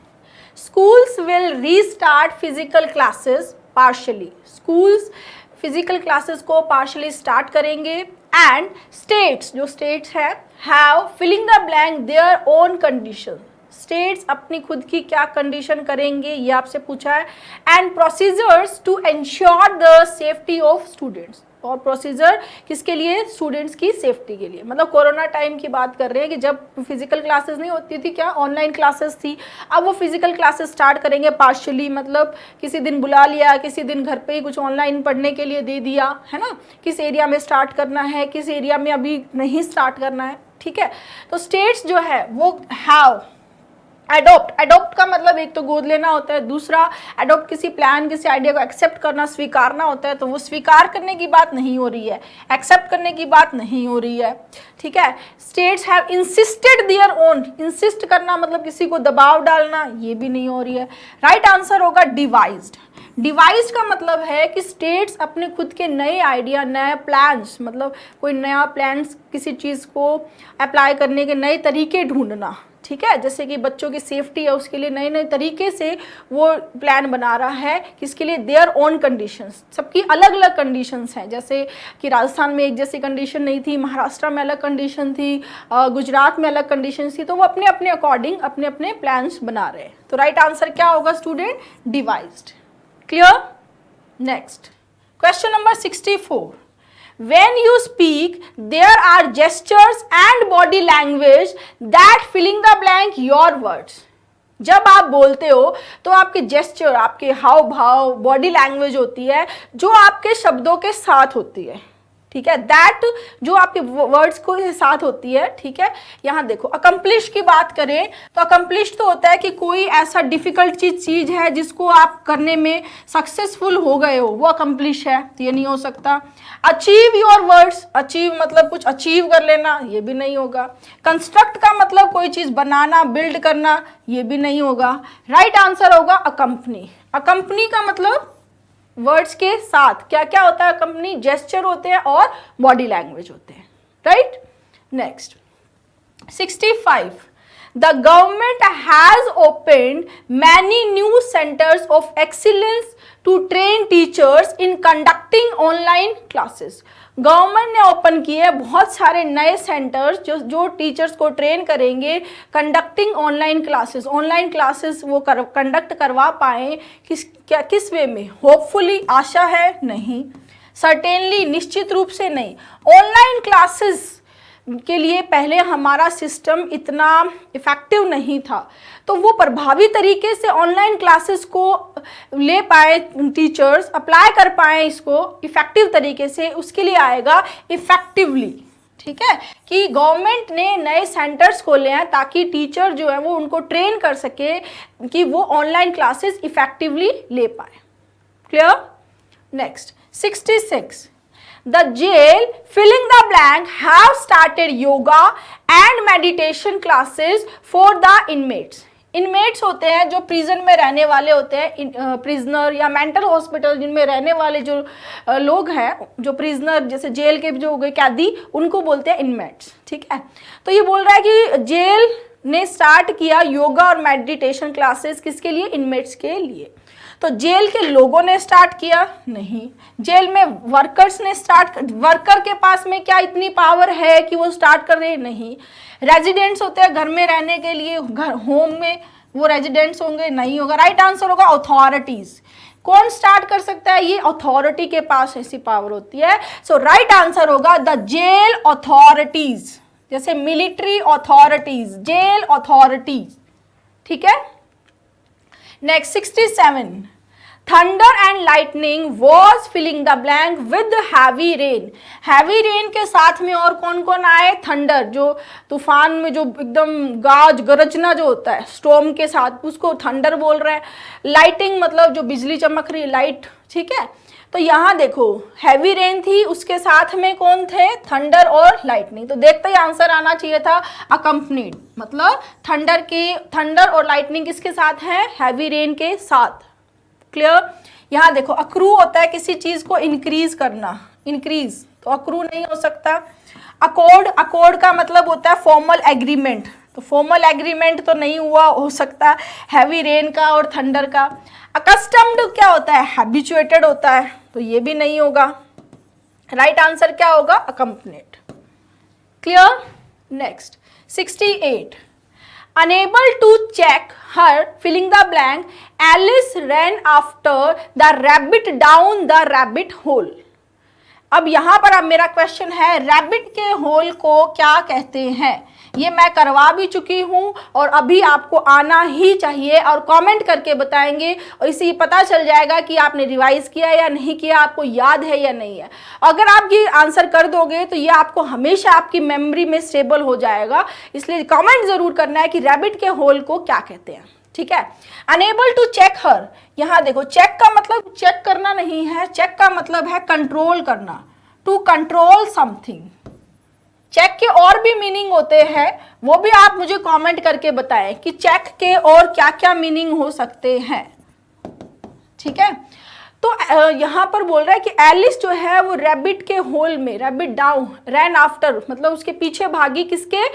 schools will restart physical classes partially. Schools physical classes को पार्शियली स्टार्ट करेंगे, एंड स्टेट्स, जो स्टेट्स है, have filling the blank their own condition. States अपनी खुद की क्या कंडीशन करेंगे ये आपसे पूछा है। And procedures to ensure the safety of students, और प्रोसीजर किसके लिए? स्टूडेंट्स की सेफ्टी के लिए। मतलब कोरोना टाइम की बात कर रहे हैं कि जब फिजिकल क्लासेस नहीं होती थी, क्या ऑनलाइन क्लासेस थी, अब वो फिजिकल क्लासेस स्टार्ट करेंगे पार्शियली, मतलब किसी दिन बुला लिया, किसी दिन घर पे ही कुछ ऑनलाइन पढ़ने के लिए दे दिया, है ना, किस एरिया में स्टार्ट करना है, किस एरिया में अभी नहीं स्टार्ट करना है, ठीक है। तो स्टेट्स जो है वो हैव एडोप्ट, एडोप्ट का मतलब एक तो गोद लेना होता है, दूसरा एडोप्ट किसी प्लान, किसी आइडिया को एक्सेप्ट करना, स्वीकारना होता है, तो वो स्वीकार करने की बात नहीं हो रही है, एक्सेप्ट करने की बात नहीं हो रही है, ठीक है। States have insisted their own, insist करना मतलब किसी को दबाव डालना, ये भी नहीं हो रही है। राइट आंसर होगा डिवाइज्ड। डिवाइस का मतलब है कि स्टेट्स अपने खुद के नए आइडिया, नए प्लान्स, मतलब कोई नया प्लान्स, किसी चीज़ को अप्लाई करने के नए तरीके ढूंढना, ठीक है। जैसे कि बच्चों की सेफ्टी है, उसके लिए नए नए तरीके से वो प्लान बना रहा है, किसके लिए? Their own conditions. सबकी अलग अलग कंडीशंस हैं, जैसे कि राजस्थान में एक जैसी कंडीशन नहीं थी, महाराष्ट्र में अलग कंडीशन थी, गुजरात में अलग कंडीशन थी, तो वो अपने अपने अकॉर्डिंग अपने अपने प्लान्स बना रहे हैं। तो राइट आंसर क्या होगा student? Devised. Clear? Next, question number 64, when you speak there are gestures and body language that filling the blank your words। जब आप बोलते हो तो आपके जेस्चर, आपके हाव भाव, बॉडी लैंग्वेज होती है जो आपके शब्दों के साथ होती है, ठीक है, दैट जो आपके वर्ड्स को साथ होती है, ठीक है। यहाँ देखो अकम्प्लिश की बात करें तो अकम्प्लिश तो होता है कि कोई ऐसा डिफिकल्ट चीज है जिसको आप करने में सक्सेसफुल हो गए हो, वो अकम्प्लिश है, तो ये नहीं हो सकता। अचीव योर वर्ड्स, अचीव मतलब कुछ अचीव कर लेना, ये भी नहीं होगा। कंस्ट्रक्ट का मतलब कोई चीज बनाना, बिल्ड करना, ये भी नहीं होगा। राइट आंसर होगा अकम्पनी। अकम्पनी का मतलब वर्ड्स के साथ क्या क्या होता है? कंपनी, जेस्चर होते हैं और बॉडी लैंग्वेज होते हैं, right. Next 65, the government has opened many new centres of excellence to train teachers in conducting online classes. Government ने ओपन किए बहुत सारे नए सेंटर्स जो टीचर्स को ट्रेन करेंगे कंडक्टिंग ऑनलाइन क्लासेस वो कंडक्ट करवा पाए। किस वे में? होपफुली, आशा है, नहीं। सर्टेनली, निश्चित रूप से नहीं। ऑनलाइन क्लासेस के लिए पहले हमारा सिस्टम इतना इफेक्टिव नहीं था, तो वो प्रभावी तरीके से ऑनलाइन क्लासेस को ले पाए, टीचर्स अप्लाई कर पाए इसको इफेक्टिव तरीके से, उसके लिए आएगा इफेक्टिवली। ठीक है, कि गवर्नमेंट ने नए सेंटर्स खोले हैं ताकि टीचर जो है वो उनको ट्रेन कर सके कि वो ऑनलाइन क्लासेस इफेक्टिवली ले पाए। Clear? Next 66, The jail fill in the blank have started yoga and meditation classes for the inmates. Inmates होते हैं जो प्रिजन में रहने वाले होते हैं, प्रिजनर या मेंटल हॉस्पिटल जिनमें रहने वाले जो लोग हैं, जो प्रिजनर जैसे जेल के जो हो गए कैदी, उनको बोलते हैं इनमेट्स। ठीक है, तो ये बोल रहा है कि जेल ने स्टार्ट किया योगा और मेडिटेशन क्लासेस किसके लिए? इनमेट्स के लिए। तो जेल के लोगों ने स्टार्ट किया? नहीं। जेल में वर्कर्स ने वर्कर के पास में क्या इतनी पावर है कि वो स्टार्ट कर रहे हैं? नहीं। रेजिडेंट्स होते हैं घर में रहने के लिए, घर होम में वो रेजिडेंट्स होंगे? नहीं होगा। राइट आंसर होगा अथॉरिटीज। कौन स्टार्ट कर सकता है? ये अथॉरिटी के पास ऐसी पावर होती है। सो राइट आंसर होगा द जेल अथॉरिटीज, जैसे मिलिट्री अथॉरिटीज, जेल अथॉरिटीज। ठीक है। Next 67, thunder and lightning was filling the blank with heavy rain. Heavy rain के साथ में और कौन कौन आए? थंडर, जो तूफान में जो एकदम गाज गरजना जो होता है स्टॉर्म के साथ, उसको थंडर बोल रहा है। लाइटिंग मतलब जो बिजली चमक रही है, लाइट। ठीक है, तो यहाँ देखो हैवी रेन थी, उसके साथ में कौन थे? थंडर और लाइटनिंग। तो देखते ही आंसर आना चाहिए था अकम्पनीड, मतलब थंडर और लाइटनिंग किसके साथ है? हैवी रेन के साथ। क्लियर? यहाँ देखो अक्रू होता है किसी चीज को इंक्रीज करना, इंक्रीज, तो अक्रू नहीं हो सकता। अकॉर्ड का मतलब होता है फॉर्मल एग्रीमेंट, तो फॉर्मल एग्रीमेंट तो नहीं हुआ हो सकता हैवी रेन का और थंडर का। अकस्टम्ड क्या होता है? हैबिचुएटेड होता है, तो ये भी नहीं होगा। राइट आंसर क्या होगा? Accompanied. Clear? Next 68, unable to check her filling the blank, Alice ran after the rabbit down the rabbit hole. अब यहां पर अब मेरा क्वेश्चन है, रैबिट के होल को क्या कहते हैं? ये मैं करवा भी चुकी हूं और अभी आपको आना ही चाहिए और कमेंट करके बताएंगे, और इससे पता चल जाएगा कि आपने रिवाइज किया या नहीं किया, आपको याद है या नहीं है। अगर आप ये आंसर कर दोगे तो ये आपको हमेशा आपकी मेमोरी में स्टेबल हो जाएगा, इसलिए कमेंट जरूर करना है कि रैबिट के होल को क्या कहते हैं। ठीक है। अनेबल टू चेक हर, यहाँ देखो चेक का मतलब चेक करना नहीं है, चेक का मतलब है कंट्रोल करना, टू कंट्रोल समथिंग। चेक के और भी मीनिंग होते हैं, वो भी आप मुझे कमेंट करके बताएं कि चेक के और क्या क्या मीनिंग हो सकते हैं। ठीक है, तो यहाँ पर बोल रहा है कि एलिस जो है वो रैबिट के होल में, रैबिट डाउन, रैन आफ्टर मतलब उसके पीछे भागी, किसके?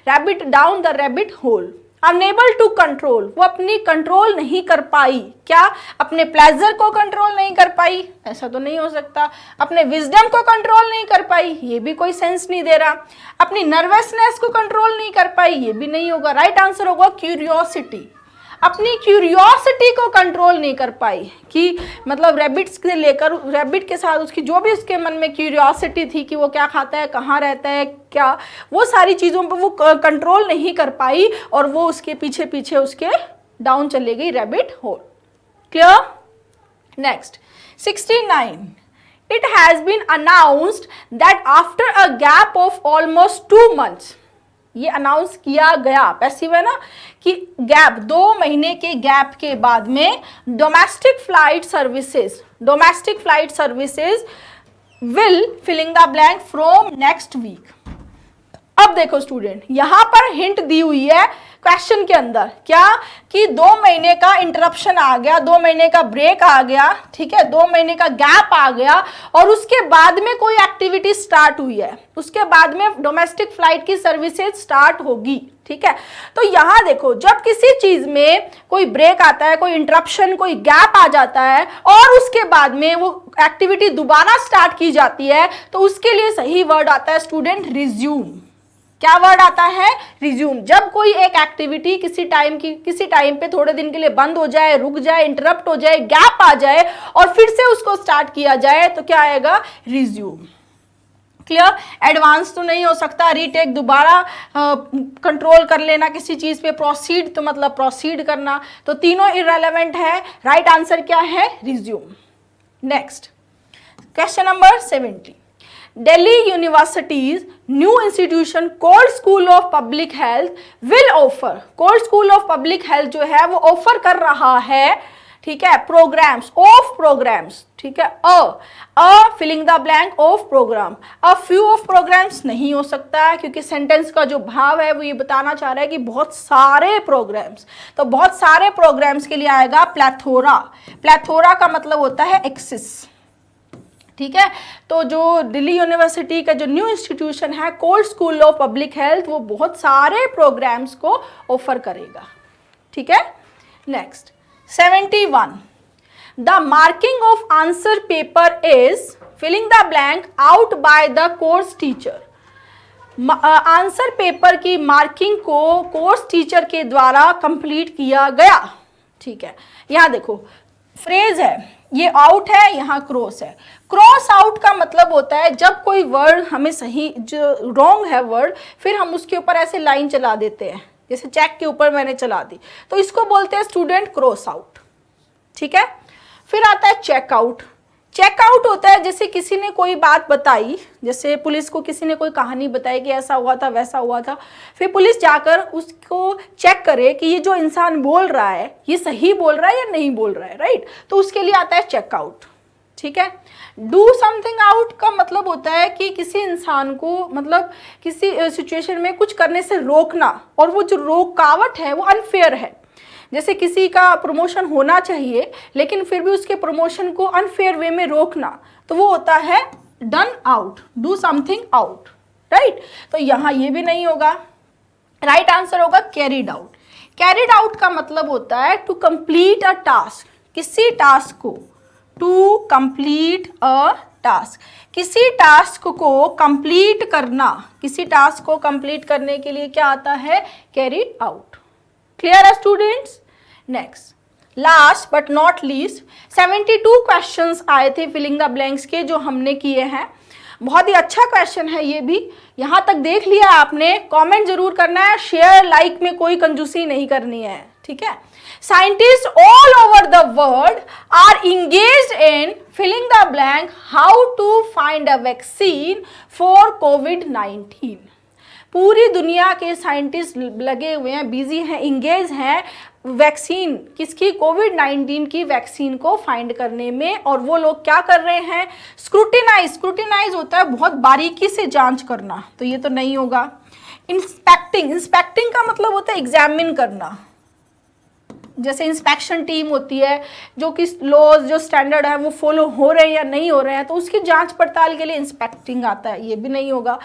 Rabbit down the rabbit hole. Unable to control, वो अपनी कंट्रोल नहीं कर पाई, क्या? अपने प्लेजर को कंट्रोल नहीं कर पाई, ऐसा तो नहीं हो सकता। अपने विजडम को कंट्रोल नहीं कर पाई, ये भी कोई सेंस नहीं दे रहा। अपनी नर्वसनेस को कंट्रोल नहीं कर पाई, ये भी नहीं होगा। राइट आंसर होगा क्यूरियोसिटी। अपनी क्यूरियोसिटी को कंट्रोल नहीं कर पाई, कि मतलब रैबिट्स से लेकर रैबिट के साथ उसकी जो भी उसके मन में क्यूरियोसिटी थी कि वो क्या खाता है, कहाँ रहता है, क्या, वो सारी चीज़ों पर वो कंट्रोल नहीं कर पाई और वो उसके पीछे पीछे उसके डाउन चले गई rabbit hole. Clear? Next 69, it has been announced that after a gap of almost 2 months, ये अनाउंस किया गया, पैसिव है ना, कि गैप 2 महीने के गैप के बाद में domestic flight services will filling the blank from next week. अब देखो स्टूडेंट, यहां पर हिंट दी हुई है क्वेश्चन के अंदर, क्या? कि 2 महीने का इंटरप्शन आ गया, 2 महीने का ब्रेक आ गया, ठीक है, 2 महीने का गैप आ गया और उसके बाद में कोई एक्टिविटी स्टार्ट हुई है, उसके बाद में डोमेस्टिक फ्लाइट की सर्विसेज स्टार्ट होगी। ठीक है। तो यहां देखो, जब किसी चीज में कोई ब्रेक आता है, कोई इंटरप्शन, कोई गैप आ जाता है और उसके बाद में वो एक्टिविटी दोबारा स्टार्ट की जाती है, तो उसके लिए सही वर्ड आता है स्टूडेंट रिज्यूम। क्या वर्ड आता है? रिज्यूम। जब कोई एक एक्टिविटी किसी टाइम पे थोड़े दिन के लिए बंद हो जाए, रुक जाए, इंटरप्ट हो जाए, गैप आ जाए और फिर से उसको स्टार्ट किया जाए, तो क्या आएगा? रिज्यूम। क्लियर? एडवांस तो नहीं हो सकता, रीटेक, दोबारा कंट्रोल कर लेना किसी चीज पे, प्रोसीड तो मतलब प्रोसीड करना, तो तीनों इररेलेवेंट है। राइट आंसर क्या है? Resume. Next question number 70। Delhi University's new institution Cole School of Public Health will offer, Cole School of Public Health जो है वो ऑफर कर रहा है, ठीक है, प्रोग्राम्स, ऑफ प्रोग्राम्स, ठीक है, a filling the blank of programme, a few of programmes नहीं हो सकता है, क्योंकि सेंटेंस का जो भाव है वो ये बताना चाह रहा है कि बहुत सारे प्रोग्राम्स, तो बहुत सारे प्रोग्राम्स के लिए आएगा प्लेथोरा। प्लेथोरा का मतलब होता है एक्सिस, ठीक है। तो जो दिल्ली यूनिवर्सिटी का जो न्यू इंस्टीट्यूशन है Cole school of public health, वो बहुत सारे प्रोग्राम्स को ऑफर करेगा, ठीक है। Next 71। The marking of answer paper is filling the blank out by the course teacher. Answer paper की मार्किंग को कोर्स टीचर के द्वारा कंप्लीट किया गया, ठीक है। यहां देखो फ्रेज है, ये आउट है, यहाँ क्रॉस है। क्रॉस आउट का मतलब होता है जब कोई वर्ड हमें सही, जो रॉन्ग है वर्ड, फिर हम उसके ऊपर ऐसे लाइन चला देते हैं, जैसे चेक के ऊपर मैंने चला दी, तो इसको बोलते हैं स्टूडेंट क्रॉस आउट, ठीक है। फिर आता है चेक आउट। चेक आउट होता है जैसे किसी ने कोई बात बताई, जैसे पुलिस को किसी ने कोई कहानी बताई कि ऐसा हुआ था, वैसा हुआ था, फिर पुलिस जाकर उसको चेक करे कि ये जो इंसान बोल रहा है ये सही बोल रहा है या नहीं बोल रहा है, राइट, तो उसके लिए आता है चेक आउट, ठीक है। डू समथिंग आउट का मतलब होता है कि किसी इंसान को, मतलब किसी सिचुएशन में कुछ करने से रोकना, और वो जो रोकावट है वो अनफेयर है। जैसे किसी का प्रमोशन होना चाहिए लेकिन फिर भी उसके प्रमोशन को अनफेयर वे में रोकना, तो वो होता है done out, do something out, right. तो यहाँ ये भी नहीं होगा, राइट आंसर होगा कैरिड आउट। कैरिड आउट का मतलब होता है टू कंप्लीट अ टास्क, किसी टास्क को, टू कंप्लीट अ टास्क, किसी टास्क को कंप्लीट करना, किसी टास्क को कंप्लीट करने के लिए क्या आता है? Carried out. क्लियर है students? Next last but not least 72 questions आए थे फिलिंग द ब्लैंक्स के, जो हमने किए हैं। बहुत ही अच्छा क्वेश्चन है ये भी। यहाँ तक देख लिया आपने, कमेंट जरूर करना है, शेयर लाइक में कोई कंजूसी नहीं करनी है, ठीक है। Scientists all over the world are engaged in filling the blank how to find a vaccine for COVID-19। पूरी दुनिया के साइंटिस्ट लगे हुए हैं, बिजी हैं, इंगेज हैं वैक्सीन किसकी? कोविड-19 की वैक्सीन को फाइंड करने में। और वो लोग क्या कर रहे हैं? स्क्रूटिनाइज होता है बहुत बारीकी से जांच करना, तो ये तो नहीं होगा। इंस्पेक्टिंग का मतलब होता है एग्जामिन करना, जैसे इंस्पेक्शन टीम होती है जो कि लॉज, जो स्टैंडर्ड है वो फॉलो हो रहे हैं या नहीं हो रहे हैं, तो उसकी जांच पड़ताल के लिए इंस्पेक्टिंग आता है, ये भी नहीं होगा।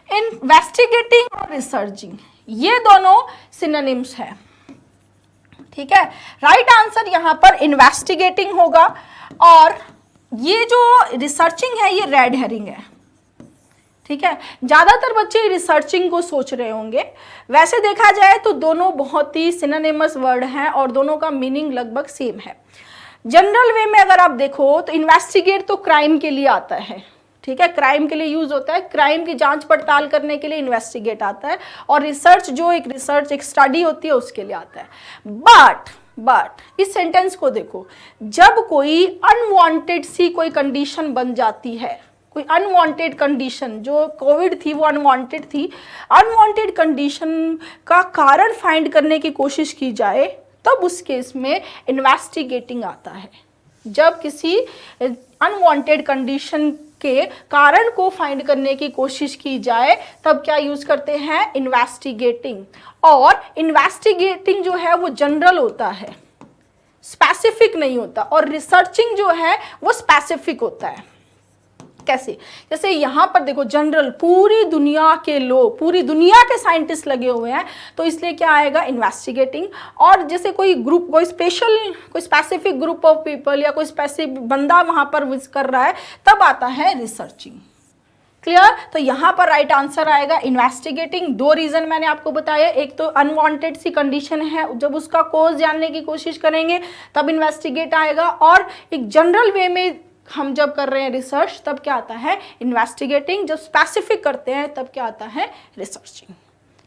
इन्वेस्टिगेटिंग और रिसर्चिंग, ये दोनों सिनोनिम्स है, ठीक है। राइट आंसर यहाँ पर इन्वेस्टिगेटिंग होगा, और ये जो रिसर्चिंग है ये रेड हेरिंग है, ठीक है। ज्यादातर बच्चे रिसर्चिंग को सोच रहे होंगे, वैसे देखा जाए तो दोनों बहुत ही सिनोनिमस वर्ड हैं और दोनों का मीनिंग लगभग सेम है। जनरल वे में अगर आप देखो तो इन्वेस्टिगेट तो क्राइम के लिए आता है, ठीक है, क्राइम के लिए यूज होता है, क्राइम की जांच पड़ताल करने के लिए इन्वेस्टिगेट आता है, और रिसर्च जो एक स्टडी होती है उसके लिए आता है। बट इस सेंटेंस को देखो, जब कोई अनवांटेड सी कोई कंडीशन बन जाती है, कोई अनवांटेड कंडीशन, जो कोविड थी वो अनवांटेड थी, अनवांटेड कंडीशन का कारण फाइंड करने की कोशिश की जाए, तब उस केस में इन्वेस्टिगेटिंग आता है। जब किसी अनवांटेड कंडीशन के कारण को फाइंड करने की कोशिश की जाए, तब क्या यूज करते हैं? इन्वेस्टिगेटिंग। और इन्वेस्टिगेटिंग जो है वो जनरल होता है, स्पेसिफिक नहीं होता, और रिसर्चिंग जो है वो स्पेसिफिक होता है। कैसे, जैसे यहाँ पर देखो जनरल पूरी दुनिया के लोग, पूरी दुनिया के साइंटिस्ट लगे हुए हैं, तो इसलिए क्या आएगा इन्वेस्टिगेटिंग। और जैसे कोई ग्रुप, कोई स्पेसिफिक ग्रुप ऑफ पीपल या कोई स्पेसिफिक बंदा वहाँ पर विजिट कर रहा है, तब आता है रिसर्चिंग। क्लियर? तो यहाँ पर राइट आंसर आएगा इन्वेस्टिगेटिंग। दो रीजन मैंने आपको बताया, एक तो अनवांटेड सी कंडीशन है, जब उसका कॉज जानने की कोशिश करेंगे तब इन्वेस्टिगेट आएगा, और एक जनरल वे में हम जब कर रहे हैं रिसर्च तब क्या आता है इन्वेस्टिगेटिंग, जब स्पेसिफिक करते हैं तब क्या आता है रिसर्चिंग।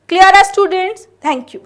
क्लियर है स्टूडेंट्स? Thank you.